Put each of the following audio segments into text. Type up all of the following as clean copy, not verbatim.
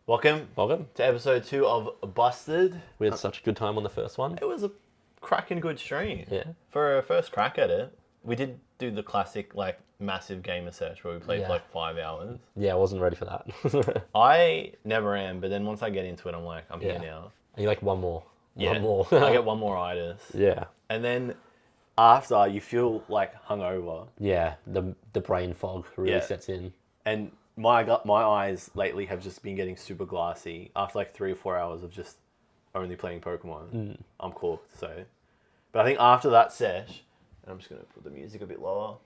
Welcome Welcome. to episode 2 of Busted. We had such a good time on the first one. It was a cracking good stream. Yeah. For our first crack at it, we did do the classic, massive gamer search where we played Yeah. for 5 hours. Yeah, I wasn't ready for that. I never am, but then once I get into it, I'm like, I'm here now. And you like one more. Yeah. One more. I get one more itis. Yeah. And then after, you feel hungover. Yeah. The brain fog really Yeah. sets in. And my eyes lately have just been getting super glassy after 3 or 4 hours of just only playing Pokemon. I'm cooked, so. But I think after that sesh, and I'm just going to put the music a bit lower.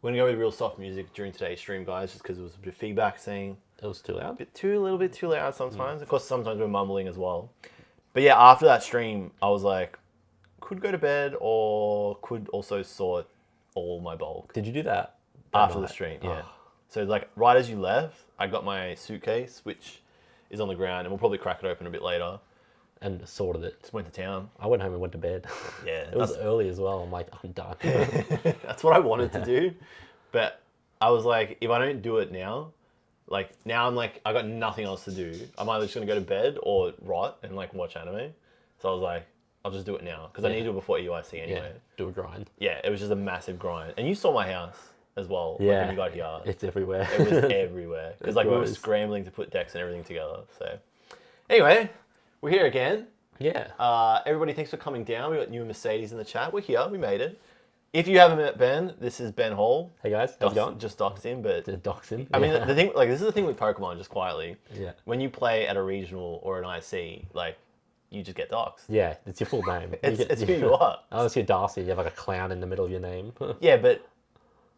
We're going to go with real soft music during today's stream, guys, just because it was a bit of feedback saying It was too loud. a little bit too loud sometimes. Of course, sometimes we're mumbling as well. But yeah, after that stream, I was like, could go to bed or could also sort all my bulk. Did you do that? After the stream, yeah. So right as you left, I got my suitcase, which is on the ground, and we'll probably crack it open a bit later. And sorted it. Just went to town. I went home and went to bed. Yeah. It was early as well. I'm like, I'm done. That's what I wanted to do. But I was like, if I don't do it now, now I'm I got nothing else to do. I'm either just going to go to bed or rot and watch anime. So I was like, I'll just do it now. Because I need to do it before EYC anyway. Yeah. Do a grind. Yeah, it was just a massive grind. And you saw my house as well when you got here. It's everywhere. It was everywhere. Because we were gross. scrambling to put decks and everything together. So anyway, we're here again. Yeah. Everybody, thanks for coming down. We got you and Mercedes in the chat. We're here. We made it. If you haven't met Ben, this is Ben Hall. Hey guys, how's it going? Just doxed him, but The Doxin. I mean, the thing, this is the thing with Pokemon, just quietly. Yeah. When you play at a regional or an IC, you just get doxed. Yeah, it's your full name. It's who you are. Unless you're Darcy, you have a clown in the middle of your name. Yeah, but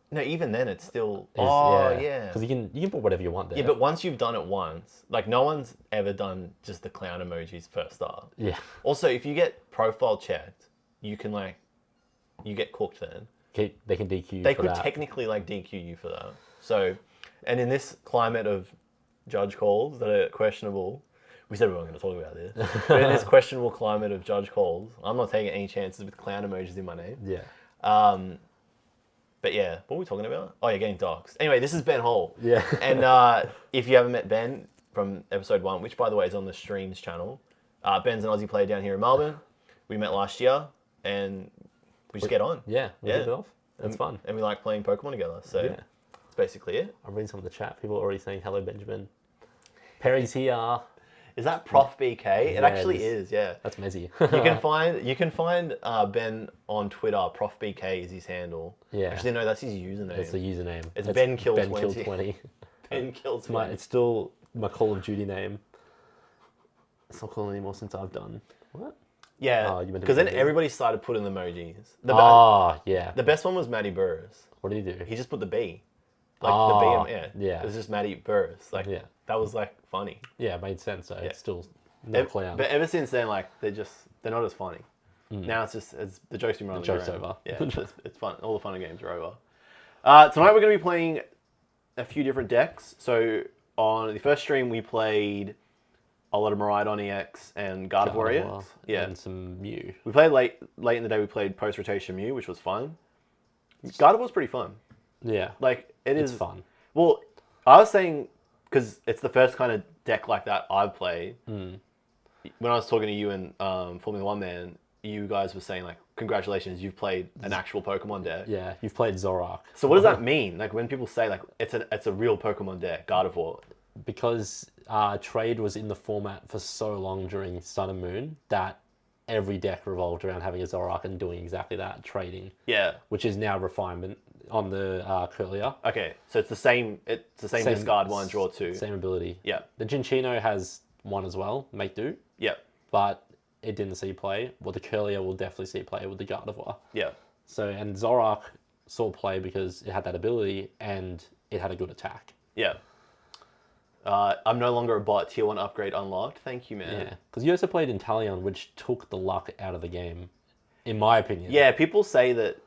no, even then it's still. Yeah. Because you can put whatever you want there. Yeah, but once you've done it once, no one's ever done just the clown emojis first start. Yeah. Also, if you get profile checked, you can you get cooked then. They can DQ you They for could that. technically DQ you for that. So, and in this climate of judge calls that are questionable, we said we weren't going to talk about this, but in this questionable climate of judge calls, I'm not taking any chances with clown emojis in my name. Yeah. But yeah, what were we talking about? Oh yeah, getting doxxed. Anyway, this is Ben Hall. Yeah. And if you haven't met Ben from episode 1, which by the way is on the streams channel, Ben's an Aussie player down here in Melbourne. We met last year and we just get on. Yeah, we hit it off. That's fun. And we like playing Pokemon together. So Yeah. that's basically it. I'm reading some of the chat. People are already saying hello, Benjamin. Perry's here. Is that ProfBK? It Yeah, actually it is, yeah. That's Mezzy. You can find Ben on Twitter. ProfBK is his handle. Yeah. Actually, no, that's his username. It's the username. It's BenKill20. BenKill20. BenKill20. It's still my Call of Duty name. It's not cool anymore since I've done. What? Yeah, Oh, you meant to because then be- everybody started putting the emojis. Yeah. The best one was Matty Burrs. What did he do? He just put the B. Oh, the B, yeah. It was just Matty Burrs. Yeah. That was funny. Yeah, it made sense. So it's still no clown. But ever since then, they're not as funny. Now it's the jokes been running. The joke's over. Yeah, it's fun. All the fun and games are over. Tonight we're going to be playing a few different decks. So on the first stream we played a lot of Miraidon EX and Gardevoir EX. Yeah, And some Mew. we played late in the day. We played post rotation Mew, which was fun. Gardevoir's pretty fun. Yeah. It's It's fun. Well, I was saying because it's the first kind of deck like that I've played. When I was talking to you and Formula One Man, you guys were saying congratulations, you've played an actual Pokemon deck. Yeah, you've played Zoroark. So what does that mean? When people say it's a real Pokemon deck, Gardevoir. Because trade was in the format for so long during Sun and Moon that every deck revolved around having a Zoroark and doing exactly that, trading. Yeah. Which is now refinement on the Curlier. Okay, so it's the same. It's the same discard 1, draw 2. Same ability. Yeah. The Genshin has one as well, Make Do. Yeah. But it didn't see play. Well, the Curlier will definitely see play with the Gardevoir. Yeah. So, and Zoroark saw play because it had that ability and it had a good attack. Yeah. I'm no longer a bot. Tier 1 upgrade unlocked. Thank you, man. Yeah. Because you also played Inteleon, which took the luck out of the game, in my opinion. Yeah, people say that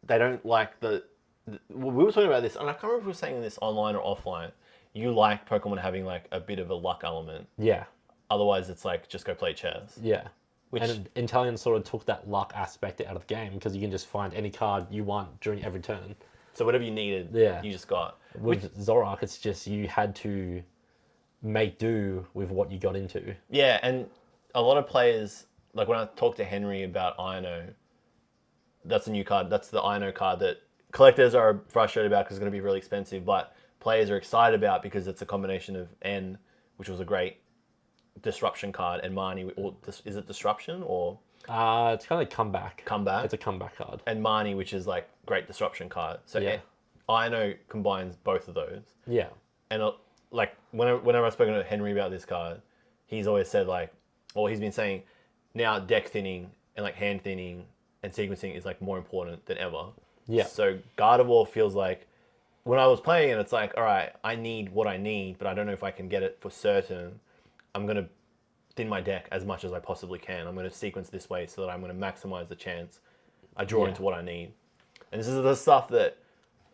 they don't like we were talking about this, and I can't remember if we were saying this online or offline. You like Pokemon having a bit of a luck element. Yeah. Otherwise, it's just go play chess. Yeah. Which, and Inteleon sort of took that luck aspect out of the game because you can just find any card you want during every turn. so whatever you needed, Yeah. you just got. With Zoroark, it's just you had to make do with what you got into. Yeah, and a lot of players, like when I talked to Henry about Ino, that's a new card. That's the Ino card that collectors are frustrated about because it's going to be really expensive, but players are excited about because it's a combination of N, which was a great disruption card, and Marnie. Or is it disruption or? It's kind of comeback. Comeback. It's a comeback card. And Marnie, which is like great disruption card. So Yeah. Ino combines both of those. Yeah. And like whenever I've spoken to Henry about this card, he's always said like, or he's been saying, now deck thinning and like hand thinning and sequencing is like more important than ever. Yeah. So Gardevoir feels like when I was playing it, it's like, all right, I need what I need, but I don't know if I can get it for certain. I'm gonna thin my deck as much as I possibly can. I'm gonna sequence this way so that I'm gonna maximize the chance I draw into what I need. And this is the stuff that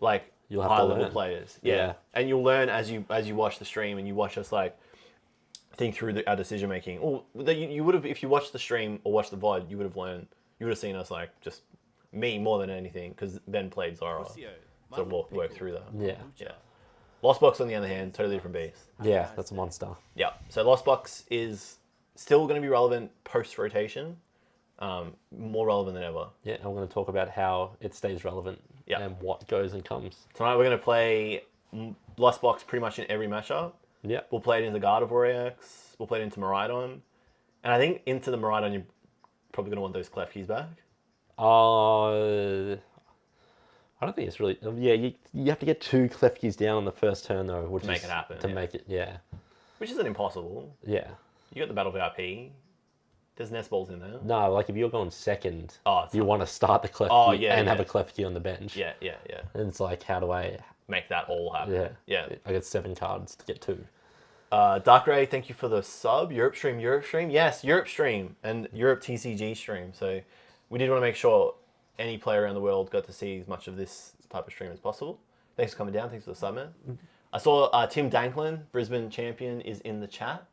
like You'll have high to level learn. players. Yeah. And you'll learn as you watch the stream and you watch us like think through our decision making. Or you would have, if you watched the stream or watched the VOD, you would have learned. You would have seen us like just me more than anything because Ben played Zora, so work through that. Yeah. Yeah. Lost Box on the other hand, totally different beast. Yeah, that's a monster. Yeah. So Lost Box is still going to be relevant post rotation, more relevant than ever. Yeah, I'm going to talk about how it stays relevant and what goes and comes. Tonight we're going to play Lost Box pretty much in every matchup. Yeah. We'll play it into Gardevoir EX. We'll play it into Miraidon. And I think into the Miraidon, you're probably going to want those clef keys back. I don't think it's really... Yeah, you have to get 2 clef keys down on the first turn, though. Which To make it happen. To make it, yeah. Which isn't impossible. Yeah. You got the Battle VIP. There's nest balls in there. No, like if you're going second, it's you want to start the clef key and have a clef key on the bench. Yeah. And it's like, how do I... Make that all happen. Yeah. I get 7 cards to get 2. Dark Ray, thank you for the sub. Europe stream. Yes, Europe stream and Europe TCG stream. So we did want to make sure any player around the world got to see as much of this type of stream as possible. Thanks for coming down. Thanks for the sub, man. I saw Tim Danklin, Brisbane champion, is in the chat.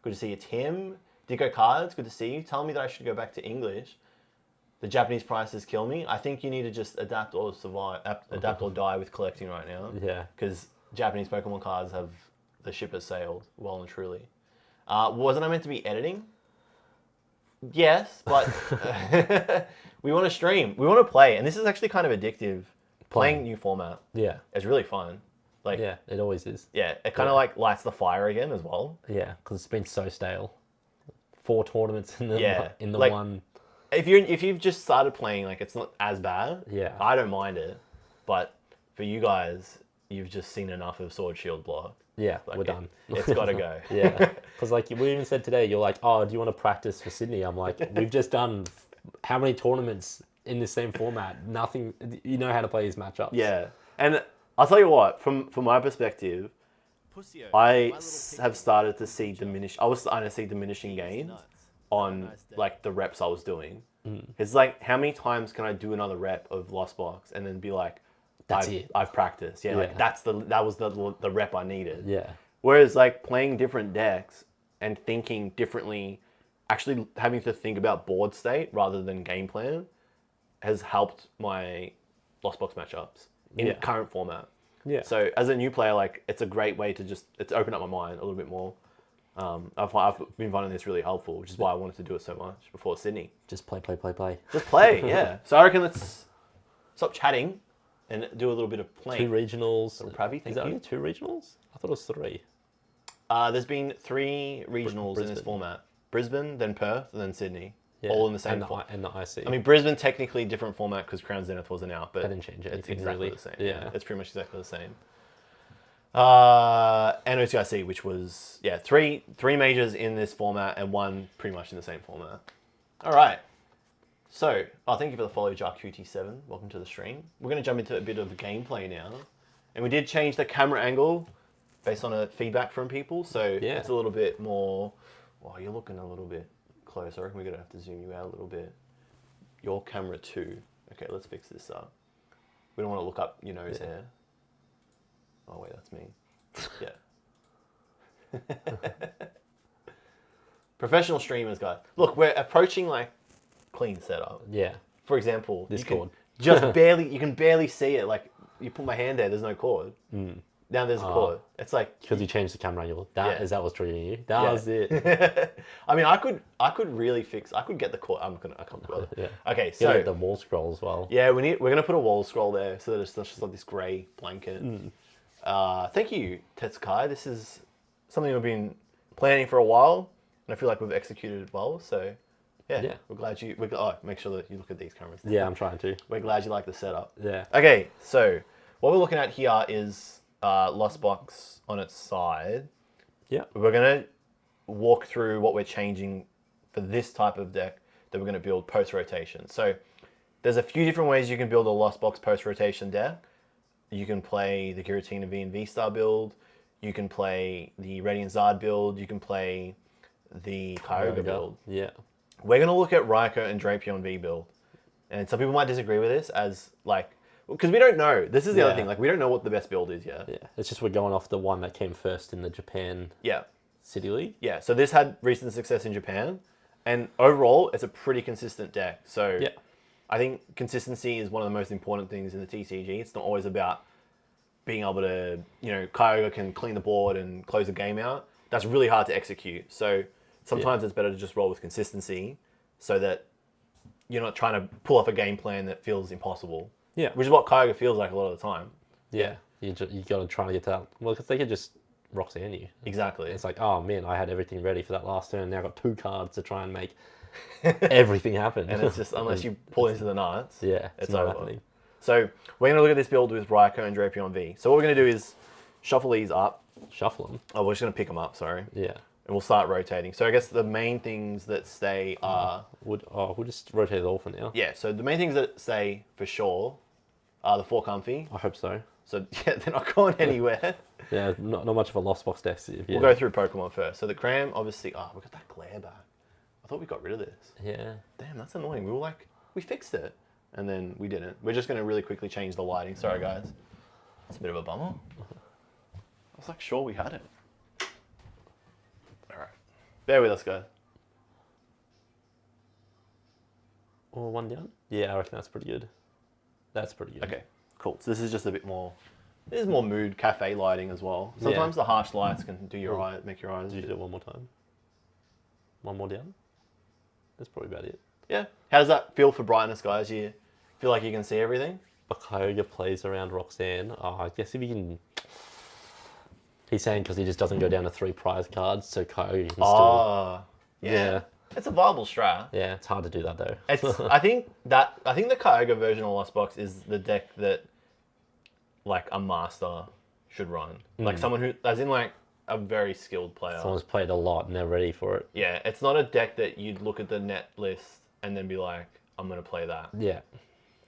Good to see you, Tim. Dico Cards, good to see you. Telling me that I should go back to English. The Japanese prices kill me. I think you need to just adapt or survive, adapt or die with collecting right now. Yeah. Because Japanese Pokemon cards have the ship has sailed well and truly. Wasn't I meant to be editing? Yes, but we want to stream. We want to play, and this is actually kind of addictive. Playing new format. Yeah. It's really fun. Like Yeah, it always is. yeah, it kind of like lights the fire again as well. Yeah, because it's been so stale. 4 tournaments in the like, one. If you've just started playing, like it's not as bad. Yeah. I don't mind it, but for you guys, you've just seen enough of Sword Shield Block. Yeah, Like, we're done. It's got to go. Yeah, because like we even said today, you're like, oh, do you want to practice for Sydney? I'm like, we've just done how many tournaments in the same format? Nothing. You know how to play these matchups. Yeah, and I'll tell you what, from my perspective, I have started to see I was starting to see diminishing gains on like the reps I was doing. It's like, how many times can I do another rep of Lost Box and then be like, I've practiced. Yeah, like that was the rep I needed. Yeah. Whereas like playing different decks and thinking differently, actually having to think about board state rather than game plan has helped my Lost Box matchups in the current format. Yeah. So as a new player, like it's a great way to it's open up my mind a little bit more. I've been finding this really helpful, which is why I wanted to do it so much before Sydney. Just play. Just play, yeah. So I reckon let's stop chatting and do a little bit of playing. 2 regionals. Pravi, Is that only 2 regionals? I thought it was 3. There's been 3 regionals in this format. Brisbane, then Perth, and then Sydney. Yeah. All in the same format. And the IC. I mean, Brisbane technically different format because Crown Zenith wasn't out, but They didn't change it's anything, exactly really. the same. Yeah. It's pretty much exactly the same. And OTIC, which was 3 majors in this format and 1 pretty much in the same format. All right. So, thank you for the follow, JarQT7. Welcome to the stream. We're going to jump into a bit of gameplay now. And we did change the camera angle based on a feedback from people. So, it's a little bit more... Well, you're looking a little bit close. I reckon we're going to have to zoom you out a little bit. Your camera too. Okay, let's fix this up. We don't want to look up your nose hair. Oh, wait, that's me. Yeah. Professional streamers, guys. Look, we're approaching like clean setup. Yeah. For example, This cord. you can barely see it. Like, you put my hand there, there's no cord. Now there's a court. It's like Because you changed the camera angle. That Yeah. is that what's triggering you? That was it. I mean, I could really fix. I could get the court. I can't bother. Yeah. Okay, You so get the wall scroll as well. yeah, we're gonna put a wall scroll there so that it's just like this grey blanket. Thank you, Tetsukai. This is something we've been planning for a while, and I feel like we've executed it well. So yeah. We're glad you. Make sure that you look at these cameras. Yeah, I'm trying to. We're glad you like the setup. Yeah. Okay, so what we're looking at here is Lost Box on its side. Yeah. We're going to walk through what we're changing for this type of deck that we're going to build post-rotation. So there's a few different ways you can build a Lost Box post-rotation deck. You can play the Giratina V and V-Star build. You can play the Radiant Zard build. You can play the Kyogre build. Yeah. We're going to look at Raikou and Drapion V build. And some people might disagree with this as like, because we don't know. This is the other thing. Like, we don't know what the best build is yet. Yeah. It's just we're going off the one that came first in the Japan City League. Yeah. So this had recent success in Japan. And overall, it's a pretty consistent deck. So I think consistency is one of the most important things in the TCG. It's not always about being able to, Kyogre can clean the board and close the game out. That's really hard to execute. So sometimes it's better to just roll with consistency so that you're not trying to pull off a game plan that feels impossible. Yeah. Which is what Kyogre feels like a lot of the time. Yeah. You got to try to get that. Well, because they could just Roxanne you. Exactly. It's like, oh man, I had everything ready for that last turn. Now I've got 2 cards to try and make everything happen. And it's just, unless you pull into the nuts, it's not over. happening. So we're going to look at this build with Raikou and Drapion V. So what we're going to do is shuffle these up. Shuffle them. Oh, we're just going to pick them up, sorry. Yeah. And we'll start rotating. So I guess the main things that stay are... We'll just rotate it all for now. Yeah, so the main things that stay for sure are the 4 Comfy. I hope so. So yeah, they're not going anywhere. Yeah, not much of a Lost Box deck. We'll go through Pokemon first. So the Cram, obviously... Oh, we got that glare back. I thought we got rid of this. Yeah. Damn, that's annoying. We were like, we fixed it. And then we didn't. We're just going to really quickly change the lighting. Sorry, guys. That's a bit of a bummer. I was like, sure we had it. All right. Bear with us, guys. Or 1 down? Yeah, I reckon that's pretty good. That's pretty good. Okay, cool. So this is just a bit more... There's more mood, cafe lighting as well. Sometimes the harsh lights can do your eye, make your eyes... Did you do it one more time? 1 more down? That's probably about it. Yeah. How does that feel for brightness, guys? You feel like you can see everything? But Kyogre plays around Roxanne. I guess if he can... He's saying because he just doesn't go down to 3 prize cards, so Kyogre can still... Yeah. It's a viable strat. Yeah, it's hard to do that though. I think the Kyogre version of Lost Box is the deck that like a master should run. Like someone who, as in like a very skilled player. Someone's played a lot and they're ready for it. Yeah, it's not a deck that you'd look at the net list and then be like, I'm going to play that. Yeah.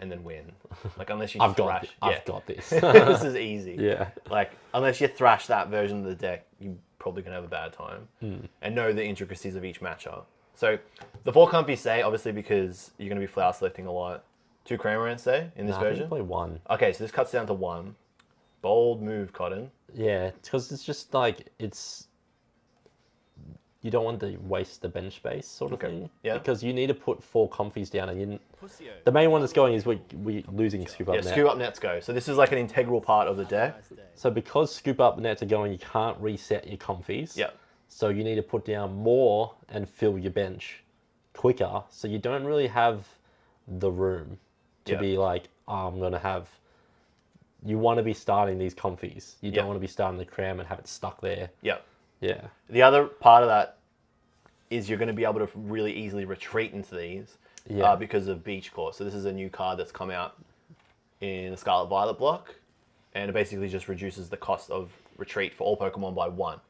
And then win. Like unless you I've thrash. got this. This is easy. Yeah. Like unless you thrash that version of the deck, you probably going to have a bad time. And know the intricacies of each matchup. So the 4 Comfy stay, obviously because you're going to be flower selecting a lot. 2 Cramorant stay in this I think version? play 1. Okay, so this cuts down to 1. Bold move, Cotton. Yeah, because it's just like, you don't want to waste the bench space sort of thing. Yeah. Because you need to put 4 Comfies down and the main one that's going is we losing Scoop Up Net. Yeah, Scoop Up Nets go. So this is like an integral part of the deck. So because Scoop Up Nets are going, you can't reset your Comfies. Yeah. So you need to put down more and fill your bench quicker. So you don't really have the room to be like, oh, I'm going to have... You want to be starting these Comfies. You don't want to be starting the Cram and have it stuck there. Yeah. Yeah. The other part of that is you're going to be able to really easily retreat into these because of Beach Court. So this is a new card that's come out in the Scarlet Violet block. And it basically just reduces the cost of retreat for all Pokemon by 1.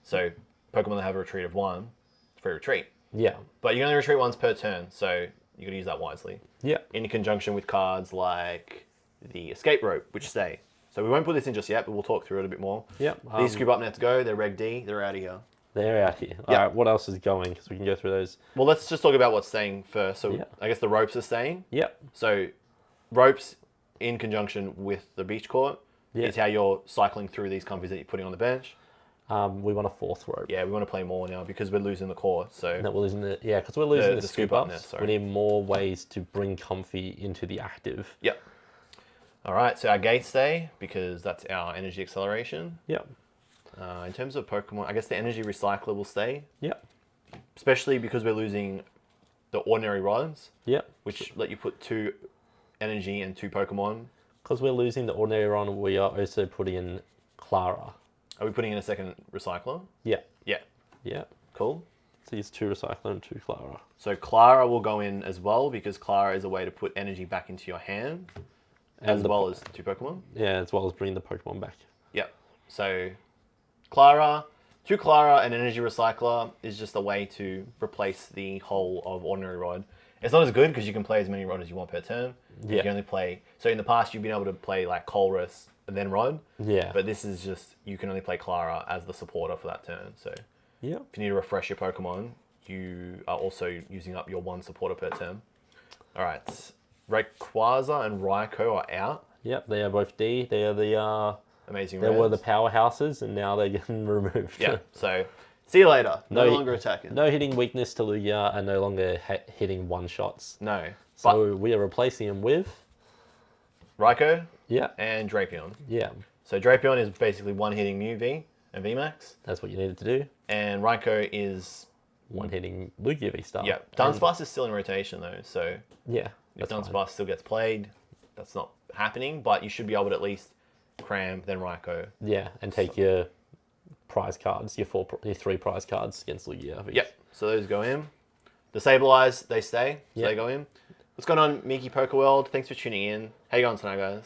So Pokemon that have a retreat of 1, free retreat. Yeah. But you can only retreat once per turn, so you got to use that wisely. Yeah. In conjunction with cards like the Escape Rope, which stay. So we won't put this in just yet, but we'll talk through it a bit more. Yep. These Scoop Up Nets go, they're Reg D, they're out of here. They're out here. All right, what else is going? Because we can go through those. Well, let's just talk about what's staying first. So I guess the ropes are staying. Yep. So ropes in conjunction with the Beach Court is how you're cycling through these Comfies that you're putting on the bench. We want a 4th rope. Yeah, we want to play more now because we're losing the court. So No, we're losing the... Yeah, because we're losing the Scoop Ups. Net, sorry. We need more ways to bring Comfy into the active. Yep. All right, so our gate stay, because that's our energy acceleration. Yep. In terms of Pokemon, I guess the energy recycler will stay, Yep. especially because we're losing the ordinary rods, Yep. which let you put 2 energy and 2 Pokemon. Because we're losing the ordinary run, we are also putting in Clara. Are we putting in a second recycler? Yeah. Yeah. Yeah. Cool. So it's 2 recycler and 2 Clara. So Clara will go in as well, because Clara is a way to put energy back into your hand, as well as 2 Pokemon. Yeah, as well as bringing the Pokemon back. Yep. So Clara, 2 Clara and energy recycler is just a way to replace the whole of ordinary rod. It's not as good because you can play as many rod as you want per turn. Yeah. You can only play. So in the past, you've been able to play like Colress and then rod. Yeah. But this is just, you can only play Clara as the supporter for that turn. So Yep. if you need to refresh your Pokemon, you are also using up your 1 supporter per turn. All right. Rayquaza and Raikou are out. Yep, they are both D. They are the Amazing they reds. were the powerhouses, and now they're getting removed. Yeah. So see you later. No No- longer attacking. No hitting weakness to Lugia, and no longer hitting one shots. No. So we are replacing them with Raikou yeah, and Drapion. yeah. So Drapion is basically 1 hitting Mew V and VMAX. That's what you needed to do. And Raikou is, One hitting Lugia V Star. yeah, Dunsparce is still in rotation though. So Yeah, if that's fine. Dunsparce still gets played, that's not happening, but you should be able to at least cram then Raikou. Yeah, and take your prize cards, your 3 prize cards against Lugia. Yep. So those go in. The Sableyes, they stay. So Yep. they go in. What's going on, Miki Poker World? Thanks for tuning in. How you going tonight, guys?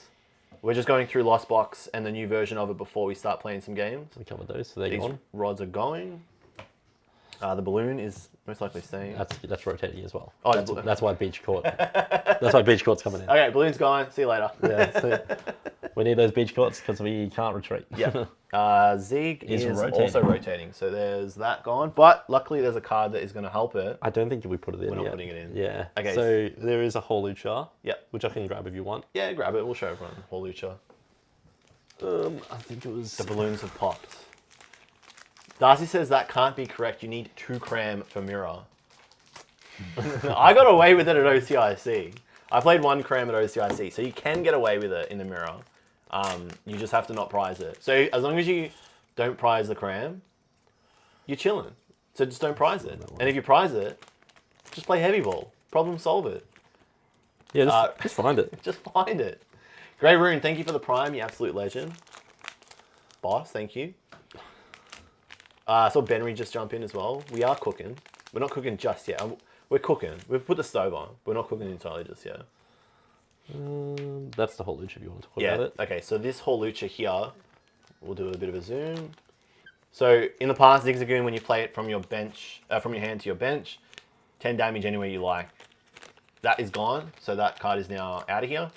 We're just going through Lost Box and the new version of it before we start playing some games. We covered those, so they're These gone. rods are going. The balloon is most likely staying. That's rotating as well. Oh, That's why Beach Court. That's why Beach Court's coming in. Okay, balloon's going. See you later. Yeah, so we need those Beach Courts because we can't retreat. Yeah. Zeke is rotating. also rotating. So there's that gone. But luckily there's a card that is going to help it. I don't think we put it in. We're not yet. putting it in. Yeah. Okay. So there is a Holucha. Yep. Which I can grab if you want. Yeah, grab it. We'll show everyone. Holucha. I think it was. The balloons have popped. Darcy says that can't be correct. You need 2 cram for mirror. I got away with it at OCIC. I played 1 cram at OCIC, so you can get away with it in the mirror. You just have to not prize it. So as long as you don't prize the cram, you're chilling. So just don't prize it. And if you prize it, just play heavy ball. Problem solve it. Yeah, just find it. Just find it. Grey Rune, thank you for the prime, you absolute legend. Boss, thank you. I saw Benry just jump in as well. We are cooking. We're not cooking just yet. We're cooking. We've put the stove on. We're not cooking entirely just yet. That's the Holucha if you want to talk Yeah. about it. Okay, so this Holucha here, we'll do a bit of a zoom. So in the past, Zigzagoon, when you play it from your bench, from your hand to your bench, 10 damage anywhere you like. That is gone. So that card is now out of here.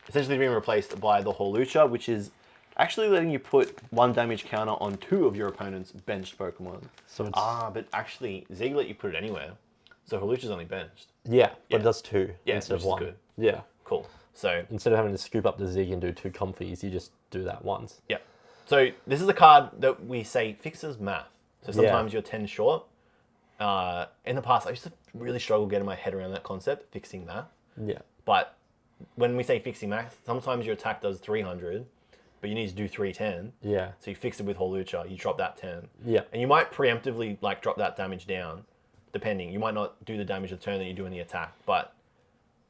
Essentially being replaced by the Holucha, which is actually letting you put 1 damage counter on 2 of your opponent's benched Pokemon. So it's, But actually, Zig let you put it anywhere. So Holucha's only benched. yeah, but yeah. it does 2 Yeah, instead which of is 1. good. Yeah. Cool. So, Instead of having to scoop up the Zig and do 2 comfies, you just do that once. yeah. So this is a card that we say fixes math. So sometimes you're 10 short. In the past, I used to really struggle getting my head around that concept, fixing math. Yeah. But when we say fixing math, sometimes your attack does 300, but you need to do 310. Yeah. So you fix it with Holucha, you drop that 10. Yeah. And you might preemptively like drop that damage down, depending. You might not do the damage the turn that you do in the attack, but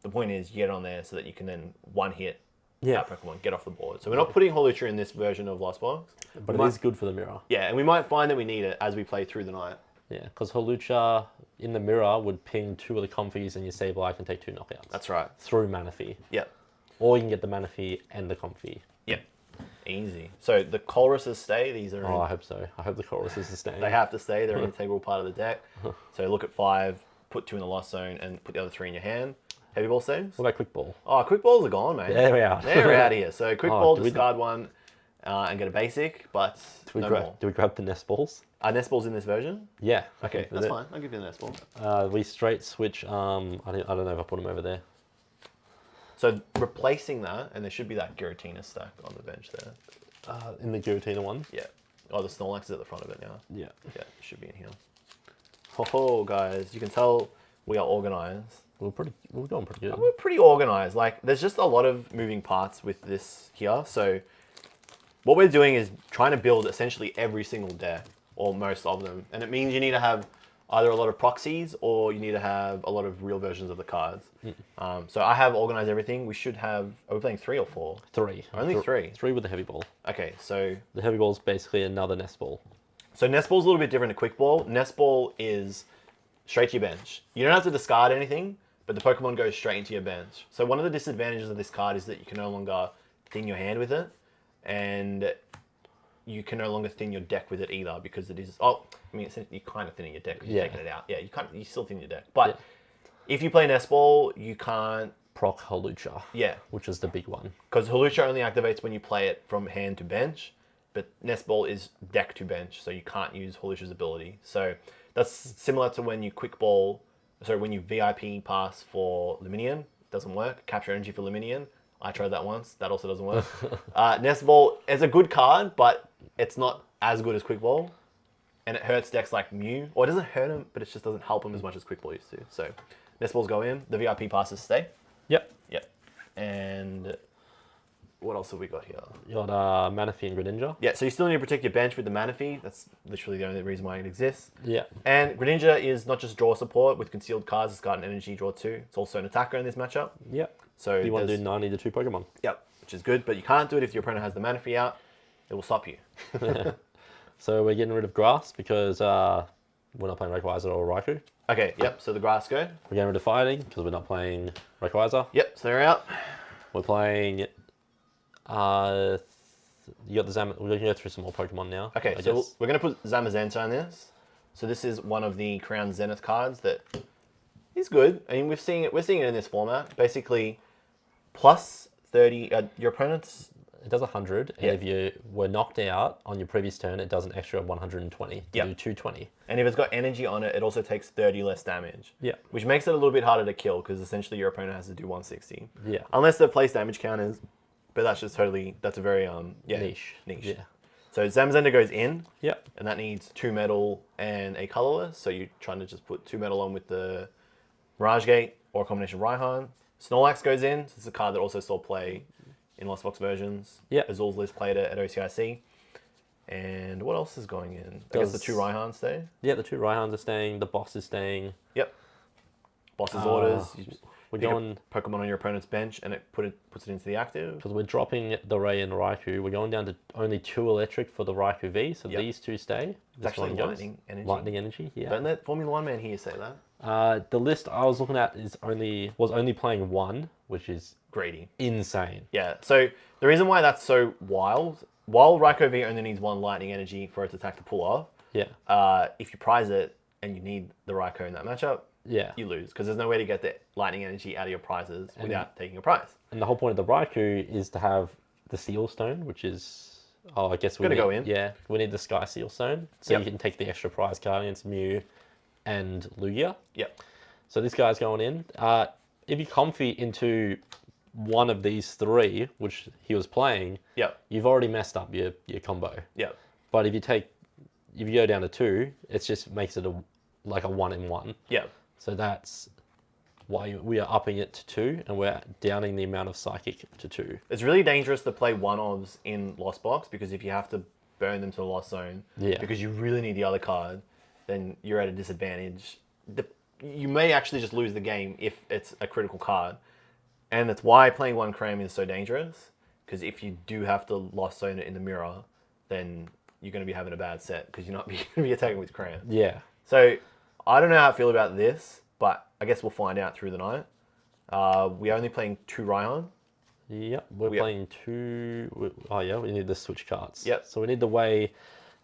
the point is you get it on there so that you can then one hit that Pokemon, get off the board. So we're not putting Holucha in this version of Lost Box. But it is good for the mirror. Yeah, and we might find that we need it as we play through the night. Yeah, because Holucha in the mirror would ping 2 of the comfies and your Sableye can take 2 knockouts. That's right. Through Manaphy. Yep. Or you can get the Manaphy and the comfy. Yep. Easy. So the Colruses stay. These are Oh, I hope so. I hope the Chorus is staying. they have to stay. They're an integral part of the deck. So look at 5, put 2 in the Lost Zone, and put the other 3 in your hand. Heavy Ball saves. What about Quick Ball? Oh, Quick Balls are gone, mate. There we are. They're out of here. So Quick Oh, Ball, do we- discard 1, and get a basic, but no more. Do we grab the Nest Balls? Are Nest Balls in this version? Yeah. Okay, for that's that. fine. I'll give you the Nest Ball. We straight switch. I don't know if I put them over there. So replacing that, and there should be that Giratina stack on the bench there. In the Giratina one. Yeah. Oh, the Snorlax is at the front of it now. Yeah. Yeah, it should be in here. Ho ho, guys. You can tell we are organized. we're going pretty good. We're pretty organized. Like, there's just a lot of moving parts with this here. So what we're doing is trying to build essentially every single deck, or most of them. And it means you need to have either a lot of proxies or you need to have a lot of real versions of the cards. So I have organized everything. We should have, are we playing 3 or 4? 3. Only 3? 3 with the heavy ball. Okay, so The heavy ball is basically another nest ball. So Nest Ball's a little bit different to Quick Ball. Nest Ball is straight to your bench. You don't have to discard anything, but the Pokemon goes straight into your bench. So one of the disadvantages of this card is that you can no longer thin your hand with it, and you can no longer thin your deck with it either, because it is... Oh, I mean, you're kind of thinning your deck because you're taking it out. Yeah, you still thin your deck. But if you play Nest Ball, you can't... Proc Hawlucha. Yeah. Which is the big one. Because Hawlucha only activates when you play it from hand to bench. But Nest Ball is deck to bench, so you can't use Hawlucha's ability. So that's similar to when you when you VIP pass for Luminion, doesn't work. Capture energy for Luminion, I tried that once, that also doesn't work. Nest Ball is a good card, but it's not as good as Quick Ball. And it hurts decks like Mew, or it doesn't hurt them, but it just doesn't help them as much as Quick Ball used to. So Nest Balls go in, the VIP passes stay. Yep. And... what else have we got here? You got Manaphy and Greninja. Yeah, so you still need to protect your bench with the Manaphy. That's literally the only reason why it exists. Yeah. And Greninja is not just draw support with concealed cards. It's got an energy draw too. It's also an attacker in this matchup. Yep. So you want to do 90 to 2 Pokemon. Yep, which is good, but you can't do it if your opponent has the Manaphy out. It will stop you. So we're getting rid of Grass because we're not playing Rayquaza or Raikou. Okay, yep, so the grass go. We're getting rid of Fighting because we're not playing Rayquaza. Yep, so they're out. We're playing... you got the we're going to go through some more Pokemon now. Okay, so we're going to put Zamazenta on this. So this is one of the Crown Zenith cards that is good. I mean, we're seeing it in this format. Basically, plus 30. Your opponent's... It does 100, and if you were knocked out on your previous turn, it does an extra 120. You do 220. And if it's got energy on it, it also takes 30 less damage. Yeah. Which makes it a little bit harder to kill, because essentially your opponent has to do 160. Yeah. Unless they place damage counters, but that's just that's a very niche. Yeah. So Zamazenta goes in. Yep. And that needs 2 metal and a colorless. So you're trying to just put 2 metal on with the Mirage Gate or a combination of Raihan. Snorlax goes in. So it's a card that also saw play in Lost Box versions. Yeah. Azul's Liz played it at OCIC. And what else is going in? I guess the 2 Raihans stay. Yeah, the 2 Raihans are staying. The boss is staying. Yep. Boss's orders. We're going Pokemon on your opponent's bench, and it puts it into the active. Because we're dropping the Ray and Raikou. We're going down to only 2 electric for the Raikou V. So these 2 stay. It's actually lightning energy. Lightning energy. Yeah. Don't let Formula One man here say that. The list I was looking at was only playing 1, which is greedy, insane. Yeah. So the reason why that's so wild, while Raikou V only needs 1 lightning energy for its attack to pull off. Yeah. If you prize it and you need the Raikou in that matchup, yeah, you lose, because there's no way to get the lightning energy out of your prizes without taking a prize. And the whole point of the Raikou is to have the Seal Stone, which is, I guess we need, go in. Yeah, we need the Sky Seal Stone, so you can take the extra prize card against Mew and Lugia. Yep. So this guy's going in. If you comfy into one of these 3, which he was playing, you've already messed up your combo. Yep. But if you go down to 2, it just makes it like a 1-in-1. Yep. So that's why we are upping it to 2, and we're downing the amount of Psychic to 2. It's really dangerous to play 1-ofs in Lost Box, because if you have to burn them to the Lost Zone, because you really need the other card, then you're at a disadvantage. You may actually just lose the game if it's a critical card. And that's why playing 1 Cram is so dangerous, because if you do have to Lost Zone it in the mirror, then you're going to be having a bad set, because you're not going to be attacking with Cram. Yeah. So I don't know how I feel about this, but I guess we'll find out through the night. We're only playing 2 Raihan. Yep, we're playing 2... Oh yeah, we need the switch cards. Yep. So we need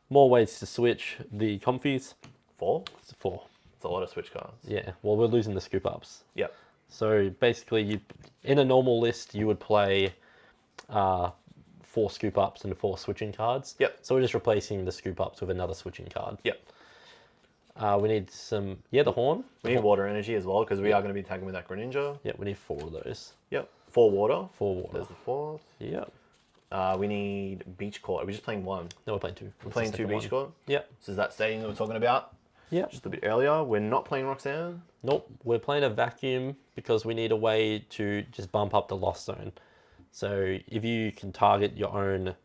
more ways to switch the Comfies. 4? It's 4. It's a lot of switch cards. Yeah, well, we're losing the scoop ups. Yep. So basically, in a normal list, you would play 4 scoop ups and 4 switching cards. Yep. So we're just replacing the scoop ups with another switching card. Yep. We need some, the horn. We need water energy as well, because we are going to be attacking with that Greninja. Yeah, we need 4 of those. Yep. 4 water. 4 water. There's the 4th. Yep. We need Beach Court. Are we just playing 1? No, we're playing 2. We're playing 2 Beach Court? Yep. So is that stadium that we're talking about? Yeah. just a bit earlier. We're not playing Roxanne. Nope. We're playing a vacuum because we need a way to just bump up the lost zone. So if you can target your own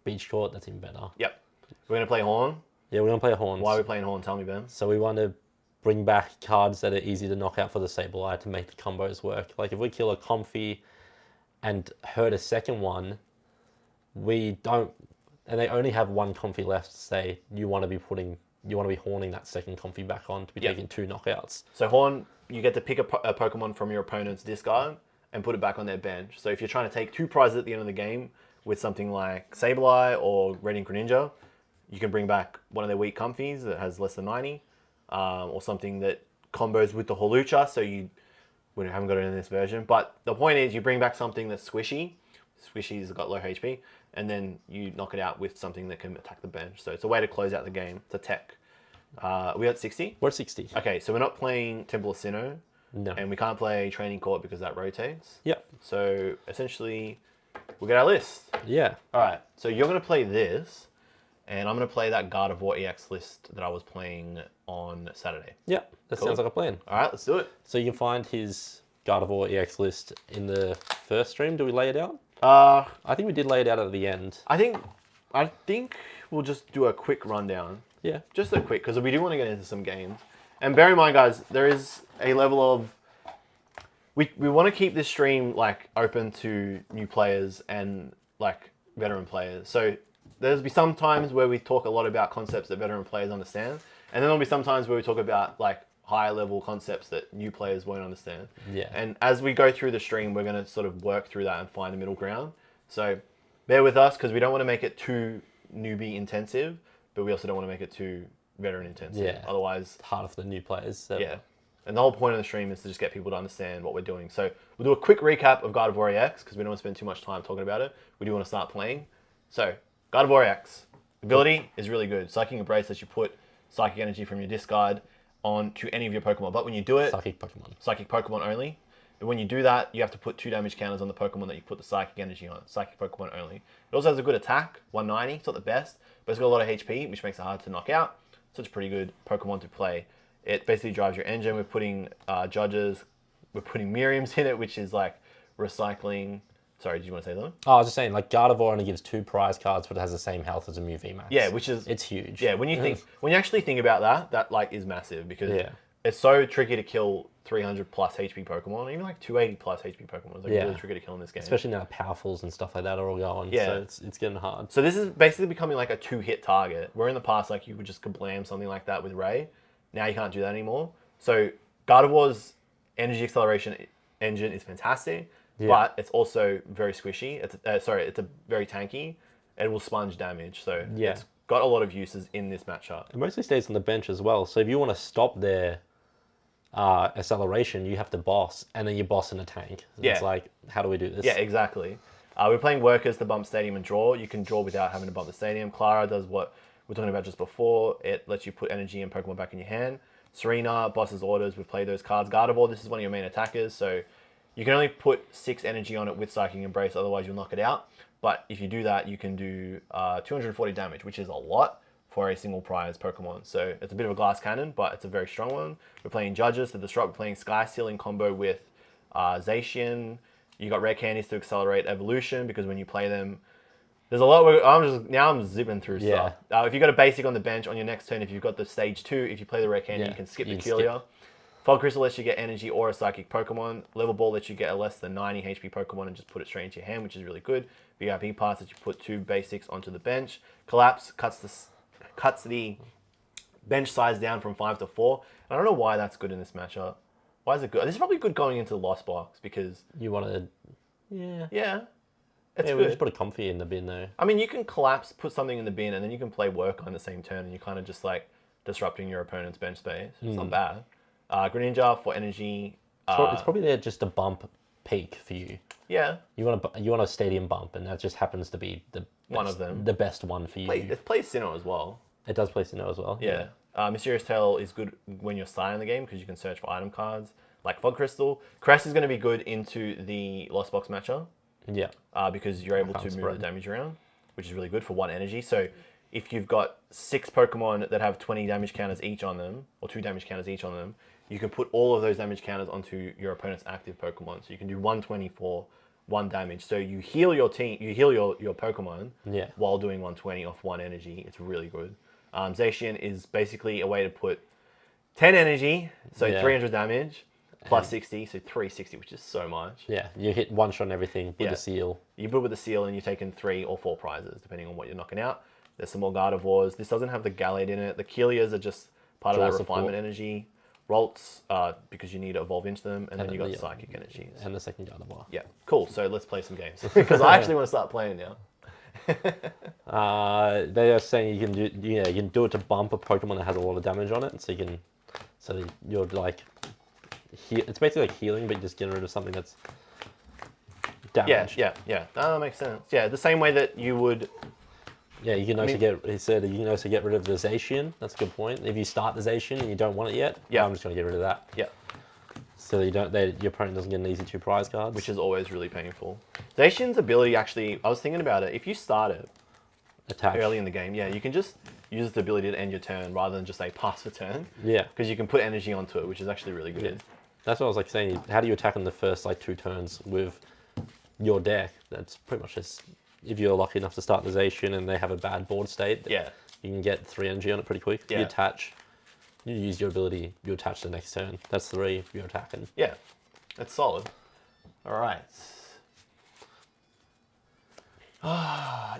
beach court, that's even better. Yep. We're going to play Horn. Yeah, we're going to play Horns. Why are we playing Horn? Tell me, Ben. So we want to bring back cards that are easy to knock out for the Sableye to make the combos work. Like if we kill a Comfy and hurt a second one, we don't, and they only have one Comfy left to say you want to be horning that second Comfy back on to be taking 2 knockouts. So Horn, you get to pick a Pokemon from your opponent's discard and put it back on their bench. So if you're trying to take 2 prizes at the end of the game with something like Sableye or Radiant Greninja, you can bring back one of their weak Comfies that has less than 90, or something that combos with the Hawlucha, so we haven't got it in this version. But the point is, you bring back something that's squishy. Squishy's got low HP, and then you knock it out with something that can attack the bench. So it's a way to close out the game. It's a tech. We at 60? We're at 60. Okay, so we're not playing Temple of Sinnoh. No. And we can't play Training Court because that rotates. Yep. So essentially, we get our list. Yeah. All right, so you're going to play this, and I'm going to play that Gardevoir EX list that I was playing on Saturday. Yeah, that sounds like a plan. All right, let's do it. So you can find his Gardevoir EX list in the first stream. Do we lay it out? I think we did lay it out at the end. I think we'll just do a quick rundown. Yeah. Just a quick, because we do want to get into some games. And bear in mind, guys, there is a level of... We want to keep this stream like open to new players and like veteran players. So there'll be some times where we talk a lot about concepts that veteran players understand. And then there'll be some times where we talk about like higher level concepts that new players won't understand. Yeah. And as we go through the stream, we're going to sort of work through that and find the middle ground. So bear with us, because we don't want to make it too newbie intensive, but we also don't want to make it too veteran intensive. Yeah. Otherwise, It's harder for the new players. So. yeah. And the whole point of the stream is to just get people to understand what we're doing. So we'll do a quick recap of Gardevoir EX, because we don't want to spend too much time talking about it. We do want to start playing. So Gardevoir EX. Ability is really good. Psychic Embrace lets you put Psychic Energy from your discard onto any of your Pokemon. But when you do it... Psychic Pokemon. Psychic Pokemon only. And when you do that, you have to put 2 damage counters on the Pokemon that you put the Psychic Energy on. Psychic Pokemon only. It also has a good attack, 190. It's not the best, but it's got a lot of HP, which makes it hard to knock out. So it's a pretty good Pokemon to play. It basically drives your engine. We're putting Judges. We're putting Miriams in it, which is like recycling... Sorry, did you want to say something? Oh, I was just saying, like Gardevoir only gives 2 prize cards, but it has the same health as a Mew VMAX. Yeah, which is... It's huge. Yeah, when you actually think about that, that like is massive, because it's so tricky to kill 300 plus HP Pokemon, even like 280 plus HP Pokemon. It's like really tricky to kill in this game. Especially now Powerfuls and stuff like that are all going. Yeah. So it's getting hard. So this is basically becoming like a 2-hit target. Where in the past, like you would just kablam something like that with Ray. Now you can't do that anymore. So Gardevoir's energy acceleration engine is fantastic, but it's also very squishy. It's it's a very tanky. It will sponge damage. So it's got a lot of uses in this matchup. It mostly stays on the bench as well. So if you want to stop their acceleration, you have to boss, and then you boss in a tank. It's like, how do we do this? Yeah, exactly. We're playing Workers to bump Stadium and draw. You can draw without having to bump the Stadium. Clara does what we were talking about just before. It lets you put energy and Pokemon back in your hand. Serena, Boss's Orders, we've played those cards. Gardevoir, this is one of your main attackers, so you can only put 6 energy on it with Psychic Embrace, otherwise you'll knock it out. But if you do that, you can do 240 damage, which is a lot for a single prize Pokemon. So it's a bit of a glass cannon, but it's a very strong one. We're playing Judges to disrupt. We're playing Sky Seal in combo with Zacian. You got Rare Candies to accelerate evolution, because when you play them, there's a lot. I'm zipping through stuff. If you've got a basic on the bench on your next turn, if you've got the stage 2, if you play the Rare Candy, you can skip the Kelia. Fog Crystal lets you get energy or a psychic Pokemon. Level Ball lets you get a less than 90 HP Pokemon and just put it straight into your hand, which is really good. VIP Pass lets you put 2 basics onto the bench. Collapse cuts the bench size down from 5 to 4. I don't know why that's good in this matchup. Why is it good? This is probably good going into the Lost Box, because... You want to... Yeah. It's good. We just put a Comfy in the bin though. I mean, you can collapse, put something in the bin, and then you can play Work on the same turn, and you're kind of just like disrupting your opponent's bench space. It's not bad. Greninja for energy. It's probably there just to bump peak for you. Yeah. You want a Stadium bump, and that just happens to be the best, one of them. The best one for you. It plays Sinnoh as well. It does play Sinnoh as well. Yeah. Mysterious Tail is good when you're starting the game, because you can search for item cards like Fog Crystal. Crest is going to be good into the Lost Box matchup. Yeah. Because you're able to move the damage around, which is really good for 1 energy. So if you've got 6 Pokemon that have 20 damage counters each on them, or 2 damage counters each on them, you can put all of those damage counters onto your opponent's active Pokemon. So you can do 120 for 1 damage. So you heal your team, you heal your Pokemon while doing 120 off 1 energy. It's really good. Zacian is basically a way to put 10 energy, so 300 damage, plus 60, so 360, which is so much. Yeah, you hit one shot on everything with the seal. You put with the seal and you're taking 3 or 4 prizes, depending on what you're knocking out. There's some more Gardevoirs. This doesn't have the Gallade in it. The Kelias are just part of that refinement energy. Rolts, because you need to evolve into them, and then you got Psychic energies. And the second Gardevoir. Yeah, cool. So let's play some games, because I actually want to start playing now. They are saying you can do it to bump a Pokemon that has a lot of damage on it, so you're like, it's basically like healing, but you're just getting rid of something that's damaged. Yeah. That makes sense. Yeah, the same way that you would. Yeah, you can also he said you can also get rid of the Zacian. That's a good point. If you start the Zacian and you don't want it yet, I'm just going to get rid of that. Yeah. So your opponent doesn't get an easy 2 prize cards. Which is always really painful. Zacian's ability, actually, I was thinking about it. If you start it early in the game, you can just use its ability to end your turn rather than just say pass the turn. Yeah. Because you can put energy onto it, which is actually really good. Yeah. That's what I was like saying. How do you attack in the first 2 turns with your deck? That's pretty much just, if you're lucky enough to start the Zacian and they have a bad board state, you can get 3 energy on it pretty quick. You attach, you use your ability, you attach the next turn. That's 3, you're attacking. Yeah, that's solid. All right.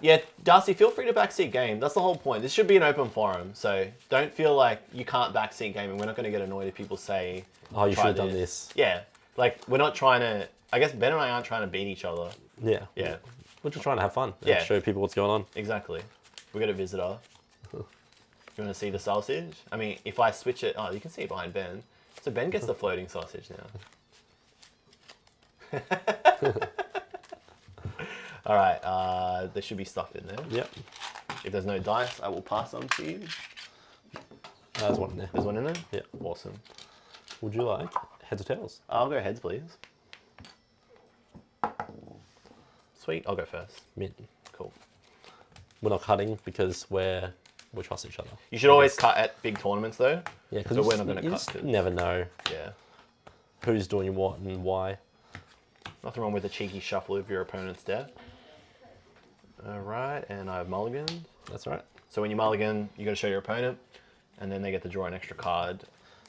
Yeah, Darcy, feel free to backseat game. That's the whole point. This should be an open forum, so don't feel like you can't backseat game, and we're not going to get annoyed if people say, oh, you should have done this. Yeah, like, we're not trying to, I guess Ben and I aren't trying to beat each other. Yeah. Yeah. We're just trying to have fun. Yeah. Show people what's going on. Exactly. We got a visitor. You want to see the sausage? I mean, if I switch it, you can see it behind Ben. So Ben gets the floating sausage now. All right, there should be stuff in there. Yep. If there's no dice, I will pass some to you. There's one in there. There's one in there? Yeah. Awesome. Would you like heads or tails? I'll go heads, please. Sweet, I'll go first. Mint. Cool. We're not cutting because we trust each other. You should always cut at big tournaments, though. Yeah, because so we're not going to cut. You never know. Yeah. Who's doing what and why. Nothing wrong with a cheeky shuffle of your opponent's deck. All right, and I have mulliganed. That's right. So when you mulligan, you got to show your opponent, and then they get to draw an extra card.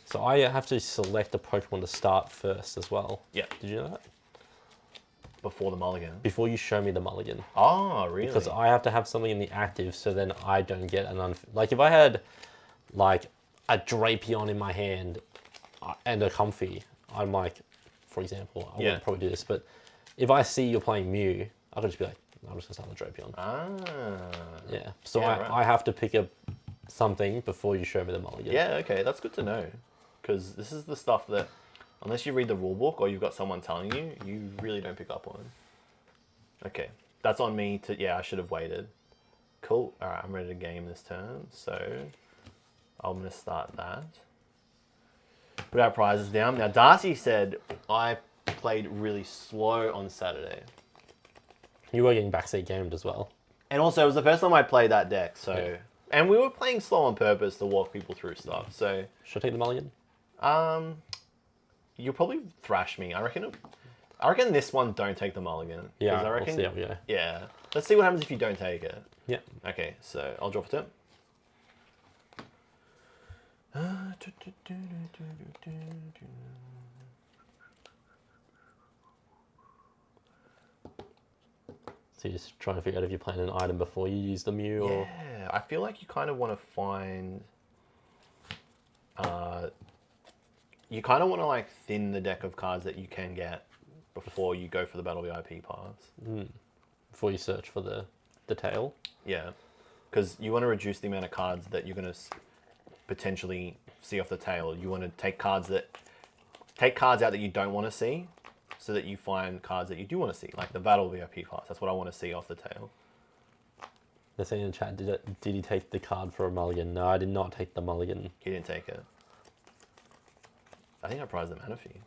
So I have to select a Pokemon to start first as well. Yeah. Did you know that? Before the mulligan. Before you show me the mulligan. Oh, really? Because I have to have something in the active, so then I don't get an like if I had like a Drapion in my hand and a Comfy, I'm like, for example, I wouldn't probably do this, but if I see you're playing Mew, I could just be like, I'm just gonna start the Drapion. Yeah. So I have to pick up something before you show me the mulligan. Yeah. Okay, that's good to know, because this is the stuff that, unless you read the rule book or you've got someone telling you, you really don't pick up on. Okay, that's on me to, I should have waited. Cool, all right, I'm ready to game this turn, so I'm gonna start that. Put our prizes down. Now, Darcy said I played really slow on Saturday. You were getting backseat gamed as well. And also, it was the first time I played that deck, so... Yeah. And we were playing slow on purpose to walk people through stuff, so... Should I take the mulligan? You'll probably thrash me. I reckon this one don't take the mulligan. Yeah, I reckon, we'll see, yeah. Yeah. Let's see what happens if you don't take it. Yeah. Okay, so I'll draw for turn. So you're just trying to figure out if you're playing an item before you use the Mew, or... Yeah, I feel like you kind of want to find... you kind of want to like thin the deck of cards that you can get before you go for the Battle VIP paths. Before you search for the tail? Yeah, because you want to reduce the amount of cards that you're going to potentially see off the tail. You want to take cards out that you don't want to see, so that you find cards that you do want to see, like the Battle VIP paths. That's what I want to see off the tail. They're saying in the chat, did he take the card for a mulligan? No, I did not take the mulligan. He didn't take it. I think I prized the Manaphy.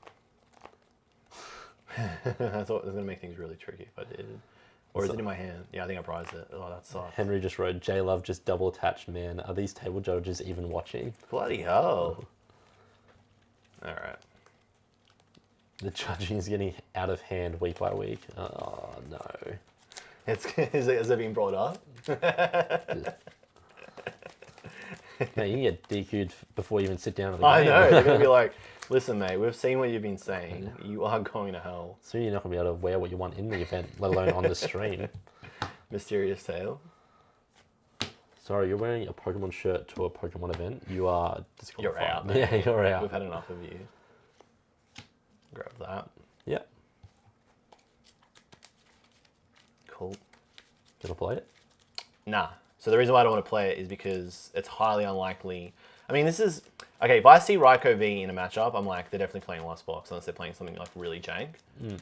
I thought it was going to make things really tricky if I did. Or is it in my hand? Yeah, I think I prized it. Oh, that sucks. Henry just wrote, JLUV just double attached, man. Are these table judges even watching? Bloody hell. All right. The judging is getting out of hand week by week. Oh, no. Has it been brought up? Mate, you can get DQ'd before you even sit down at the I game. know. They're going to be like, listen, mate, we've seen what you've been saying. You are going to hell. Soon you're not going to be able to wear what you want in the event, let alone on the stream. Mysterious tale. Sorry, you're wearing a Pokemon shirt to a Pokemon event. You are disqualified. You're out, mate. Yeah, you're out. We've had enough of you. Grab that. Yeah. Cool. Gonna play it? Nah. So the reason why I don't want to play it is because it's highly unlikely. I mean, this is... Okay, if I see Raikou V in a matchup, I'm like, they're definitely playing Lost Box unless they're playing something like really jank.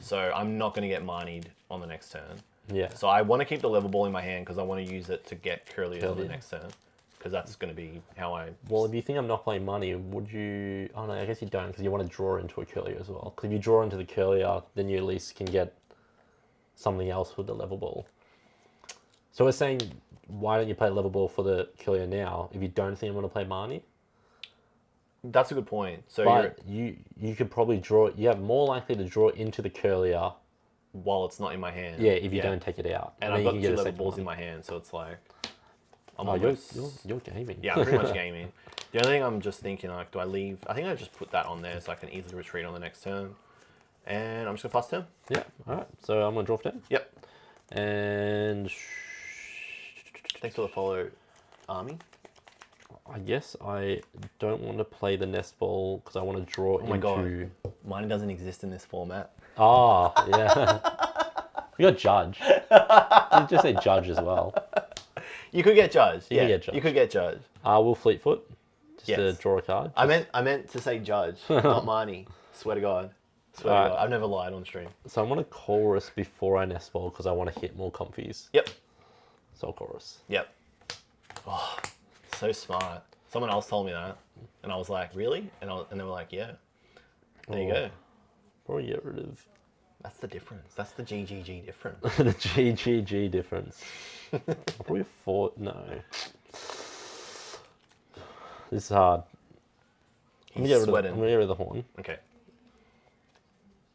So I'm not going to get Marnied on the next turn. Yeah. So I want to keep the level ball in my hand because I want to use it to get Curly on the next turn. Because that's going to be how I... Well, if you think I'm not playing money, would you... Oh, no, I guess you don't because you want to draw into a Curlier as well. Because if you draw into the Curlier, then you at least can get something else with the level ball. So we're saying, why don't you play level ball for the Curlier now if you don't think I'm going to play Marnie? That's a good point. So But you could probably draw... You have more likely to draw into the Curlier... While it's not in my hand. Yeah, if you don't take it out. And I've got 2 level balls in my hand, so it's like... I'm almost... You're gaming. Yeah, I'm pretty much gaming. The only thing I'm just thinking, like, do I leave... I think I just put that on there so I can easily retreat on the next turn. And I'm just going to pass turn. Yeah, alright. So I'm going to draw for 10. Yep. And... Thanks for the follow, Army. I guess I don't want to play the nest ball because I want to draw into... Oh my god. Mine doesn't exist in this format. Ah, yeah. We got Judge. You just say Judge as well. You could get Judge. You Yeah, could get Judge. you could get Judge. Will Fleetfoot. Just to Yes. draw a card. I meant to say Judge, not Marnie. Swear to God. Swear to God. I've never lied on stream. So I want to chorus before I nest ball because I want to hit more comfies. Yep. So I'll chorus. Yep. Oh, so smart. Someone else told me that, and I was like, really? And they were like, yeah. There you go. Probably get rid of... That's the difference. That's the GGG difference. the GGG difference. I'll probably afford... No. This is hard. I'm gonna get rid of the horn. Okay.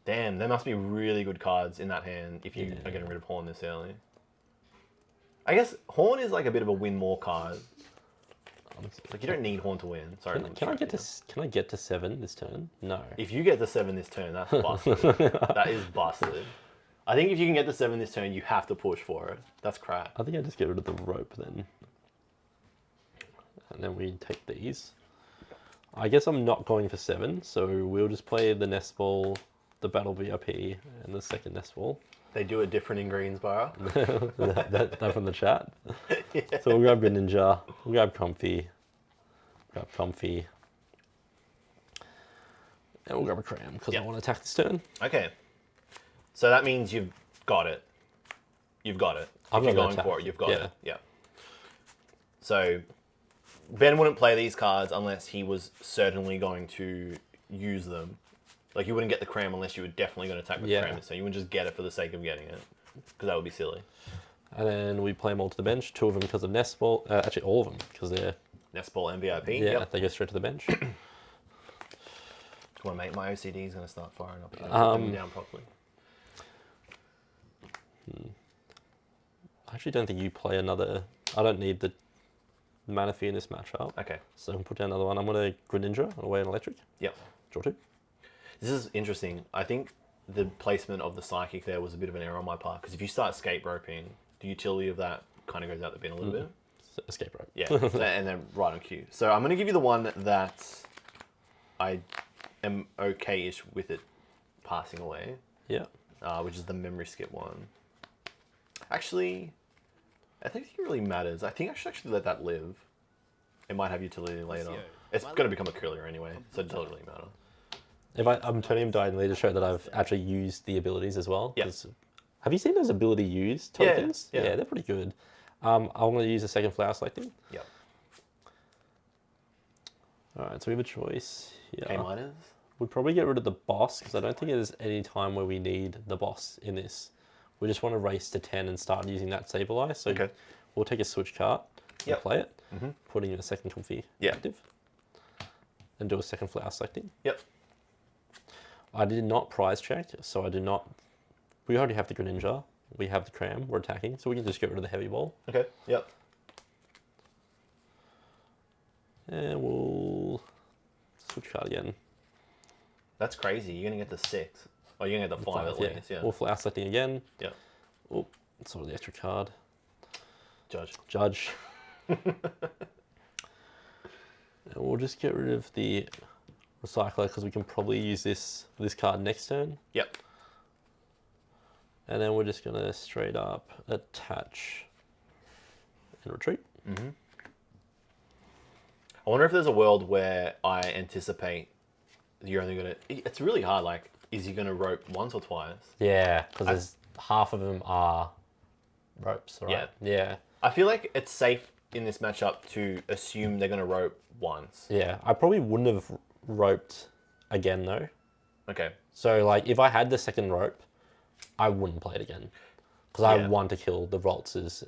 Damn, there must be really good cards in that hand if you are getting rid of Horn this early. I guess Horn is like a bit of a win more card. Like you don't need Horn to win. Sorry. Can I get to 7 this turn? No. If you get to 7 this turn, that's busted. That is busted. I think if you can get to 7 this turn, you have to push for it. That's crap. I think I just get rid of the rope then. And then we take these. I guess I'm not going for 7, so we'll just play the nest ball, the battle VIP, and the second nest ball. They do it different in Greensboro. that from the chat. Yeah. So we'll grab Greninja, we'll grab Comfy, and we'll grab a Cram because I want to attack this turn. Okay. So that means you've got it. You've got it. If you're going for it, you've got it. Yeah. So Ben wouldn't play these cards unless he was certainly going to use them. Like, you wouldn't get the Cram unless you were definitely going to attack with Cram. So you wouldn't just get it for the sake of getting it. Because that would be silly. And then we play them all to the bench. 2 of them because of Nest Ball. Actually, all of them because they're... Nest Ball and VIP. Yeah, they go straight to the bench. Come on, mate. My OCD is going to start firing up here. Put down properly. I actually don't think you play another... I don't need the Manaphy in this matchup. Okay. So I'm going to put down another one. I'm going to Greninja away an Electric. Yep. Draw 2. This is interesting. I think the placement of the Psychic there was a bit of an error on my part. Because if you start escape roping, the utility of that kind of goes out the bin a little bit. Escape rope. Yeah. And then right on cue. So I'm going to give you the one that I am okay-ish with it passing away. Yeah. Which is the memory skip one. Actually, I think it really matters. I think I should actually let that live. It might have utility later. It's going to become a Curlier anyway, so it doesn't really matter. If I'm turning him diagonally to show that I've actually used the abilities as well. Yes. Have you seen those ability used tokens? Yeah, they're pretty good. I'm going to use a second flower selecting. Yep. Alright, so we have a choice here. K-minus? We'd probably get rid of the boss because I don't think there's any time where we need the boss in this. we just want to race to 10 and start using that Sableye. So Okay. we'll take a switch card and Yep. play it, putting in a second comfy Yeah. active, and do a second flower selecting. Yep. I did not prize check, so I do not. We already have the Greninja. We have the Cram. We're attacking, so we can just get rid of the heavy ball. Okay. Yep. And we'll switch card again. That's crazy. You're gonna get the 6. Oh, you're gonna get the 5 at least. Yeah. We'll flower selecting again. Yeah. Oh, sort of the extra card. Judge. And we'll just get rid of the recycler because we can probably use this card next turn. Yep. And then we're just gonna straight up attach and retreat. I wonder if there's a world where I anticipate you're only gonna. It's really hard. Like, is he gonna rope once or twice? Yeah, because there's half of them are ropes, right? Yeah. I feel like it's safe in this matchup to assume they're gonna rope once. Yeah, I probably wouldn't have roped again though. Okay. So like, if I had the second rope, I wouldn't play it again because I want to kill the Voltzes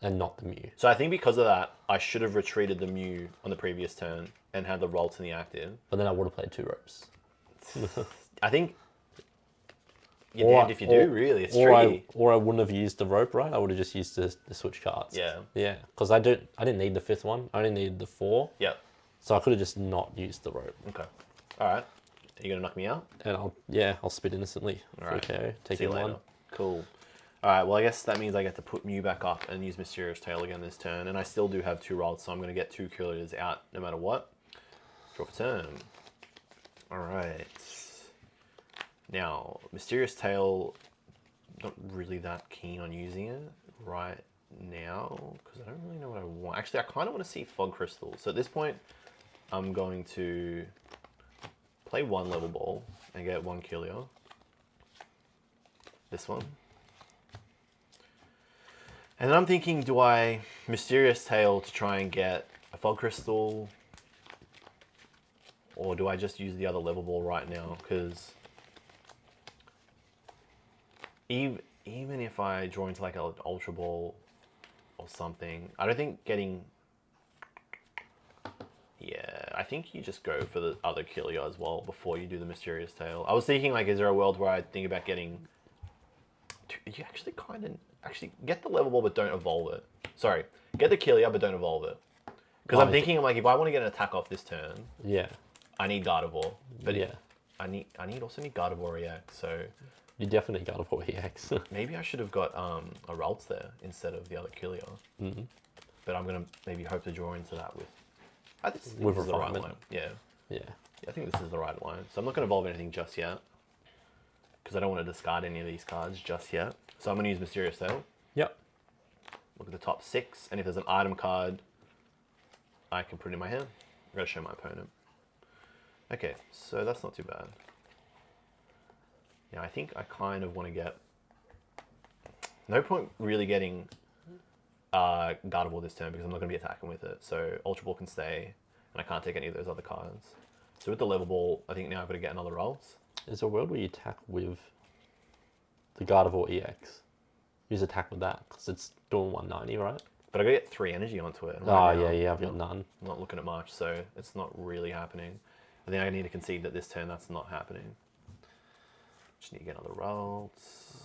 and not the Mew. So I think because of that, I should have retreated the Mew on the previous turn and had the Ralts in the active. But then I would have played 2 ropes. I think you're damned if you do, really. It's tricky. Or I wouldn't have used the rope, right? I would have just used the switch cards. Yeah. Yeah, because I didn't need the 5th one. I only needed the 4. Yep. So I could have just not used the rope. Okay. All right. Are you gonna knock me out? And I'll spit innocently. All right. Okay. Take See you it later. one. Cool. All right. Well, I guess that means I get to put Mew back up and use Mysterious Tail again this turn, and I still do have 2 rolls, so I'm gonna get 2 killers out no matter what. Draw for turn. All right. Now, Mysterious Tail, not really that keen on using it right now because I don't really know what I want. Actually, I kind of want to see Fog Crystal. So at this point, I'm going to play 1 level ball and get 1 Kilio. This one. And then I'm thinking, do I Mysterious Tail to try and get a Fog Crystal? Or do I just use the other level ball right now? Because even if I draw into like an Ultra Ball or something, I don't think getting... Yeah, I think you just go for the other Killia as well before you do the Mysterious Tail. I was thinking, like, is there a world where I think about getting... You actually kind of... Actually, get the level ball, but don't evolve it. Sorry, get the Killia, but don't evolve it. Because I'm thinking, like, if I want to get an attack off this turn, I need Gardevoir. But I also need Gardevoir EX, so... You definitely got a 4EX. Maybe I should have got a Ralts there instead of the other Killia. But I'm going to maybe hope to draw into that with... I think this is the right line. Yeah, I think this is the right line. So I'm not going to evolve anything just yet. Because I don't want to discard any of these cards just yet. So I'm going to use Mysterious Tail. Yep. Look at the top 6. And if there's an item card, I can put it in my hand. I've got to show my opponent. Okay, so that's not too bad. Now I think I kind of want to get... No point really getting Gardevoir this turn because I'm not going to be attacking with it. So Ultra Ball can stay, and I can't take any of those other cards. So with the level ball, I think now I've got to get another Ralts. Is there a world where you attack with the Gardevoir EX? Use attack with that, because it's doing 190, right? But I got to get 3 energy onto it. Right I've got none. I'm not looking at much, so it's not really happening. I think I need to concede that this turn that's not happening. Just need to get another Ralts.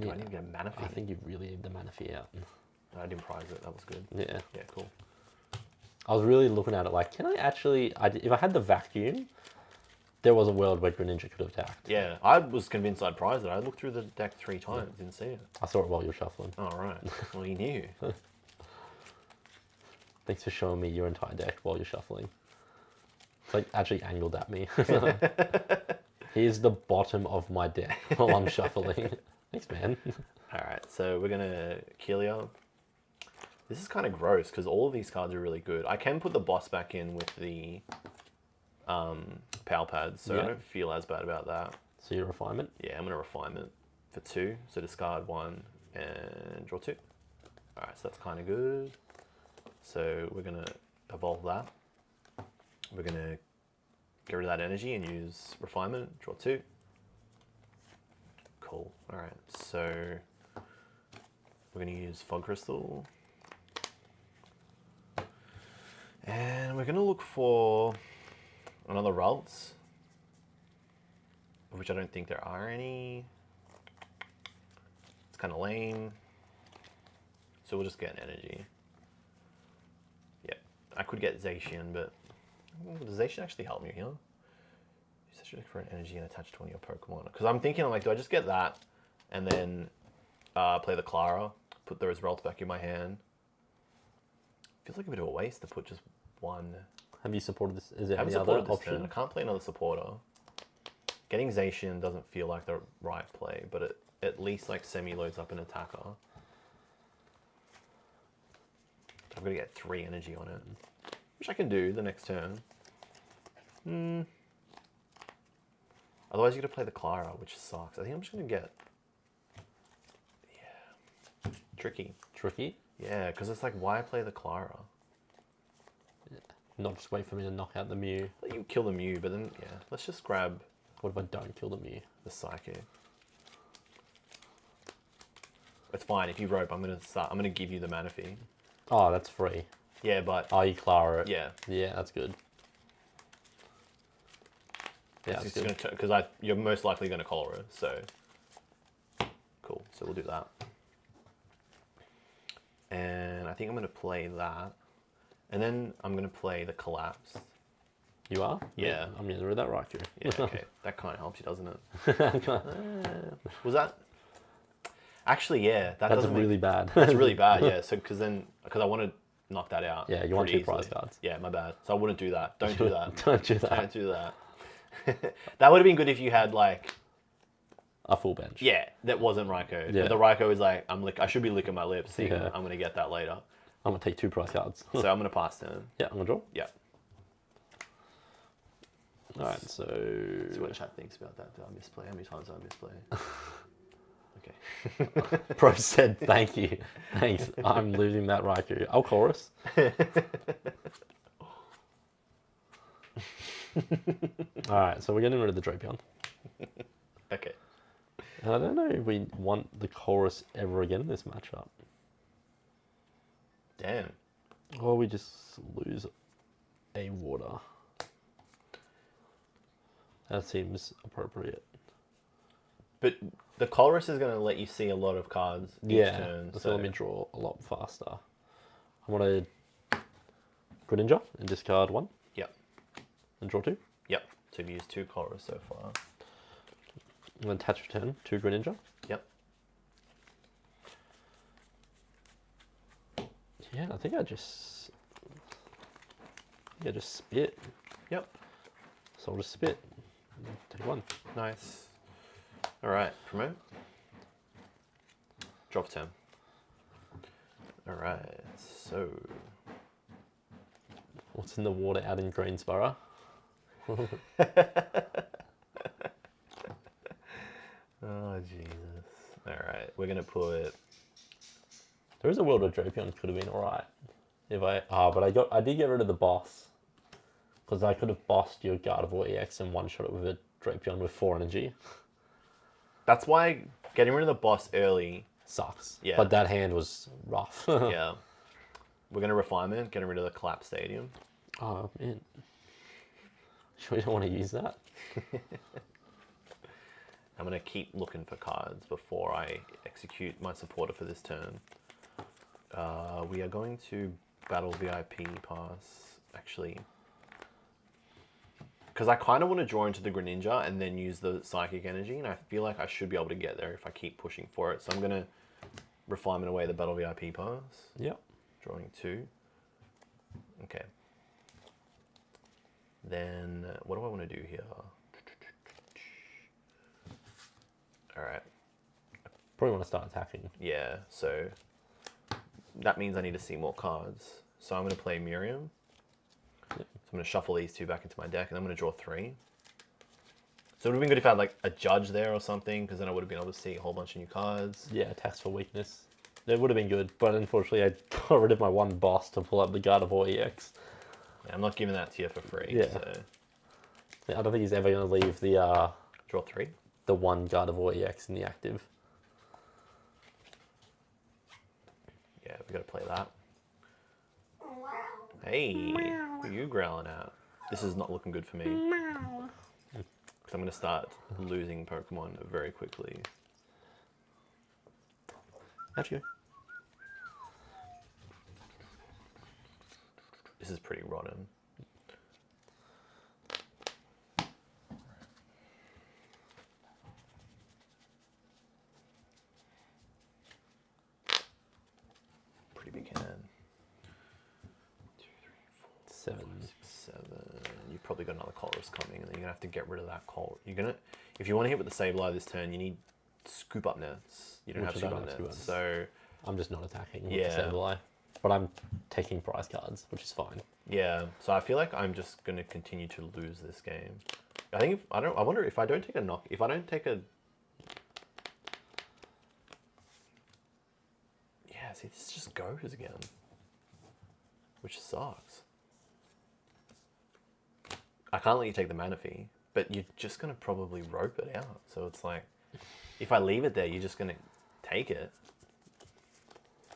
Do I need to get a Manaphy? I think you really need the Manaphy out. I didn't prize it, that was good. Yeah. Yeah, cool. I was really looking at it like, can I actually... if I had the vacuum, there was a world where Greninja could have attacked. Yeah, I was convinced I'd prize it. I looked through the deck 3 times, didn't see it. I saw it while you were shuffling. Oh, right. Well, you knew. Thanks for showing me your entire deck while you're shuffling. It's like actually angled at me. Here's the bottom of my deck while I'm shuffling. Thanks, man. Alright, so we're going to Killia. This is kind of gross because all of these cards are really good. I can put the boss back in with the Power Pads, so I don't feel as bad about that. So your refinement? Yeah, I'm going to refinement for 2. So discard 1 and draw 2. Alright, so that's kind of good. So we're going to evolve that. We're going to get rid of that energy and use refinement, draw 2. Cool. Alright, so we're going to use Fog Crystal. And we're going to look for another Ralts, which I don't think there are any. It's kind of lame. So we'll just get an energy. Yep, I could get Zacian, but does Zacian actually help me here? You should look for an energy and attach to one of your Pokemon. Because I'm thinking, like, do I just get that and then play the Clara, put those Ralts back in my hand? Feels like a bit of a waste to put just one. Have you supported this? Is there I haven't any other supported this option? turn. I can't play another supporter. Getting Zacian doesn't feel like the right play, but it at least like semi-loads up an attacker. I've got to get 3 energy on it, which I can do the next turn. Otherwise, you got to play the Clara, which sucks. I think I'm just going to get... Yeah. Tricky. Tricky? Yeah, because it's like, why play the Clara? Yeah. Not just wait for me to knock out the Mew. You kill the Mew, but then, yeah. Let's just grab... What if I don't kill the Mew? The Psychic. It's fine. If you rope, I'm going to give you the Manaphy. Oh, that's free. Yeah, but... Oh, you Clara it. Yeah. Yeah, that's good. Yeah, it's good. Because you're most likely going to Cholera, so... Cool. So we'll do that. And I think I'm going to play that. And then I'm going to play the Collapse. You are? Yeah. I'm going to read that right here. Yeah, okay. That kind of helps you, doesn't it? Was that... Actually, yeah. That's really bad. That's really bad, yeah. So, because I want to knock that out. Yeah, you want 2 prize cards. Yeah, my bad. So I wouldn't do that. Don't do that. Don't do that. Don't do that. That would have been good if you had, like... A full bench. Yeah, that wasn't Raikou. Yeah. But the Raikou is like, I should be licking my lips. So Yeah. I'm going to get that later. I'm going to take 2 prize cards. So I'm going to pass turn. Yeah, I'm going to draw. Yeah. Alright, so... See what chat thinks about that. Did I misplay? How many times did I misplay? Okay. Pro said, thank you. Thanks. I'm losing that Raikou. I'll chorus. Alright, so we're getting rid of the Drapion. Okay. And I don't know if we want the chorus ever again in this matchup. Damn. Or we just lose a water. That seems appropriate. But the Colress is going to let you see a lot of cards each turn. So let me draw a lot faster. I want to Greninja and discard 1. Yep. And draw 2. Yep. So you've used 2 Colress so far. I'm going to attach return 2 Greninja. Yep. Yeah, I think I just spit. Yep. So I'll just spit. Take 1. Nice. All right, promote. Drop 10. All right, so... What's in the water out in Greensboro? Oh, Jesus. All right, we're going to put... There is a world where Drapion could have been alright. If I did get rid of the boss. Because I could have bossed your Gardevoir EX and one-shot it with a Drapion with 4 energy. That's why getting rid of the boss early... Sucks. Yeah. But that hand was rough. Yeah. We're going to refinement, getting rid of the Collapse Stadium. Oh, man. Sure you don't want to use that? I'm going to keep looking for cards before I execute my supporter for this turn. We are going to battle VIP pass, actually. Because I kind of want to draw into the Greninja and then use the Psychic Energy, and I feel like I should be able to get there if I keep pushing for it. So I'm going to refinement away the Battle VIP pass. Yep. Drawing 2. Okay. Then, what do I want to do here? Alright. Probably want to start attacking. Yeah, so that means I need to see more cards. So I'm going to play Miriam. Yep. So I'm going to shuffle these 2 back into my deck, and I'm going to draw 3. So it would have been good if I had like a judge there or something, because then I would have been able to see a whole bunch of new cards. Yeah, attacks for weakness. It would have been good, but unfortunately I got rid of my 1 boss to pull up the Gardevoir EX. Yeah, I'm not giving that to you for free. Yeah. So. I don't think he's ever going to leave the Draw 3? the 1 Gardevoir EX in the active. Yeah, we gotta play that. Hey, who are you growling at? This is not looking good for me. Because I'm gonna start losing Pokemon very quickly. Actually, This is pretty rotten. Pretty big hand. 2, 3, 4, 7. 5, 6, 7. You've probably got another Colress coming, and then you're gonna have to get rid of that Col. You're gonna, if you want to hit with the Sableye this turn, you need scoop up nets. You don't have scoop up nets, so I'm just not attacking with yeah. the Sableye, but I'm taking prize cards, which is fine. Yeah, so I feel like I'm just gonna continue to lose this game. I think I wonder if I don't take a knock. If I don't take a. Yeah, see, this just goes again, which sucks. I can't let you take the mana fee, but you're just gonna probably rope it out. So it's like, if I leave it there, you're just gonna take it.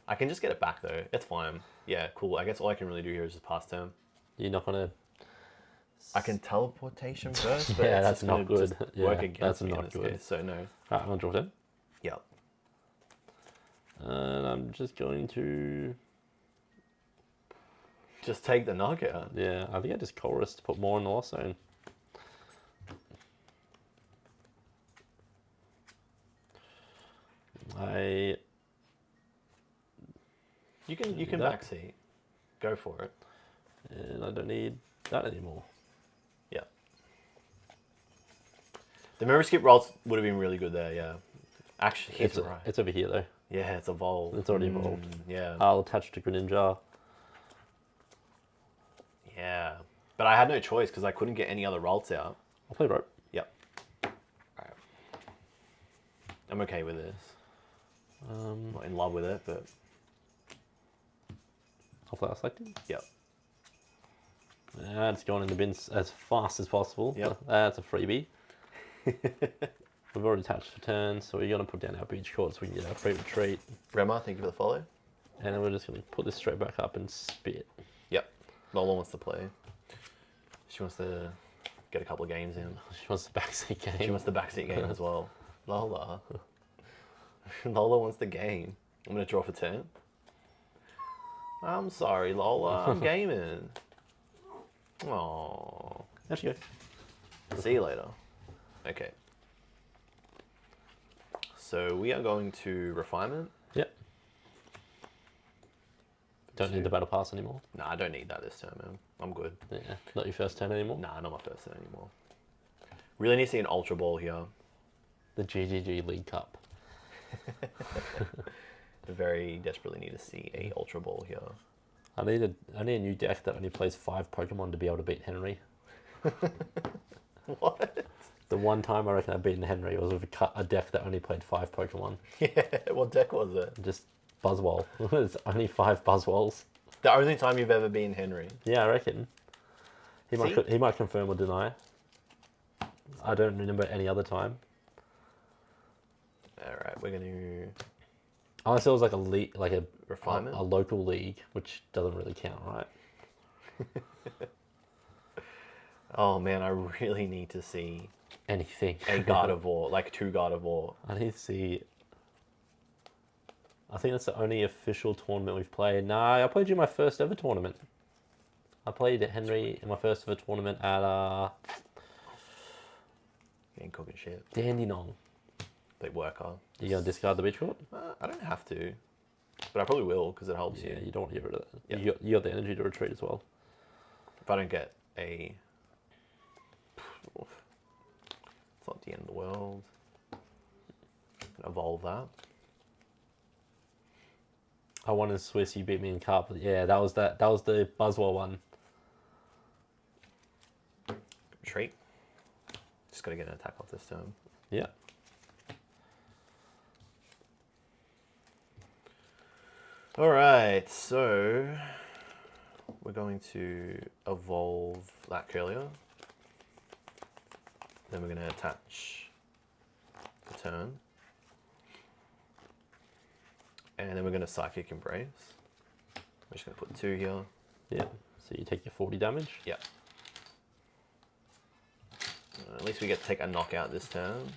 I can just get it back though. It's fine. Yeah, cool. I guess all I can really do here is just pass turn. You're not gonna. I can teleportation first, but Yeah, it's that's just not gonna good. just Yeah, work against that's me in not this good. case. So no. Right, I'm gonna draw 10. Yep. And I'm just going to. Just take the knockout. Yeah, I think I just chorus to put more in the loss zone. You can that. backseat. Go for it. And I don't need that anymore. Yeah. The memory skip rolls would have been really good there, yeah. Actually, he's right. It's over here though. Yeah, it's evolved. It's already evolved. Yeah. I'll attach to Greninja. Yeah. But I had no choice because I couldn't get any other rolls out. I'll play rope. Yep. Alright. I'm okay with this. Not in love with it, but I'll play selected. yep. It's going in the bins as fast as possible. Yep. That's a freebie. We've already attached for turn, so we're going to put down our beach court so we can get our free retreat. Rema, thank you for the follow. And then we're just going to put this straight back up and spit. Yep. Lola wants to play. She wants to get a couple of games in. She wants the backseat game. She wants the backseat game as well. Lola. Lola wants the game. I'm going to draw for turn. I'm sorry, Lola. I'm gaming. Aww. There she go. See you later. Okay. So we are going to refinement. Yep. Don't need the battle pass anymore. Nah, I don't need that this turn, man. I'm good. Yeah. Not your first turn anymore. Nah, not my first turn anymore. Really need to see an Ultra Ball here. The GGG League Cup. I very desperately need to see a Ultra Ball here. I need a new deck that only plays 5 Pokemon to be able to beat Henry. What? The one time I reckon I beat Henry was with a deck that only played 5 Pokemon. Yeah, what deck was it? Just Buzzwole. There's only 5 Buzzwoles. The only time you've ever been Henry. Yeah, I reckon. He might confirm or deny. I don't remember any other time. Alright, we're gonna Unless it was like a league, like refinement. a local league, which doesn't really count, right? Oh man, I really need to see Anything. a Gardevoir, like 2 Gardevoir. I need to see. I think that's the only official tournament we've played. Nah, I played you in my first ever tournament. I played Henry in my first ever tournament at Ain't cooking shit. Dandenong. They worker. You gonna discard the beach court? I don't have to, but I probably will because it helps Yeah, you. you don't want to get rid of it. Yep. You got the energy to retreat as well. If I don't get a, it's not the end of the world. Evolve that. I won in Swiss. You beat me in Cup. Yeah, that was the Buzzwole one. Retreat. Just gotta get an attack off this turn. Yeah. All right, so we're going to evolve that Curlier. Then we're going to attach the turn. And then we're going to Psychic Embrace. We're just going to put 2 here. Yeah. So you take your 40 damage. Yeah. At least we get to take a knockout this turn.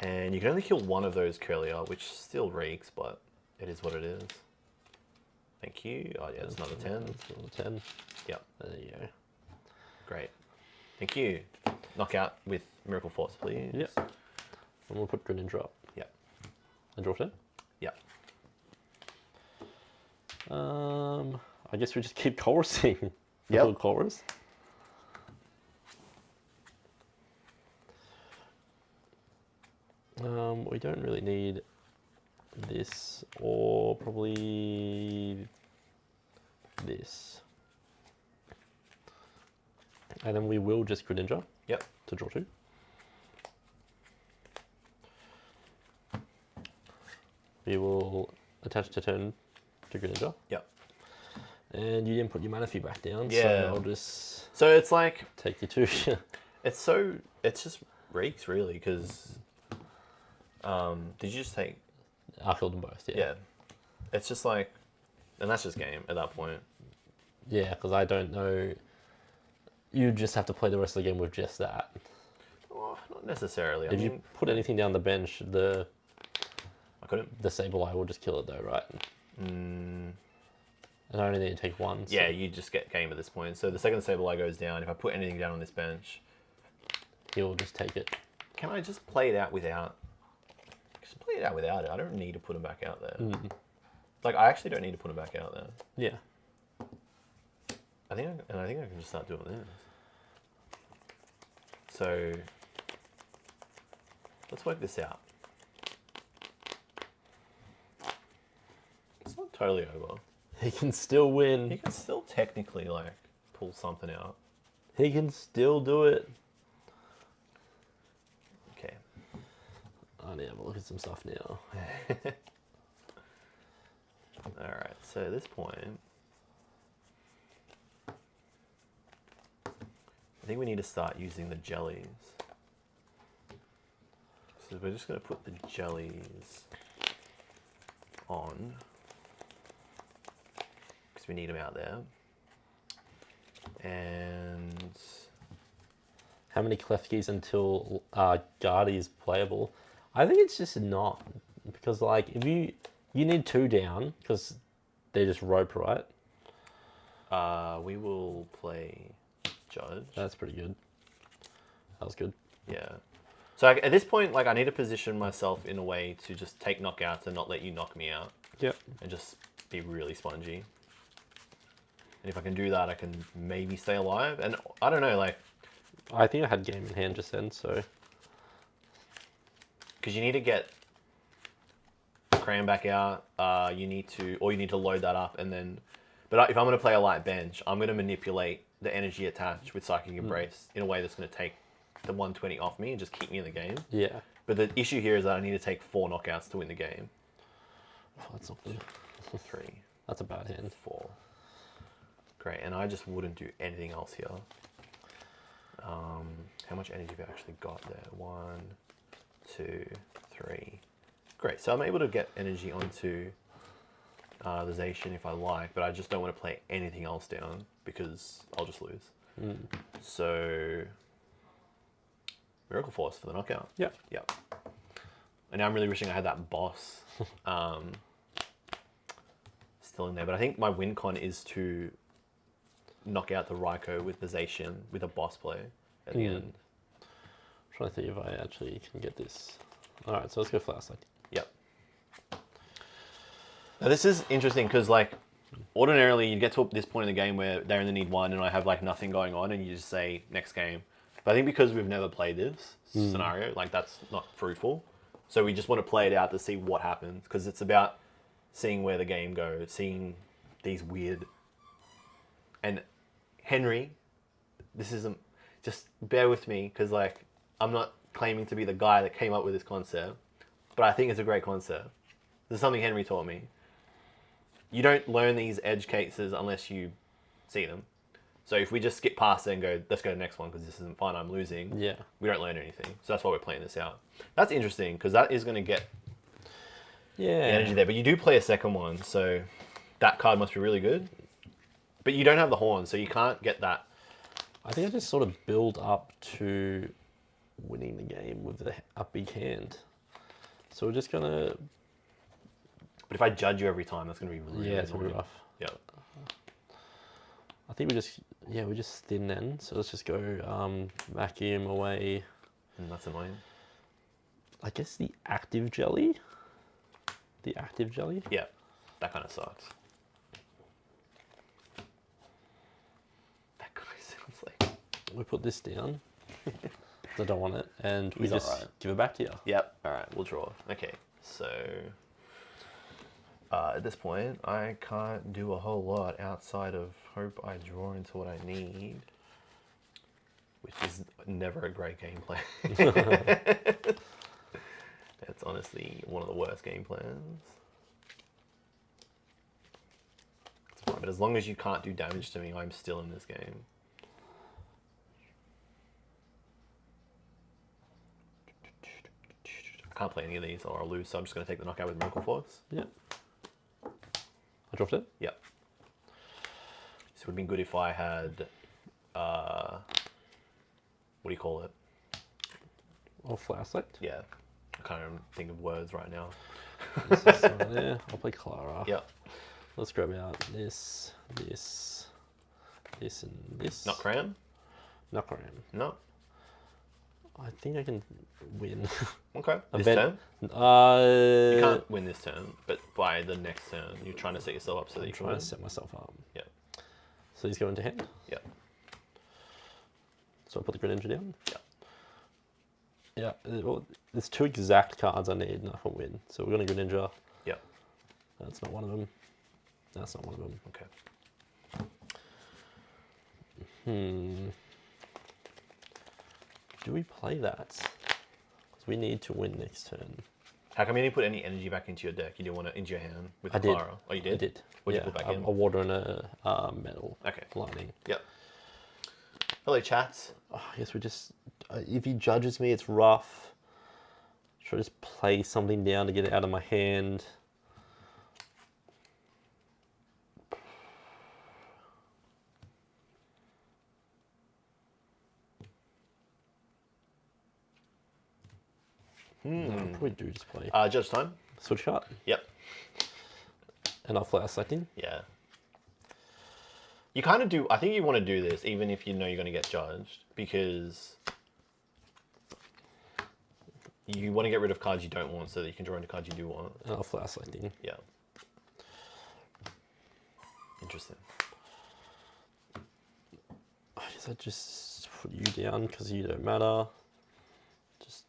And you can only kill one of those Curlier, which still reeks, but it is what it is. Thank you. Oh yeah, that's another 10. That's another 10. Yep. There you go. Great. Thank you. Knockout with Miracle Force, please. Yep. And we'll put Greninja up. Yep. And draw 10? Yep. I guess we just keep chorusing. Yep. Chorus. We don't really need this, or probably this. And then we will just Greninja. Yep. To draw 2. We will attach to turn to Greninja. Yep. And you didn't put your Manaphy back down, Yeah. so I'll just So it's like... take you 2. It's just reeks, really, because... did you just take... I killed them both, yeah. Yeah. It's just like... And that's just game at that point. Yeah, because I don't know... You just have to play the rest of the game with just that. Well, not necessarily. If you put anything down the bench, the I couldn't. the Sableye will just kill it though, right? And I only need to take 1. So. Yeah, you just get game at this point. So the second Sableye goes down, if I put anything down on this bench... He'll just take it. Can I just play it out without... Just play it out without it. I don't need to put him back out there. Like, I actually don't need to put him back out there. Yeah. I think I can just start doing this. So let's work this out. It's not totally over. He can still win. He can still technically like pull something out. He can still do it. Okay. I need to have a look at some stuff now. Alright, so at this point I think we need to start using the jellies. So we're just going to put the jellies on because we need them out there. And How many Klefkis until Guardy is playable? I think it's just not, because like if you need 2 down because they're just rope, right? we will play Judge. That's pretty good. That was good. Yeah. So at this point, like, I need to position myself in a way to just take knockouts and not let you knock me out. Yep. And just be really spongy. And if I can do that, I can maybe stay alive. And I don't know, like... I think I had game in hand just then, so... Because you need to get Cram back out. You need to load that up and then... But if I'm going to play a light bench, I'm going to manipulate the energy attached with Psychic Embrace in a way that's going to take the 120 off me and just keep me in the game. Yeah. But the issue here is that I need to take 4 knockouts to win the game. Oh, that's not good. 3. That's a bad hand. 4. Great, and I just wouldn't do anything else here. How much energy have I actually got there? 1, 2, 3. Great, so I'm able to get energy onto the Zacian if I like, but I just don't want to play anything else down because I'll just lose. So, Miracle Force for the knockout. Yep. Yep. And now I'm really wishing I had that boss still in there, but I think my win con is to knock out the Raikou with the Zacian with a boss play at the end. I'm trying to think if I actually can get this. Alright, so let's go Flower Select. Yep. Now this is interesting because, like, ordinarily you get to this point in the game where they only need 1 and I have like nothing going on and you just say next game. But I think because we've never played this scenario, like, that's not fruitful. So we just want to play it out to see what happens, because it's about seeing where the game goes, seeing these weird... And Henry, this isn't... Just bear with me, because, like, I'm not claiming to be the guy that came up with this concept, but I think it's a great concept. This is something Henry taught me. You don't learn these edge cases unless you see them. So if we just skip past it and go, let's go to the next one because this isn't fun, I'm losing, we don't learn anything. So that's why we're playing this out. That's interesting because that is going to get Yeah. the energy there. But you do play a second one, so that card must be really good. But you don't have the horn, so you can't get that. I think I just sort of build up to winning the game with a big hand. So we're just gonna. But if I judge you every time, that's gonna be really Yeah, it's gonna be annoying. rough. Yeah. I think we just thin then. So let's just go vacuum away. And that's annoying. I guess the active jelly. The active jelly. Yeah, that kind of sucks. That guy sounds like. We put this down. I don't want it, and we He's just alright. give it back to you. Yep. All right, we'll draw. Okay, so at this point, I can't do a whole lot outside of hope I draw into what I need, which is never a great game plan. It's honestly one of the worst game plans. It's fine, but as long as you can't do damage to me, I'm still in this game. I can't play any of these or I'll lose, so I'm just going to take the knockout with Miracle Force. Yeah. I dropped it. Yep. So it would have been good if I had, what do you call it? Or flower select. Yeah. I can't even think of words right now. This is there. I'll play Clara. Yep. Let's grab out this, and this. Not cram? Not cram. No. I think I can win. Okay. This Event- turn? Uh, You can't win this turn, but by the next turn, you're trying to set yourself up so that I'm you can trying win. to set myself up. Yeah. So he's going to hand. Yeah. So I put the Greninja down. Yeah. Yeah. Well, there's 2 exact cards I need and I can win. So we're going to Greninja. Yeah. That's not one of them. That's not one of them. Okay. Do we play that? Because we need to win next turn. How come you didn't put any energy back into your deck? You didn't want it into your hand with I the did. Clara? Oh, you did? I did. What did Yeah, you put back in? a water and a metal Okay. lining. Yep. Hello, chat. Oh, I guess we just... if he judges me, it's rough. Should I just play something down to get it out of my hand? No, I probably do just play. Judge time? Switch card. Yep. And I'll flower selecting. Yeah. You kind of do, I think you want to do this even if you know you're going to get judged, because you want to get rid of cards you don't want so that you can draw into cards you do want. And I'll flower selecting. Yeah. Interesting. I guess I just put you down because you don't matter. Just...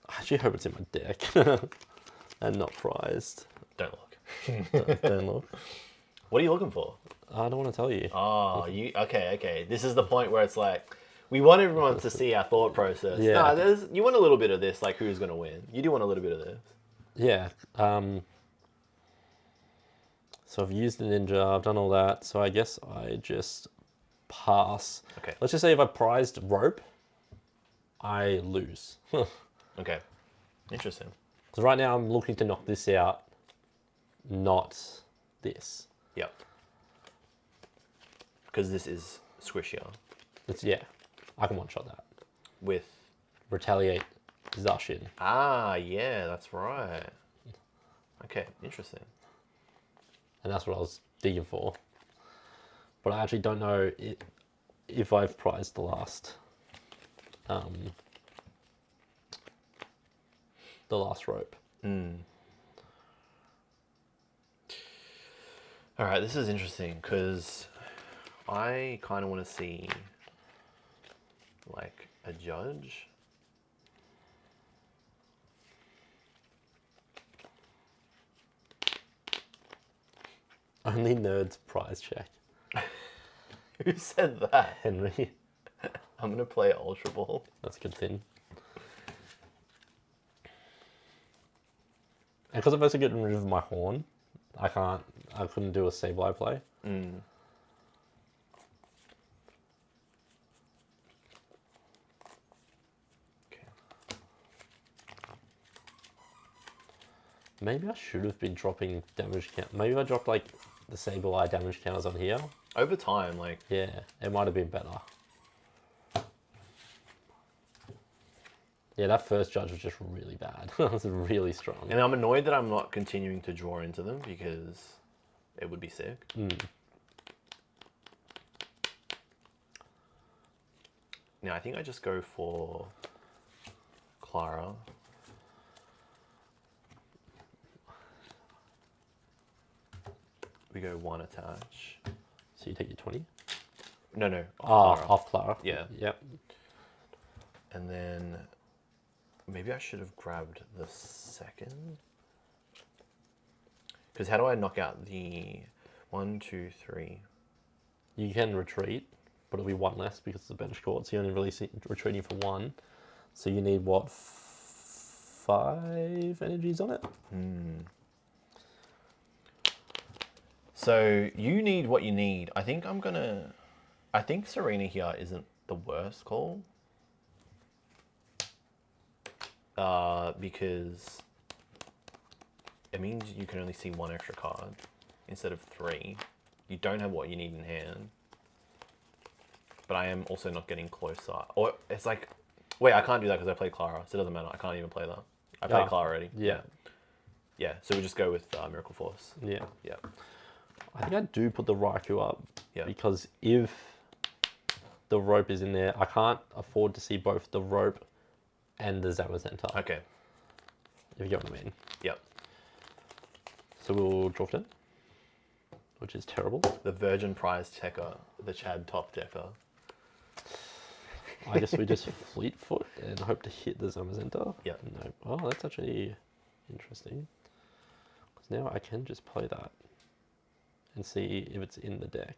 I actually hope it's in my deck and not prized. Don't look. Don't look. What are you looking for? I don't want to tell you. Oh, okay. This is the point where it's like, we want everyone to see our thought process. Yeah. No, you want a little bit of this, like who's going to win. You do want a little bit of this. Yeah. So I've used the ninja, I've done all that. So I guess I just pass. Okay. Let's just say if I prized rope, I lose. Okay. Interesting. Because right now I'm looking to knock this out, not this. Yep. Because this is squishier. Yeah, I can one-shot that. With... Retaliate Zacian. Ah, yeah, that's right. Okay, interesting. And that's what I was digging for. But I actually don't know if I've prized the last rope. All right, this is interesting because I kind of want to see like a judge. Only nerds prize check. Who said that? Henry. I'm going to play Ultra Ball. That's a good thing. And because I'm supposed to get rid of my horn, I couldn't do a Sableye play. Okay. Maybe I should have been dropping damage count. Maybe I dropped like the Sableye damage counters on here. Over time, like... Yeah, it might have been better. Yeah, that first judge was just really bad. It was really strong. And I'm annoyed that I'm not continuing to draw into them because it would be sick. Now, I think I just go for Clara. We go 1 attach. So you take your 20? No. Off Clara. Yeah. Yep. And then maybe I should have grabbed the second. Because how do I knock out the 1, 2, 3? You can retreat, but it'll be 1 less because it's a bench court. So you're only retreating for 1. So you need what, 5 energies on it? So you need what you need. I think Serena here isn't the worst call. Because it means you can only see 1 extra card instead of 3. You don't have what you need in hand. But I am also not getting closer. Or it's like, wait, I can't do that because I played Clara, so it doesn't matter. I can't even play that. I played Clara already. Yeah. Yeah, so we just go with Miracle Force. Yeah. Yeah. I think I do put the Raikou up. Yeah. Because if the rope is in there, I can't afford to see both the rope and the Zamazenta. Okay. If you get what I mean. Yep. So we'll draw it, which is terrible. The Virgin Prize checker, the Chad top decker. I guess we just Fleetfoot and hope to hit the Zamazenta. Yeah. No. Oh, that's actually interesting. Because now I can just play that and see if it's in the deck.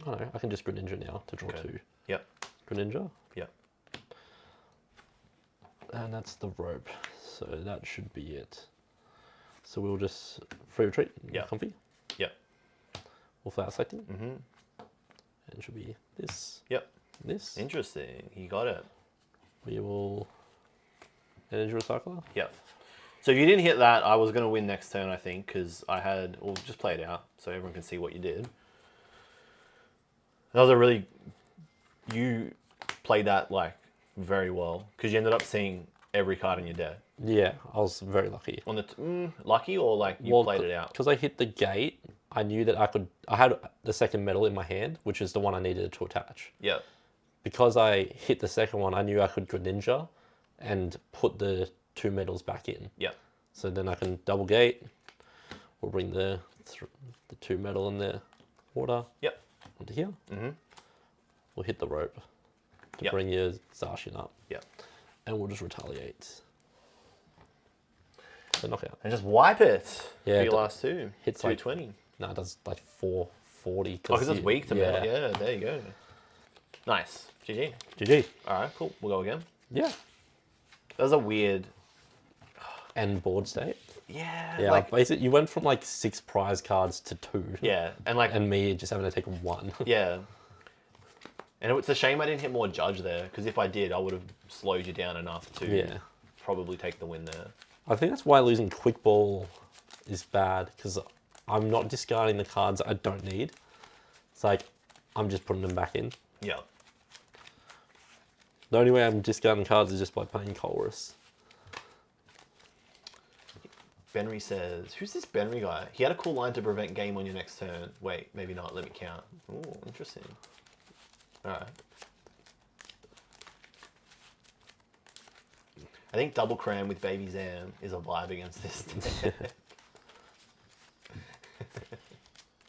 Oh no, I can just Greninja now to draw 2. Yep. Greninja. Yep. And that's the rope. So that should be it. So we'll just free retreat. Yeah. Comfy. Yep. We'll flower selecting. Mm-hmm. And it should be this. Yep. This. Interesting. You got it. We will energy recycler. Yep. So if you didn't hit that, I was going to win next turn, I think, because we'll just play it out so everyone can see what you did. That was you played that, like, very well, because you ended up seeing every card in your deck. Yeah, I was very lucky. On the lucky, or like you played it out? Because I hit the gate, I knew that I had the second medal in my hand, which is the one I needed to attach. Yeah. Because I hit the second one, I knew I could Greninja and put the 2 medals back in. Yeah. So then I can double gate. We'll bring the 2 medal in the water. Yep. Onto here. Mm-hmm. We'll hit the rope to bring your Zacian up. Yep. And we'll just retaliate. So knockout. And just wipe it Yeah, for your last 2. Hits 220. Like, no, it does like 440. Oh, because it's weak to metal. Yeah, there you go. Nice. GG. GG. All right, cool. We'll go again. Yeah. That was a weird... And board state. Yeah. Yeah, like, basically, you went from like 6 prize cards to 2. yeah, and like... And me just having to take 1. Yeah. And it's a shame I didn't hit more judge there, because if I did, I would have slowed you down enough to probably take the win there. I think that's why losing quick ball is bad, because I'm not discarding the cards I don't need. It's like, I'm just putting them back in. Yeah. The only way I'm discarding cards is just by playing Colress. Benry says, who's this Benry guy? He had a cool line to prevent game on your next turn. Wait, maybe not. Let me count. Ooh, interesting. Alright. I think double cram with Baby Zam is a vibe against this.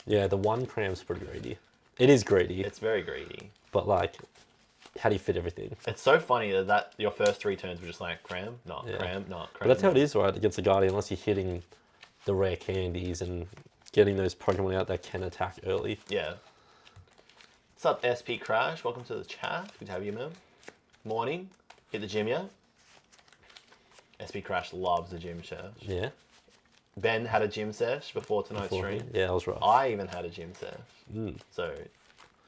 Yeah, the 1 cram's pretty greedy. It is greedy. It's very greedy. But like, how do you fit everything? It's so funny that your first 3 turns were just like cram, not cram, not cram. But that's how it is, right, against the Guardian, unless you're hitting the rare candies and getting those Pokemon out that can attack early. Yeah. What's up, SP Crash? Welcome to the chat. Good to have you, man. Morning. Hit the gym, yeah? SP Crash loves the gym sesh. Yeah. Ben had a gym sesh before tonight's stream. Yeah, I was right. I even had a gym sesh. So,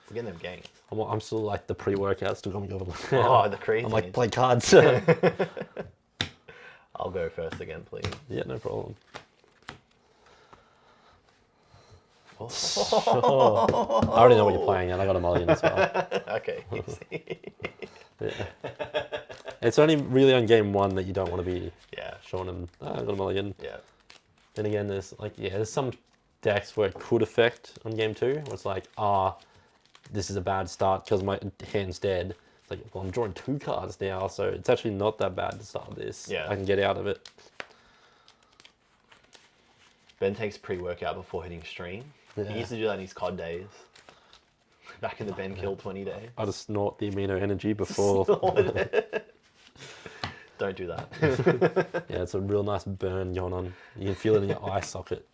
we're getting them gains. I'm still like the pre-workout, still going to go. Oh, the crazy. I'm like, play cards. I'll go first again, please. Yeah, no problem. Oh. I already know what you're playing, and I got a mulligan as well. Okay, easy. Yeah. It's only really on game 1 that you don't want to be Yeah, showing them. Oh, I got a mulligan. yeah. Then again, there's some decks where it could affect on game 2. Where it's like, this is a bad start because my hand's dead. It's like, well, I'm drawing 2 cards now, so it's actually not that bad to start this. Yeah. I can get out of it. Ben takes pre-workout before hitting stream. Yeah. He used to do that in his COD days. Back in the Ben Kill 20 days. I just snort the amino energy before. Don't do that. Yeah, it's a real nice burn going on. You can feel it in your eye socket.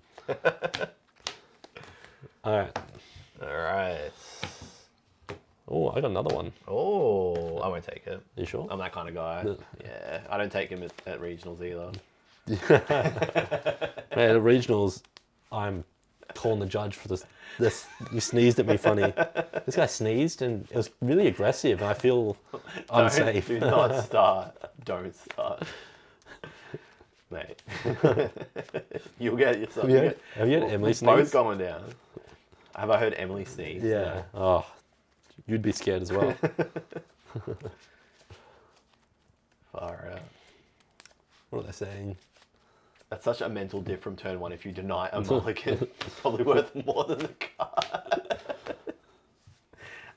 Alright. Alright. Oh, I got another one. Oh, I won't take it. You sure? I'm that kind of guy. Yeah, I don't take him at regionals either. Man, at regionals, I'm calling the judge for this. You sneezed at me funny. This guy sneezed and it was really aggressive and I feel unsafe. Do not start. Don't start. Mate. You'll get yourself. Have you had Emily sneeze? Both going down. Have I heard Emily sneeze? Yeah. Oh, you'd be scared as well. Far out. What are they saying? That's such a mental dip from turn 1. If you deny a mulligan, it's probably worth more than the card.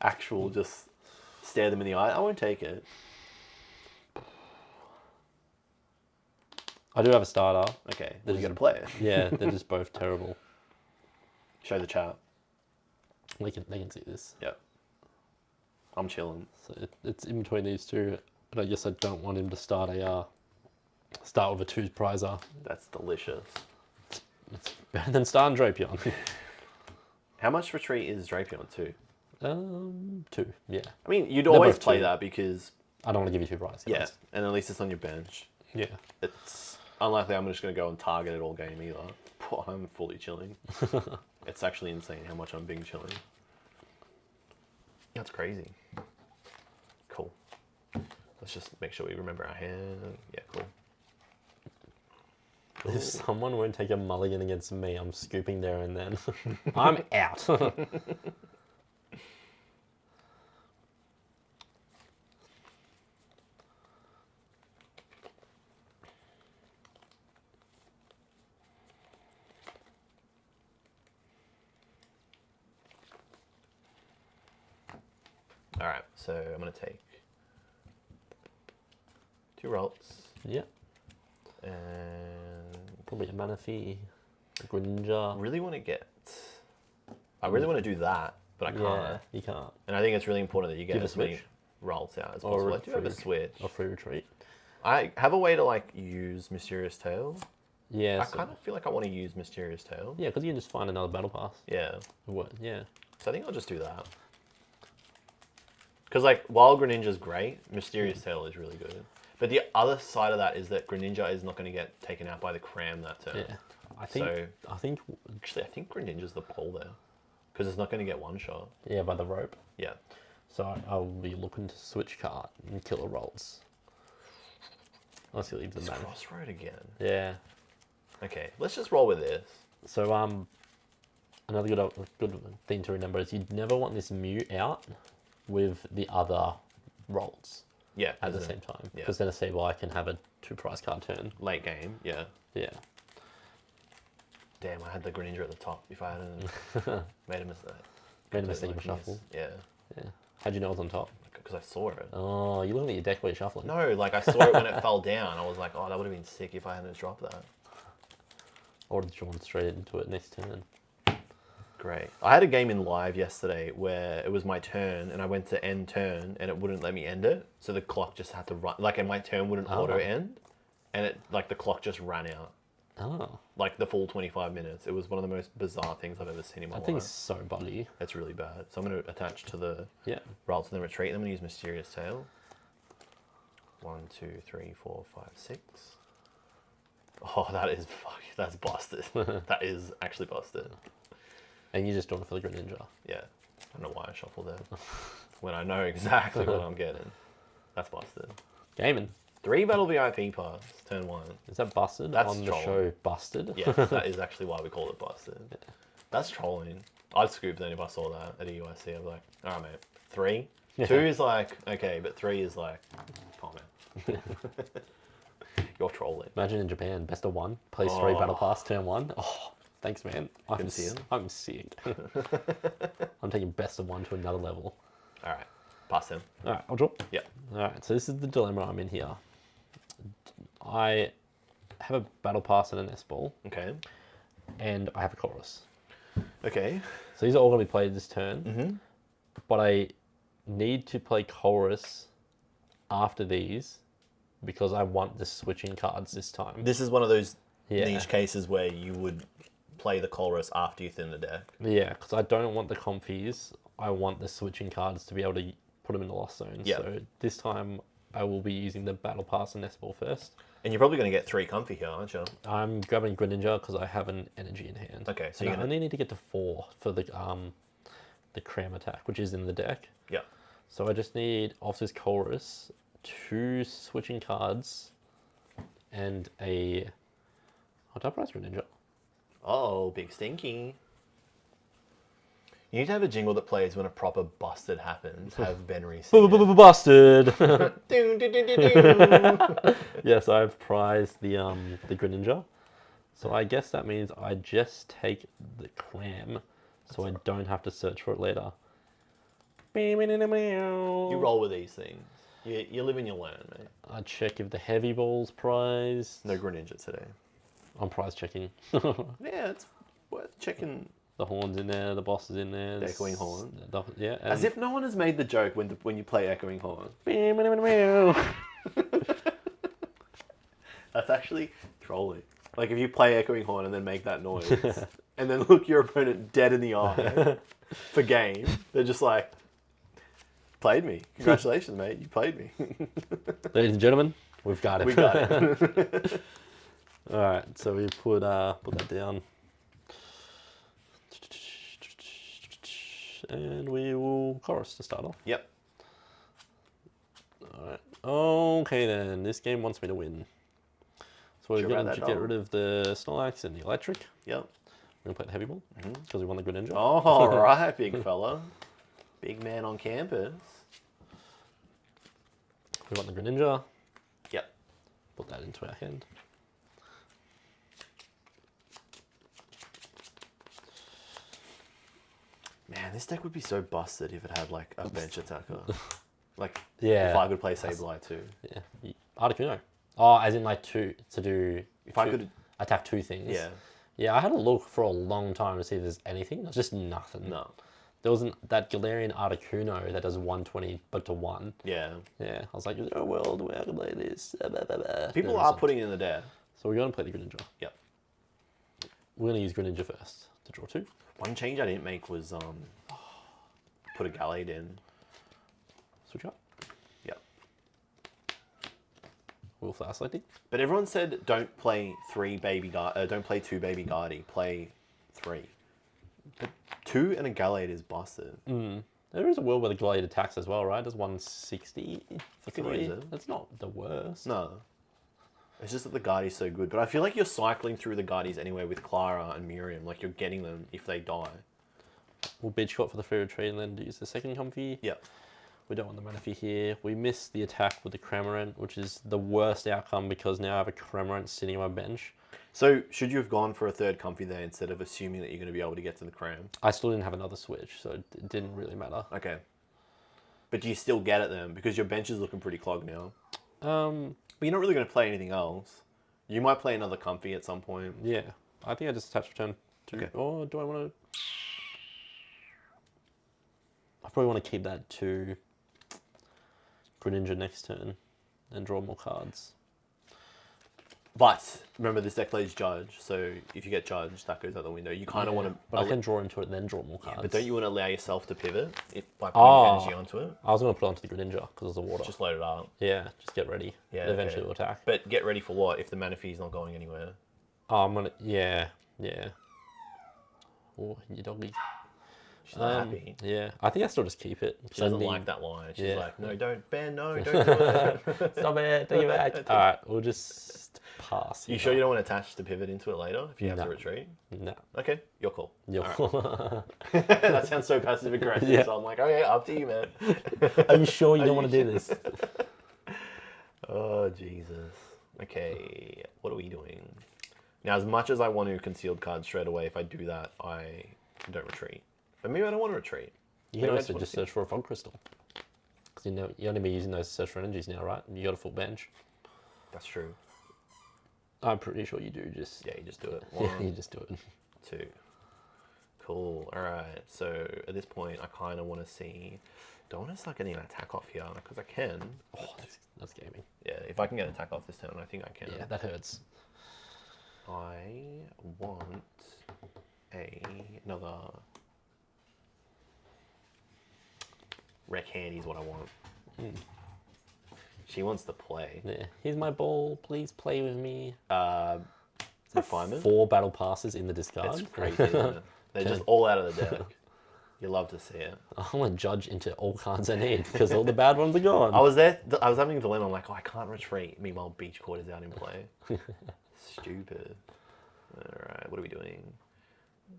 Actual, just stare them in the eye. I won't take it. I do have a starter. Okay, then you got to play it. Yeah, they're just both terrible. Show the chat. They can see this. Yep. I'm chilling. So it's in between these two, but I guess I don't want him to start with a 2 prizer. That's delicious. It's better than starting Drapion. How much retreat is Drapion 2? 2, yeah. I mean, you'd They're always both play 2. that because... I don't want to give you 2 prizes. Yeah, and at least it's on your bench. Yeah. It's unlikely I'm just going to go and target it all game either. I'm fully chilling. It's actually insane how much I'm being chilling. That's crazy. Cool. Let's just make sure we remember our hand. Yeah, cool. If someone won't take a mulligan against me, I'm scooping there and then. I'm out. Alright, so I'm going to take 2 Rolts. Yeah. And Probably a Manaphy, a Greninja. I really want to do that, but I can't. Yeah, you can't. And I think it's really important that you get Give a as many switch. Rolts out as Or possible. a I do have a free- switch. Or free retreat. I have a way to like use Mysterious Tail. Yeah. I kind of feel like I want to use Mysterious Tail. Yeah, because you can just find another battle pass. Yeah. What? Yeah. So I think I'll just do that. Because like, while Greninja's great, Mysterious Tail is really good. But the other side of that is that Greninja is not going to get taken out by the Cram that turn. Yeah. I think. Actually, I think Greninja's the pull there. Because it's not going to get one shot. Yeah, by the rope. Yeah. So I'll be looking to switch card and kill the rolls. Unless he leaves the It's mana. Crossroad again. Yeah. Okay, let's just roll with this. So another good thing to remember is you'd never want this Mew out with the other rolls Yeah. at the same time. Yeah. Because then a Sableye can have a 2 prize card turn. Late game, yeah. Yeah. Damn, I had the Greninja at the top. If I hadn't made a mistake. Made a mistake in Like, shuffle. Yeah. Yeah. How'd you know it was on top? Because I saw it. Oh, you looking at your deck while you're shuffling. No, like I saw it when it fell down. I was like, oh, that would have been sick if I hadn't dropped that. Or drawn straight into it next turn. Great. I had a game in live yesterday where it was my turn and I went to end turn and it wouldn't let me end it. So the clock just had to run, like, and my turn wouldn't auto end. And it, like, the clock just ran out. Oh. Like the full 25 minutes. It was one of the most bizarre things I've ever seen in my life. That thing's so buggy. It's really bad. So I'm going to attach to the Yeah. rolls and then retreat. And I'm going to use Mysterious Tail. 1, 2, 3, 4, 5, 6. Oh, that is that's busted. That is actually busted. And you're just doing it for the Greninja. Yeah. I don't know why I shuffled there. When I know exactly what I'm getting. That's busted. Gaming. 3 battle VIP pass, turn 1. Is that busted That's on the trolling. show? Busted? Yeah, that is actually why we call it busted. Yeah. That's trolling. I'd scoop then if I saw that at a UIC. I'd be like, alright mate, 3? Yeah. 2 is like, okay, but 3 is like, oh man. You're trolling. Imagine in Japan, best of 1, plays 3 battle pass, turn 1. Oh, thanks man. I'm see sick. I'm taking best of 1 to another level. Alright, pass him. Alright, I'll draw. Yeah. Alright, so this is the dilemma I'm in here. I have a battle pass and an S ball, Okay. and I have a chorus. Okay. So these are all going to be played this turn, but I need to play chorus after these because I want the switching cards this time. This is one of those Yeah. niche cases where you would play the chorus after you thin the deck. Yeah, because I don't want the comfies. I want the switching cards to be able to put them in the lost zone. Yeah. So this time I will be using the battle pass and S ball first. And you're probably going to get 3 comfy here, aren't you? I'm grabbing Greninja because I have an energy in hand. Okay, so and you're I only need to get to 4 for the cram attack, which is in the deck. Yeah. So I just need off this chorus 2 switching cards and a top price Greninja. Oh, big stinky. You need to have a jingle that plays when a proper busted happens. Have Ben Reese. Busted. Doo, doo, doo, doo, doo. Yes, I've prized the Greninja. So I guess that means I just take the clam, so I don't have to search for it later. You roll with these things. You live and you learn, mate. I check if the heavy ball's prized. No Greninja today. I'm prize checking. Yeah, it's worth checking. The horn's in there, the boss is in there. The echoing horn. Yeah. As if no one has made the joke when you play echoing horn. That's actually trolling. Like if you play echoing horn and then make that noise, and then look your opponent dead in the eye for game, they're just like, played me. Congratulations, mate. You played me. Ladies and gentlemen, we've got it. We got it. All right, so we put that down. And we will chorus to start off. Yep. Alright. Okay then, this game wants me to win. So we're Sure going about to that, get dog? rid of the Snorlax and the Electric. Yep. We're going to play the Heavy Ball, because we won the Greninja. Oh, all right, big fella. Big man on campus. We won the Greninja. Yep. Put that into our hand. Man, this deck would be so busted if it had like a bench attacker. Like, Yeah. if I could play Sableye too. Yeah. Articuno. Oh, as in like two, to do... If I could... attack 2 things. Yeah. Yeah, I had a look for a long time to see if there's anything. There's just nothing. No. There wasn't that Galarian Articuno that does 120 but to 1. Yeah. Yeah, I was like, is there a world where I can play this? People There are isn't. putting it in the deck. So we're going to play the Greninja. Yep. We're going to use Greninja first to draw 2. One change I didn't make was put a Gallade in. Switch up. Yep. We'll flash selecting. But everyone said don't play don't play 2 Baby Guardy. Play 3. But 2 and a Gallade is busted. There is a world where the Glade attacks as well, right? Does 160 for can 3. use it. That's not the worst. No. It's just that the Guardy's so good. But I feel like you're cycling through the Guardies anyway with Clara and Miriam. Like you're getting them if they die. We'll beach shot for the free retreat and then use the second comfy. Yep. We don't want the Manaphy here. We missed the attack with the Cramorant, which is the worst outcome because now I have a Cramorant sitting on my bench. So should you have gone for a 3rd comfy there instead of assuming that you're going to be able to get to the Cram? I still didn't have another switch, so it didn't really matter. Okay. But do you still get it then? Because your bench is looking pretty clogged now. But you're not really going to play anything else. You might play another comfy at some point. Yeah. I think I just attach return to... Okay. Or do I want to... I probably want to keep that to Greninja next turn and draw more cards. But remember, this deck plays Judge, so if you get Judge, that goes out the window. You kind of want to... But I can draw into it and then draw more cards. But don't you want to allow yourself to pivot by putting energy onto it? I was going to put it onto the Greninja because of the water. Just load it up. Yeah, just get ready. Yeah, Eventually okay. we'll attack. But get ready for what if the Manaphy's not going anywhere? Oh, I'm going to... Yeah, yeah. Oh, you doggy. She's not happy. Yeah, I think I still just keep it. She doesn't like that line. She's like, no, don't, Ben, no, don't do it. Stop it, take it back. All right, we'll just pass. You sure you don't want to attach the pivot into it later if you have to retreat? No. Okay, you're cool. You're cool. That sounds so passive aggressive. Yeah. So I'm like, okay, up to you, man. Are you sure you don't want to do this? Oh, Jesus. Okay, what are we doing? Now, as much as I want to concealed cards straight away, if I do that, I don't retreat. But maybe I don't want to retreat. You can also just search for a fog crystal. Because you're only be using those to search for energies now, right? You got a full bench. That's true. I'm pretty sure you do just... Yeah, you just do it. Yeah, you just do it. 2. Cool. All right. So at this point, I kind of want to see... Do I want to start getting an attack off here? Because I can. Oh, that's gaming. Yeah, if I can get an attack off this turn, I think I can. Yeah, that hurts. I want another... Rec Handy is what I want. She wants to play. Yeah. Here's my ball. Please play with me. Refinement? 4 battle passes in the discard. It's crazy, isn't it? They're just all out of the deck. You love to see it. I'm going to judge into all cards I need because all the bad ones are gone. I was there. I was having a dilemma. I'm like, oh, I can't retreat. Meanwhile, Beach Court is out in play. Stupid. All right, what are we doing?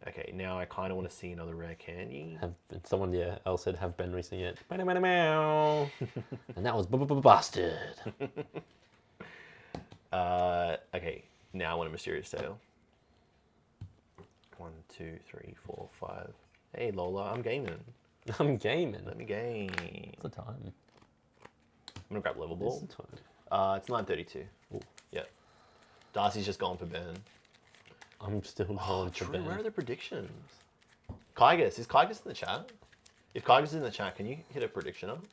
Okay, now I kind of want to see another rare candy. Someone else said have Ben recently it. And that was bastard. Okay, now I want a mysterious tale. 1, 2, 3, 4, 5. Hey Lola, I'm gaming. I'm gaming. Let me game. What's the time? I'm gonna grab level ball. What's the time? It's 9:32. Ooh. Yeah. Darcy's just gone for Ben. I'm still going for Ben. Where are the predictions? Kygus. Is Kygus in the chat? If Kygus is in the chat, can you hit a prediction up?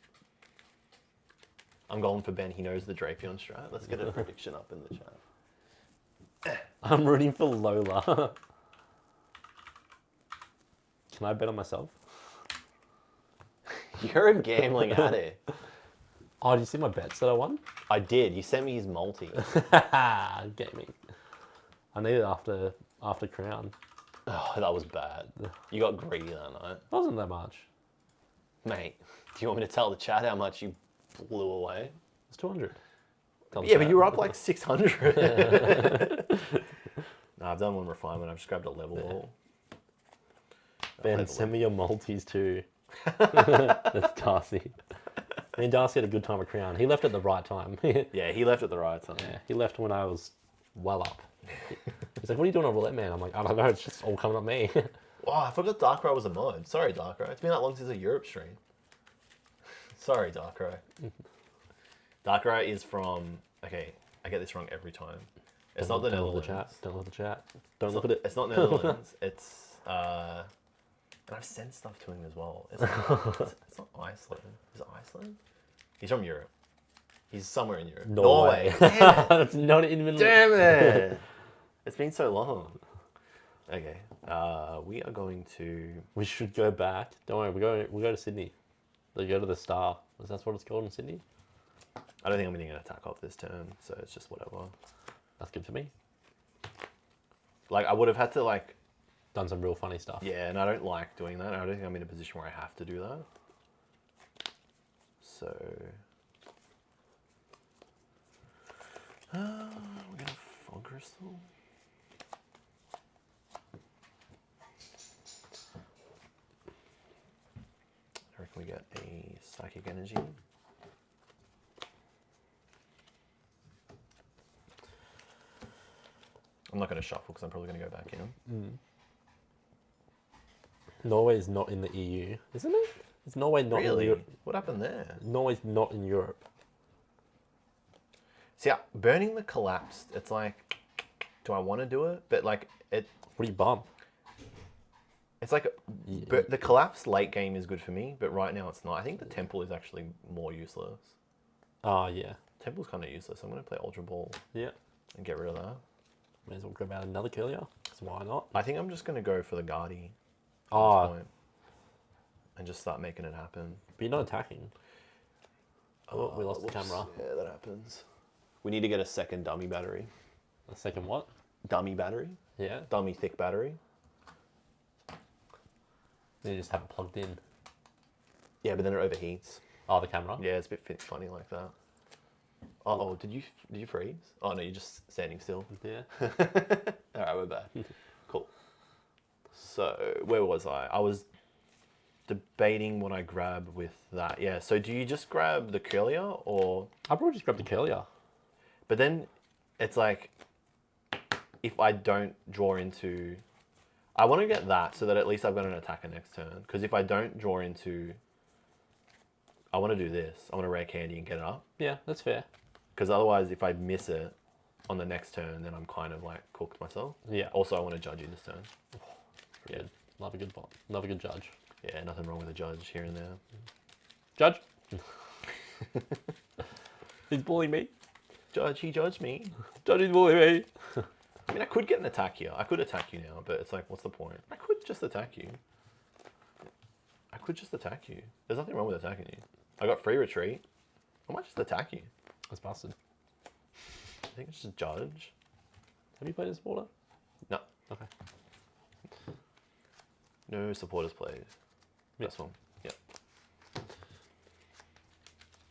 I'm going for Ben. He knows the Drapion strat. Let's get a prediction up in the chat. I'm rooting for Lola. Can I bet on myself? You're a gambling addict. Oh, did you see my bets that I won? I did. You sent me his multi. Gaming. I need it after Crown. Oh, that was bad. You got greedy that night. Wasn't that much. Mate, do you want me to tell the chat how much you blew away? It's 200. Yeah, but you were up like 600. No, I've done one refinement. I've just grabbed a level ball. Ben, send me your multis too. That's Darcy. Me and Darcy had a good time at Crown. He left at the right time. Yeah, he left at the right time. Yeah, he left when I was well up. He's like, what are you doing on Roulette Man? I'm like, I don't know, it's just all coming up me. Oh, I forgot Darkrai was a mod. Sorry, Darkrai. It's been that long since a Europe stream. Sorry, Darkrai. Darkrai is from... Okay, I get this wrong every time. It's not the Netherlands. Don't look at the chat. Don't look at it. It's not Netherlands. It's... And I've sent stuff to him as well. It's not Iceland. Is it Iceland? He's from Europe. He's somewhere in Europe. Norway. Damn it. That's not even... Damn it. It's been so long. Okay. We are going to... We should go back. Don't worry, we'll go to Sydney. We'll go to the Star. That's what it's called in Sydney? I don't think I'm going to get an attack off this turn, so it's just whatever. That's good for me. Like, I would have had to, like... Done some real funny stuff. Yeah, and I don't like doing that. I don't think I'm in a position where I have to do that. So... we're going to Fog Crystal. I reckon we get a Psychic Energy. I'm not going to shuffle because I'm probably going to go back in. Norway's not in the EU, isn't it? Is Norway not in Europe? What happened there? Norway's not in Europe. See, burning the collapsed, it's like, do I want to do it? But like, it... What do you bump? It's like, but the collapsed late game is good for me, but right now it's not. I think the Temple is actually more useless. Oh, yeah. Temple's kind of useless. I'm going to play Ultra Ball. Yeah. And get rid of that. May as well grab out another Kirlia, because why not? I think I'm just going to go for the Guardi. Oh. And just start making it happen. But you're not attacking. Oh, we lost the camera. Yeah, that happens. We need to get a second dummy battery. A second what? Dummy battery. Yeah. Dummy thick battery. Then you just have it plugged in. Yeah, but then it overheats. Oh, the camera? Yeah, it's a bit funny like that. Oh, did you freeze? Oh no, you're just standing still. Yeah. All right, we're back. Cool. So where was I? I was debating what I grab with that. Yeah. So do you just grab the Curlier or? I'll probably just grab the Curlier. But then, it's like, if I don't draw into, I want to get that so that at least I've got an attacker next turn. Because if I don't draw into, I want to do this. I want to rare candy and get it up. Yeah, that's fair. Because otherwise, if I miss it on the next turn, then I'm kind of like cooked myself. Yeah. Also, I want to judge you this turn. Yeah. Good. Love a good bot. Love a good judge. Yeah, nothing wrong with a judge here and there. Judge? He's bullying me. Judge, he judged me. Judge is bullying me. I mean, I could get an attack here. I could attack you now, but it's like, what's the point? I could just attack you. I could just attack you. There's nothing wrong with attacking you. I got free retreat. I might just attack you. That's busted. I think it's just judge. Have you played this border? No. Okay. No supporters played. This one. Yep.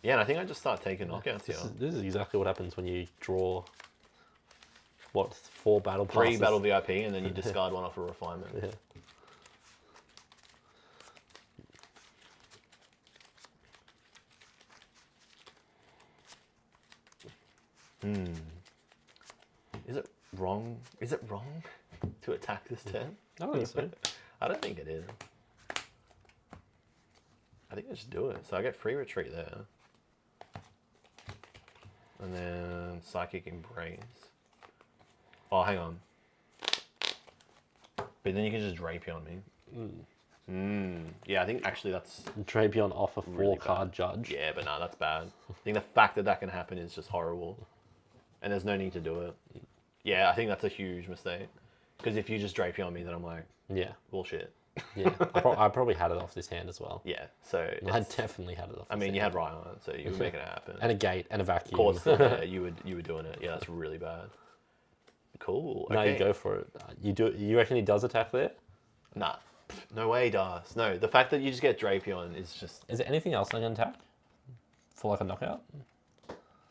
Yeah, and I think I just start taking knockouts here. This is exactly what happens when you draw, what, 4 battle passes? 3 battle VIP, and then you discard one off a refinement. Yeah. Is it wrong? Is it wrong to attack this turn? I don't think so. I don't think it is. I think I just do it. So I get free retreat there. And then Psychic Embrace. Oh, hang on. But then you can just Drapion me. Yeah, I think actually that's... Drapion off a really 4-card judge. Yeah, but no, that's bad. I think the fact that that can happen is just horrible. And there's no need to do it. Yeah, I think that's a huge mistake. Because if you just Drapion me, then I'm like, Yeah. bullshit. Yeah. I probably had it off this hand as well. Yeah, so... I definitely had it off this I mean, hand. you had Ryan, so you were making it happen. And a gate and a vacuum. Court's still there, you were doing it. Yeah, that's really bad. Cool. No, Okay. you go for it. You reckon he does attack there? Nah. No way he does. No, the fact that you just get Drapion is just... Is there anything else I can attack? For like a knockout?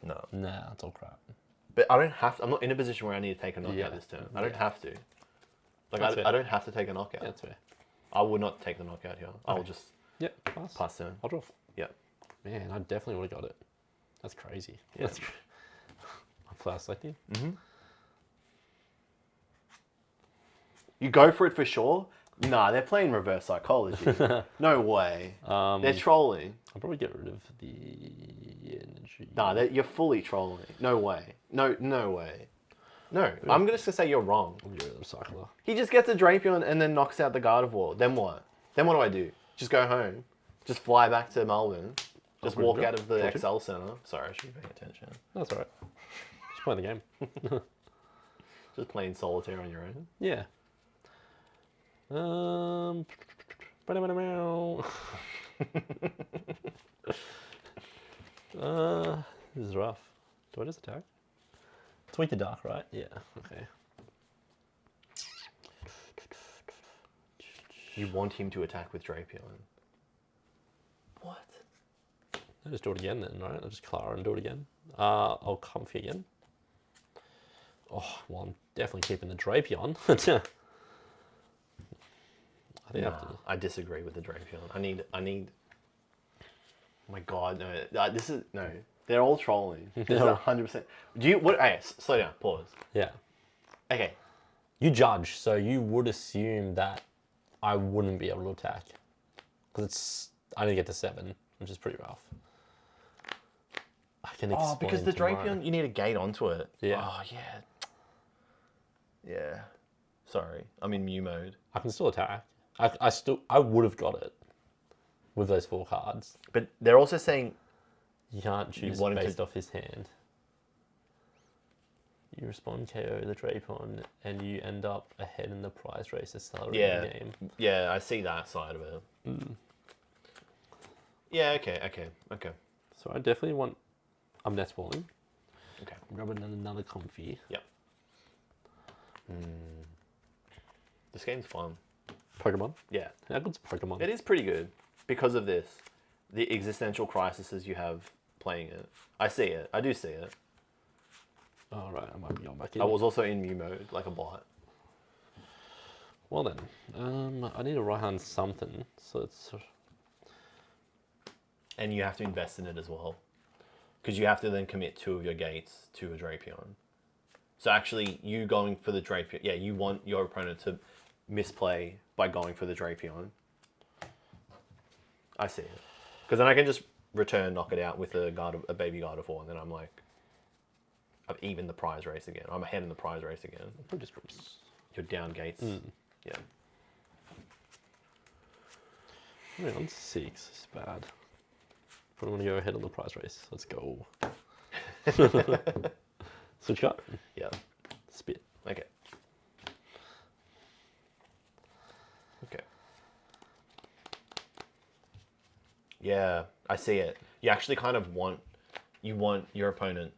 No. Nah, it's all crap. But I don't have to, I'm not in a position where I need to take a knockout Yeah. this turn. I don't Yeah. have to. Like, That's fair. I don't have to take a knockout. Yeah, that's fair. I would not take the knockout here. I'll just Yep, pass. pass turn. I'll draw. Yeah. Man, I definitely would have got it. That's crazy. Yeah. I'm fast selecting. You go for it for sure? Nah, they're playing reverse psychology. No way. They're trolling. I'll probably get rid of the energy. Nah, you're fully trolling. No way. No way. No, I'm just gonna say you're wrong. I'll get rid of the Cycler. He just gets a Drapion and then knocks out the Gardevoir. Then what? Then what do I do? Just go home? Just fly back to Melbourne? Just I'll put walk it out up. of the Got you. XL Centre? Sorry, I should be paying attention. That's alright. Just playing the game. Just playing solitaire on your own? Yeah. This is rough. Do I just attack? Tweak the dark, right? Yeah, okay. You want him to attack with Drapion. What? I'll just do it again then, right? I'll just Clara and do it again. I'll Comfy again. Oh, well, I'm definitely keeping the Drapion. I think I have to... I disagree with the Drapion. I need... Oh my god, no. This is... No. They're all trolling. This is 100%. Do you... What? Okay, slow down. Pause. Yeah. Okay. You judge, so you would assume that I wouldn't be able to attack. Because it's... I didn't get to 7, which is pretty rough. I can explain because the tomorrow. Drapion, you need a gate onto it. Yeah. Oh, yeah. Yeah. Sorry. I'm in Mew mode. I can still attack. I would have got it with those 4 cards. But they're also saying... You can't choose want him based to- off his hand. You respond KO the Drapion and you end up ahead in the prize race to start the game. Yeah, I see that side of it. Yeah, okay. So I definitely want... I'm netballing. Okay. I'm grabbing another Comfy. Yep. This game's fun. Pokemon? Yeah. How good's Pokemon? It is pretty good because of this. The existential crises you have playing it. I see it. I do see it. All right, I might be going back in. I was also in Mew mode, like a bot. Well then, I need to write on something, so it's... And you have to invest in it as well. Because you have to then commit 2 of your gates to a Drapion. So actually, you going for the Drapion... Yeah, you want your opponent to misplay by going for the Drapion. I see it. Because then I can just return, knock it out with a baby Gardevoir, and then I'm like... I've evened the prize race again. I'm ahead in the prize race again. You're down gates. Yeah. Round 6 is bad. Probably want to go ahead on the prize race. Let's go. Switch up. Yeah. Spit. Okay. Okay. Yeah, I see it. You actually kind of want your opponent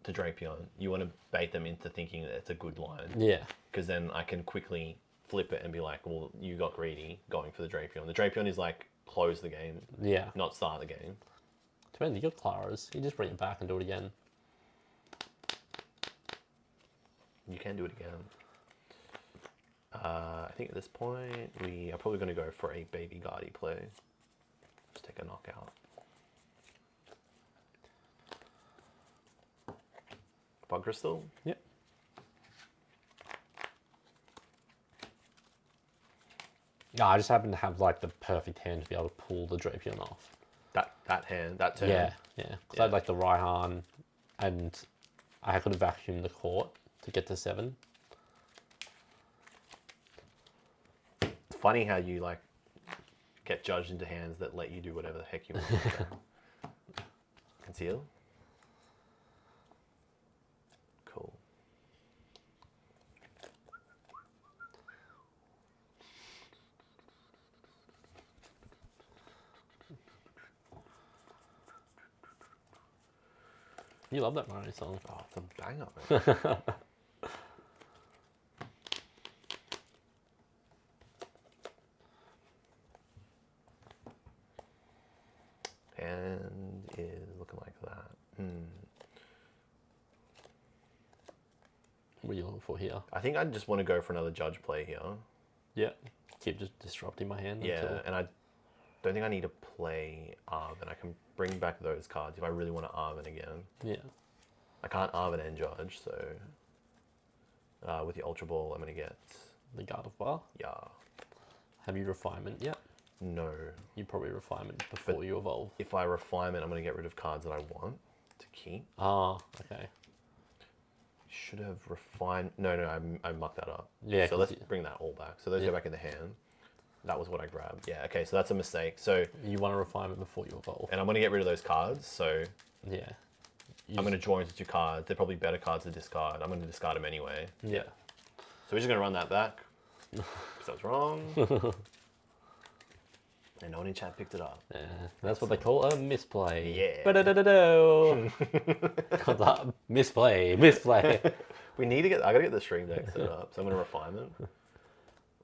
to Drapion. You want to bait them into thinking that it's a good line. Yeah. Because then I can quickly flip it and be like, well, you got greedy going for the Drapion. The Drapion is like, close the game. Yeah. Not start the game. Depends, you got Clara's. You just bring it back and do it again. You can do it again. I think at this point, we are probably going to go for a baby Guardy play. Just take a knockout. Bug Crystal? Yep. No, I just happen to have like the perfect hand to be able to pull the Drapion off. That hand, that turn. Yeah, yeah. Because I had like the Raihan, and I could have vacuumed the court to get to 7. It's funny how you like get judged into hands that let you do whatever the heck you want. Conceal. Cool. You love that Mario song. Oh, it's a banger, man. And is looking like that. What are you looking for here? I think I just want to go for another judge play here. Yeah. Keep just disrupting my hand. Yeah, until... and I don't think I need to play Arven. I can bring back those cards if I really want to Arven again. Yeah. I can't Arven and judge, so with the Ultra Ball, I'm going to get... The Gardevoir? Yeah. Have you refinement yet? No. You probably refinement before you evolve. If I refinement, I'm going to get rid of cards that I want to keep. Ah, okay. Should have refined... No, I mucked that up. Yeah. So let's bring that all back. So those go back in the hand. That was what I grabbed. Yeah, okay, so that's a mistake. So you want to refinement before you evolve. And I'm going to get rid of those cards, so... Yeah. I'm going to draw into 2 cards. They're probably better cards to discard. I'm going to discard them anyway. Yeah. So we're just going to run that back. Because I was wrong. And no one in chat picked it up. Yeah, that's what they call a misplay. Yeah. Ba-da-da-da-do. Misplay. We need to get... I got to get the stream deck set up. So I'm going to refinement.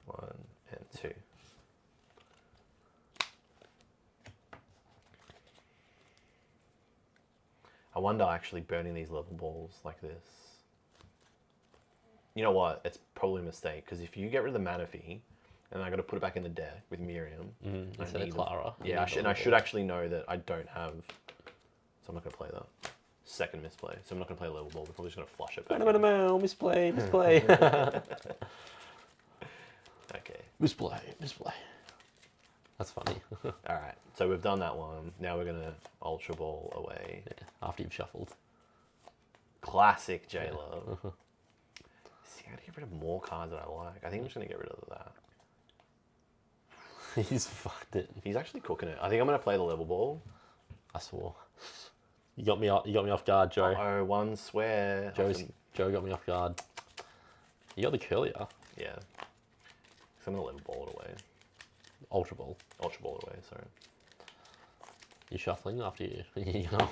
1 and 2. I wonder actually burning these level balls like this. You know what? It's probably a mistake because if you get rid of the mana fee, and I got to put it back in the deck with Miriam. Instead of Clara. Yeah, I should actually know that I don't have. So I'm not going to play that. Second misplay. So I'm not going to play a level ball. We're probably just going to flush it back. Misplay. Okay. Misplay. That's funny. All right. So we've done that one. Now we're going to Ultra Ball away. Yeah, after you've shuffled. Classic JLUV. See, I got to get rid of more cards that I like. I think I'm just going to get rid of that. He's fucked it. He's actually cooking it. I think I'm going to play the level ball. I swore. You got me off guard, Joe. Oh, one swear. Joe got me off guard. You got the curlier. Yeah. So I'm going to level ball it away. Ultra Ball. Ultra Ball it away, sorry. You shuffling after you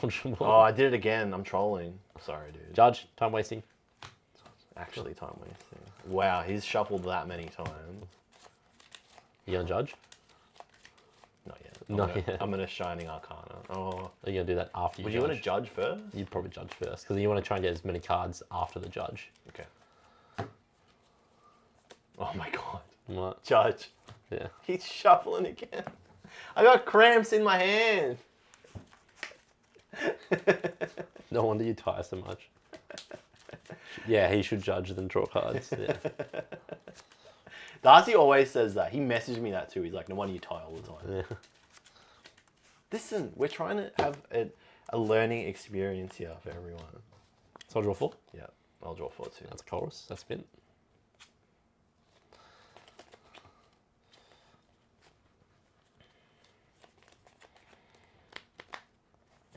Ultra Ball? Oh, I did it again. I'm trolling. Sorry, dude. Judge, time wasting. Actually time wasting. Wow, he's shuffled that many times. You gonna judge? Not yet. Not yet. I'm gonna Shining Arcana. Oh. Are you gonna do that after you Would judge? you want to judge first? You'd probably judge first, because you want to try and get as many cards after the judge. Okay. Oh my god. What? Judge. Yeah. He's shuffling again. I got cramps in my hand. No wonder you tire so much. Yeah, he should judge than draw cards. Yeah. Darcy always says that. He messaged me that too. He's like, no wonder you tie all the time. Yeah. Listen, we're trying to have a learning experience here for everyone. So I'll draw 4. Yeah, I'll draw 4 too. That's a chorus. That's mint.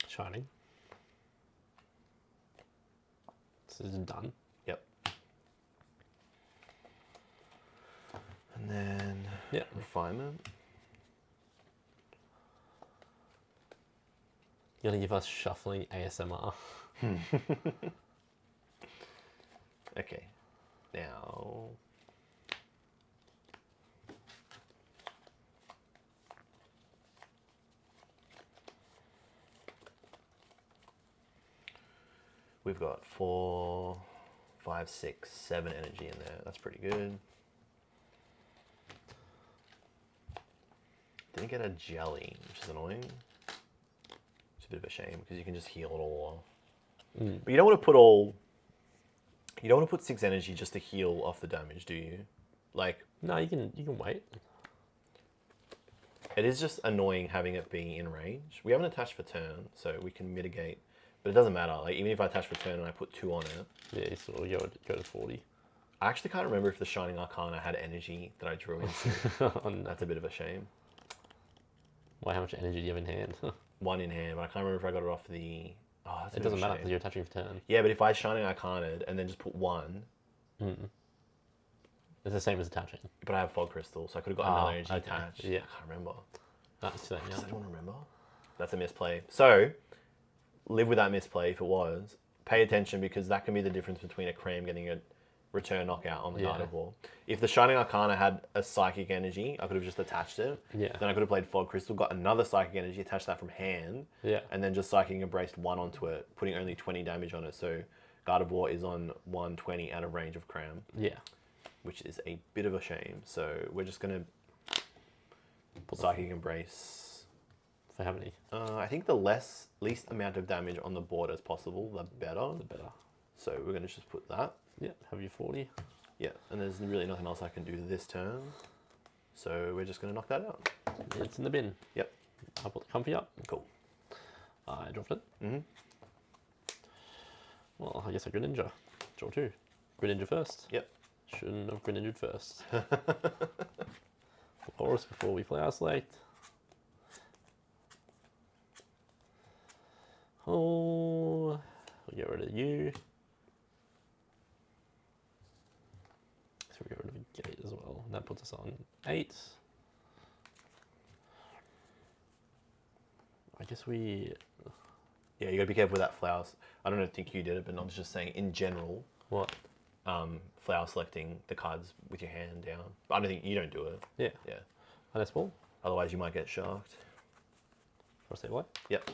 Shining. This is done. Yep. And then refinement. You're gonna give us shuffling ASMR. Okay. Now. We've got 4, 5, 6, 7 energy in there. That's pretty good. Didn't get a jelly, which is annoying. It's a bit of a shame because you can just heal it all off. But you don't want to put you don't want to put 6 energy just to heal off the damage, do you? Like, No, you can wait. it is just annoying having it be in range. We haven't attached for turn, so we can mitigate. But it doesn't matter. Like, even if I attach for turn and I put 2 on it. Yeah, you sort of go to 40. I actually can't remember if the Shining Arcana had energy that I drew into. Oh, no. That's a bit of a shame. Why, how much energy do you have in hand? 1 in hand, but I can't remember if I got it off the... Oh, that's a It bit of doesn't a matter shame. because you're attaching for turn. Yeah, but if I Shining Arcana'd and then just put 1... It's the same as attaching. But I have Fog Crystal, so I could have got another energy okay. attached. Yeah. I can't remember. That's the same, I yeah. don't remember. That's a misplay. So, live with that misplay if it was. Pay attention because that can be the difference between a Cram getting a return knockout on the Gardevoir. If the Shining Arcana had a Psychic Energy, I could have just attached it. Yeah. Then I could have played Fog Crystal, got another Psychic Energy, attached that from hand. Yeah. And then just Psychic Embraced 1 onto it, putting only 20 damage on it. So Gardevoir is on 120 out of range of Cram. Yeah. Which is a bit of a shame. So we're just going to Psychic Embrace. For how many? I think the least amount of damage on the board as possible, the better. The better. So we're going to just put that. Yeah, have you 40. Yeah, and there's really nothing else I can do this turn. So we're just going to knock that out. It's in the bin. Yep. I'll put the comfy up. Cool. I dropped it. Well, I guess I Greninja. Draw 2. Greninja first. Yep. Shouldn't have Greninja first. Chorus before we Flower Select. Oh, we'll get rid of you. So we get rid of a gate as well. And that puts us on 8. I guess we... Yeah, you got to be careful with that flowers. I don't think you did it, but I was just saying in general. What? Flower selecting the cards with your hand down. I don't think you don't do it. Yeah. Yeah. And that's ball. Otherwise, you might get sharked. For a stay away. Yep.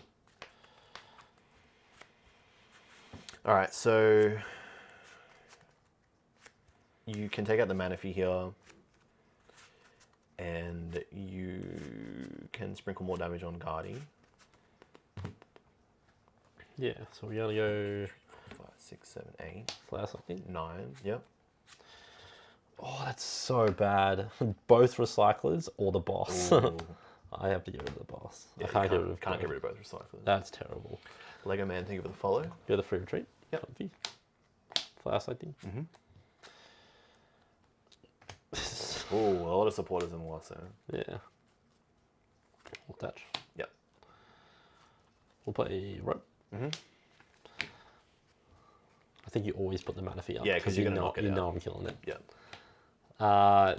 All right, so you can take out the Manaphy here, and you can sprinkle more damage on Guardy. Yeah, so we're gonna go 5, 6, 7, 8, Flower Selecting. 9. Yep. Oh, that's so bad. Both recyclers or the boss. Ooh. I have to get rid of the boss. Yeah, I can't get rid of can't both. get rid of both recyclers. That's terrible. Lego Man, thank you for the follow. Go to the free retreat. Yep. Comfy. Flower Selecting. Ooh, a lot of supporters in Wasso. Yeah. We'll touch. Yep. We'll play rope. I think you always put the Manaphy up. Yeah, 'cause you're you gonna know, knock it you out. know I'm killing it. Yep.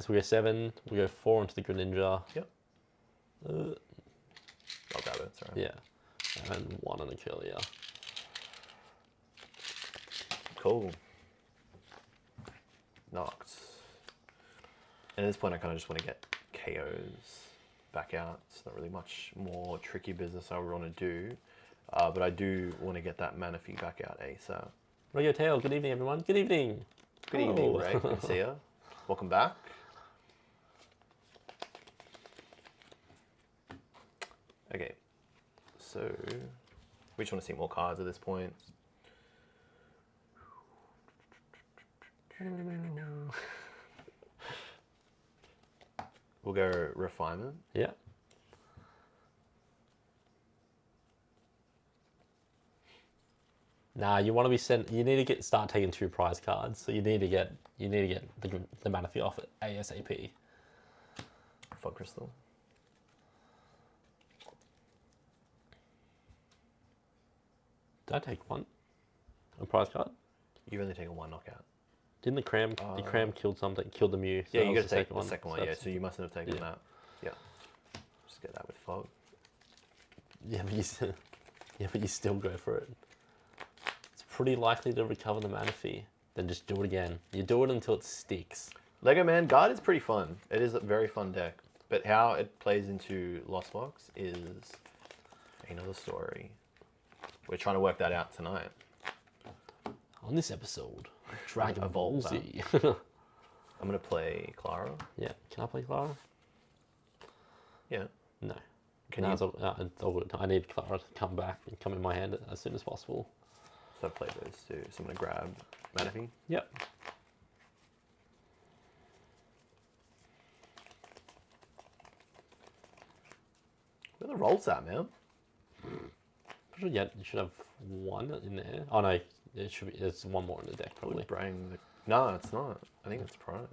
So we go 7. We go 4 into the Greninja. Yep. I'll grab it, sorry. Yeah. And 1 on the Curlier. Cool. Knocked. And at this point, I kind of just want to get KOs back out. It's not really much more tricky business I would want to do, but I do want to get that Manaphy back out ASAP. Radio Tail, good evening everyone. Good evening. Good evening, Ray. Good to see you. Welcome back. Okay, so we just want to see more cards at this point. We'll go Refinement. Yeah. Nah, you want to be sent. You need to start taking 2 prize cards. So you need to get the Manaphy off at ASAP. Fog Crystal. Did I take one? A prize card? You've only taken 1 knockout. Didn't the cram killed something? Killed the Mew. So Yeah, you got got to take the second one. Yeah, so you mustn't have taken that. Yeah. Just get that with Fog. Yeah, but you still go for it. It's pretty likely to recover the Manaphy. Then just do it again. You do it until it sticks. Lego Man Guard is pretty fun. It is a very fun deck. But how it plays into Lost Box is another story. We're trying to work that out tonight. On this episode, Dragon Ball Z. I'm going to play Clara. Yeah, can I play Clara? Yeah. No. Can no, you? it's all good. I need Clara to come back and come in my hand as soon as possible. So I've played those 2. So I'm going to grab Manaphy. Yep. Where are the rolls at, man? Pretty sure you should have 1 in there. Oh no, it should be. There's 1 more in the deck probably. Bring the... No, it's not. I think it's prize.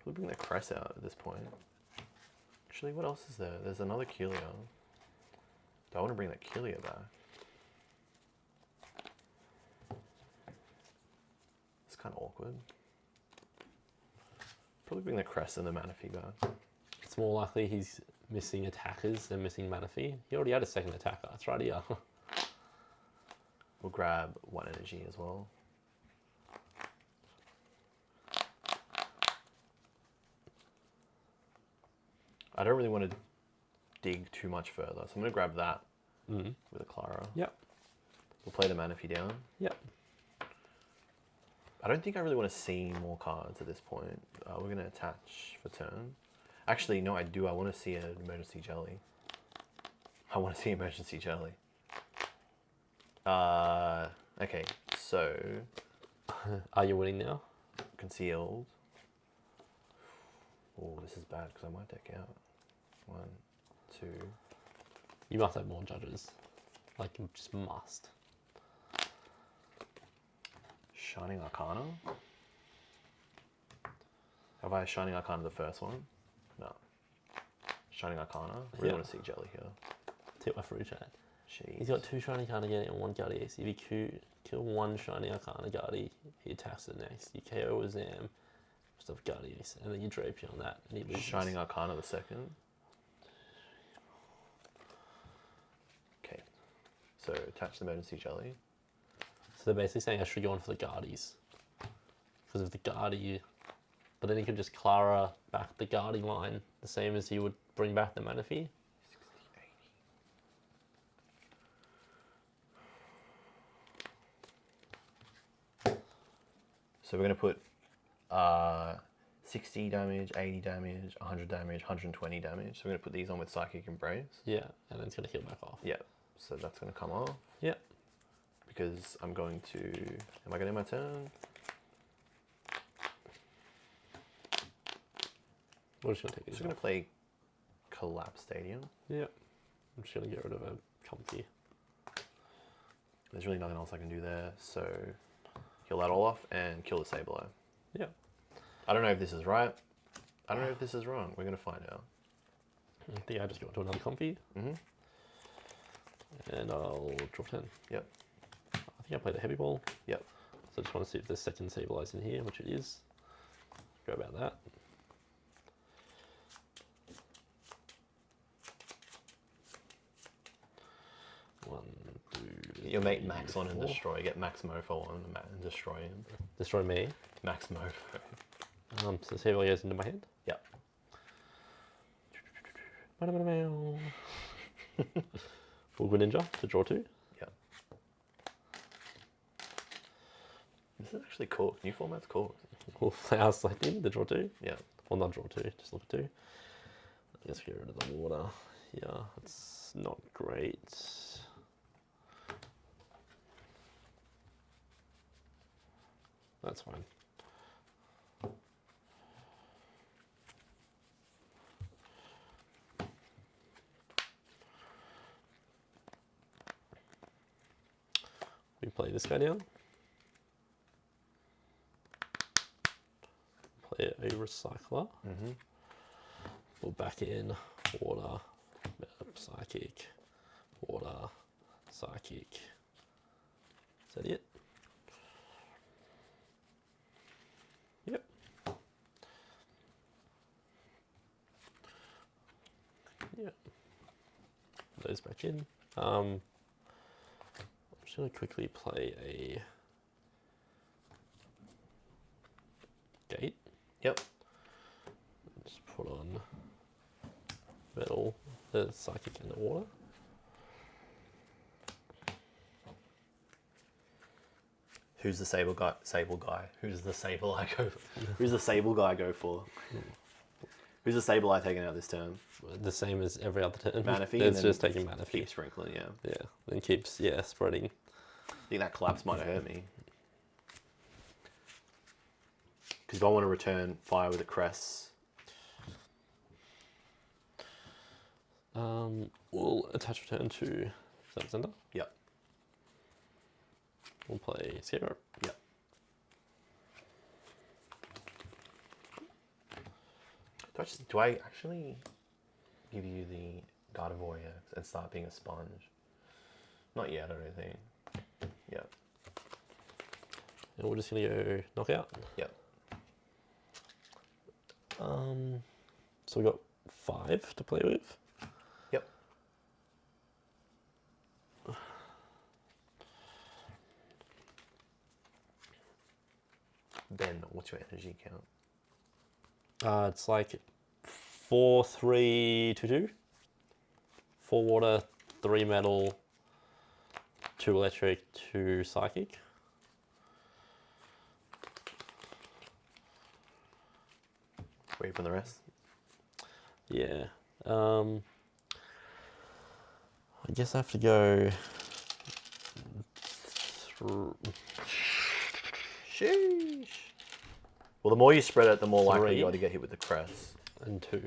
Probably bring the Cress out at this point. Actually, what else is there? There's another Kelia. Do I want to bring that Kelia back? It's kind of awkward. Probably bring the Cress and the Manaphy back. It's more likely he's missing attackers than missing Manaphy. He already had a second attacker. It's right here. We'll grab 1 energy as well. I don't really want to dig too much further, so I'm going to grab that with a Clara. Yep. We'll play the Manaphy down. Yep. I don't think I really want to see more cards at this point. We're going to attach for turn. Actually, no, I do. I want to see an Emergency Jelly. I want to see Emergency Jelly. Okay, so... Are you winning now? Concealed. Oh, this is bad because I might deck out. 1, 2. You must have more judges. Like, you just must. Shining Arcana? Have I Shining Arcana the first one? No. Shining Arcana? I really want to see Jelly here. Tip my free chat. Jeez. He's got 2 Shining Arcana and 1 Guardy AC. If you kill 1 Shining Arcana Guardy, he attacks the next. You KO with Zam, stuff Guardy AC, and then you drape you on that, and he loses. Shining Arcana the second. Okay. So attach the Emergency Jelly. So they're basically saying I should go on for the Guardies. Because of the Guardy, but then he could just Clara back the Guardy line, the same as he would bring back the Manaphy. So we're going to put 60 damage, 80 damage, 100 damage, 120 damage. So we're going to put these on with Psychic Embrace. Yeah, and then it's going to heal back off. Yeah, so that's going to come off. Yeah. Because I'm going to... Am I going to end my turn? We're just going to take I'm these just going to play Collapse Stadium. Yeah. I'm just going to get rid of a Comfy. There's really nothing else I can do there, so... Kill that all off and kill the Sableye. Yeah. I don't know if this is right. I don't know if this is wrong. We're going to find out. I think I just go to another Comfy. And I'll draw 10. Yep. I think I played a Heavy Ball. Yep. So I just want to see if there's second Sableye in here, which it is. Go about that. One, two. You'll make Max on and destroy. Get Max Mofo on and destroy him. Destroy me. Max Mofo. So Sableye goes into my hand. Yep. Fulgur Ninja to draw 2. Yeah. This is actually cool. New format's cool. Flower selecting to draw 2. Yeah. Well, not draw 2, just look at 2. I guess get rid of the water. Yeah, it's not great. That's fine. We play this guy down. Play a recycler. We'll back in water, psychic, water, psychic. Is that it? Yep. Yep. Those back in. I'm just going to quickly play a gate. Yep. Just put on metal, the psychic and the water. Who's the sable guy? Sable guy. Who's the sable I go? Who's the sable guy go for? Who's the sable I taking out this turn? The same as every other turn. Manaphy. It's just taking Manaphy. Keep sprinkling, yeah. Yeah, then keeps spreading. I think that collapse might have hurt me. Because if I want to return fire with a crest, we'll attach return to center. Yep. We'll play Scarecrow. Yep. Do I actually give you the Gardevoir and start being a sponge? Not yet, I don't think. Yep. And we're just gonna go knockout. Yep. So we got 5 to play with. Yep. Ben, what's your energy count? It's like 4, 3, 2, 2. 4 water, 3 metal, 2 electric, 2 psychic. Wait for the rest. Yeah. I guess I have to go through. Sheesh. Well, the more you spread it, the more likely you are to get hit with the crest. And 2.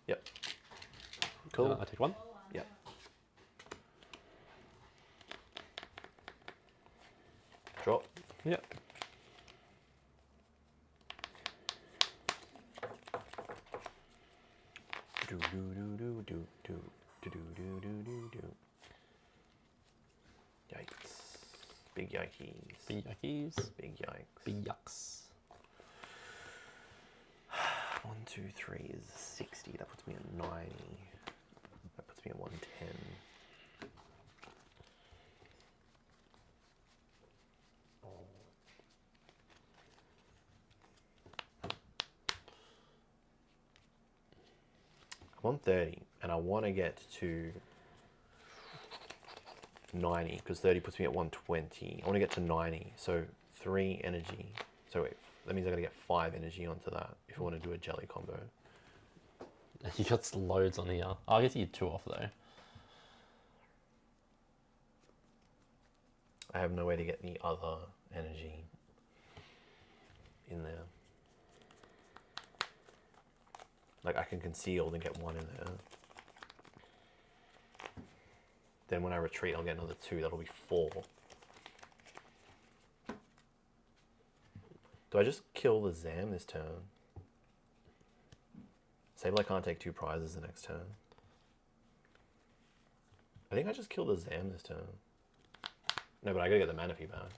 Yep. Cool. I take 1. Yep. Drop. Yep. Do do do do do do do do do do do. Yikes! Big yikes! Big yuckies. Big yikes! Big yucks. 1, 2, 3 is 60. That puts me at 90. That puts me at 110. I'm on 30, and I want to get to 90, because 30 puts me at 120. I want to get to 90, so 3 energy. So wait, that means I got to get 5 energy onto that if I want to do a jelly combo. You got loads on here. I'll get you 2 off though. I have no way to get the other energy in there. Like, I can conceal and get 1 in there. Then when I retreat, I'll get another 2. That'll be 4. Do I just kill the Zam this turn? Sable, I can't take 2 prizes the next turn. I think I just kill the Zam this turn. No, but I gotta get the Manaphy back.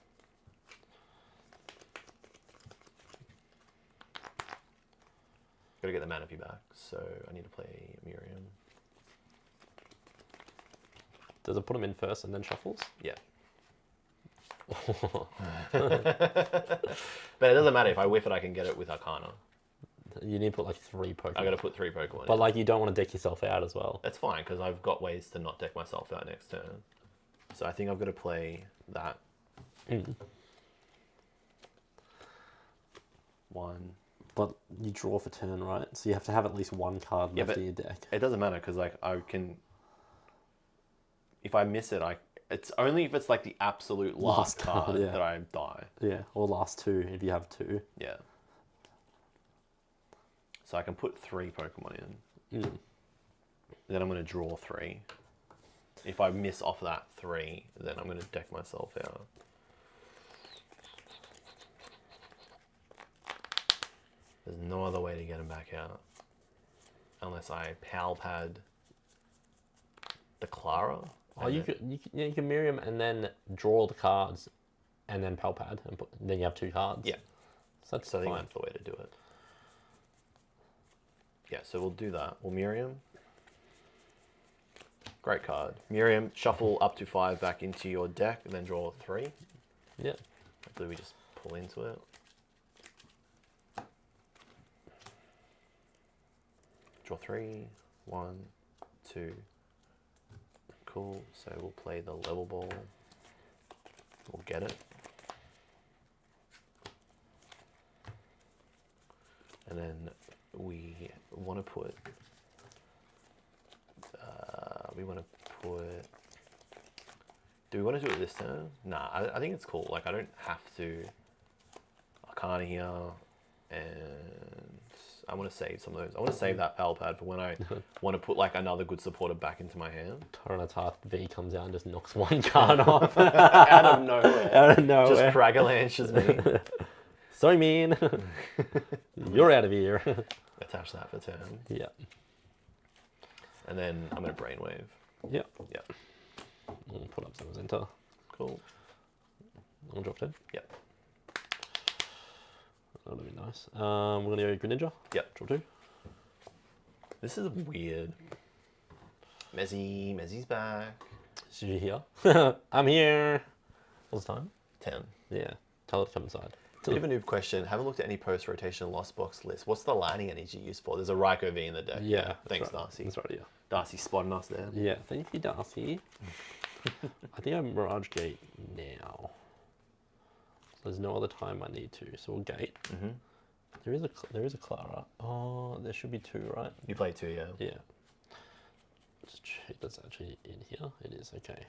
Gotta get the Manaphy back, so I need to play Miriam. Does it put him in first and then shuffles? Yeah. But it doesn't matter. If I whiff it, I can get it with Arcana. You need to put like 3 Pokemon. I got to put 3 Pokemon. But like, you don't want to deck yourself out as well. That's fine because I've got ways to not deck myself out next turn. So I think I've got to play that. 1. But you draw for turn, right? So you have to have at least 1 card left in your deck. It doesn't matter because like I can. If I miss it, it's only if it's like the absolute last card that I die. Yeah, or last 2 if you have 2. Yeah. So I can put 3 Pokemon in. Then I'm going to draw 3. If I miss off that 3, then I'm going to deck myself out. There's no other way to get him back out. Unless I Pal Pad the Clara. Oh, you can mirror him and then draw the cards and then Pal Pad. And then you have 2 cards. Yeah. So that's I think fine. that's the way to do it. Yeah, so we'll do that. We'll Miriam. Great card. Miriam, shuffle up to 5 back into your deck and then draw 3. Yeah. Hopefully we just pull into it. Draw 3. 1, 2. Cool. So we'll play the level ball. We'll get it. And then we want to put. Do we want to do it this turn? Nah, I think it's cool. Like I don't have to. Arcana here, and I want to save some of those. I want to save that Pal Pad for when I want to put like another good supporter back into my hand. Tyranitar V comes out and just knocks 1 card off. Out of nowhere. Out of nowhere. Just Cragalanches me. So mean. You're out of here. Attach that for turn. Yeah. And then I'm going to Brainwave. Yep. Yep. I'll put up some Enter. Cool. I'll drop 10. Yep. That'll be nice. We're going to go Greninja. Yep. Drop 2. This is weird. Mezzy's back. Is you here? I'm here. What's the time? 10. Yeah. Tell it to come inside. Bit of a noob question. Haven't looked at any post-rotation Lost Box list. What's the lightning energy used for? There's a Raikou V in the deck. Yeah. Thanks, right. Darcy. That's right, yeah. Darcy spotting us there. Yeah, thank you, Darcy. I think I'm Mirage Gate now. So there's no other time I need to, so we'll gate. There is a Clara. Oh, there should be 2, right? You play 2, yeah. Yeah. Just check that's actually in here. It is, okay.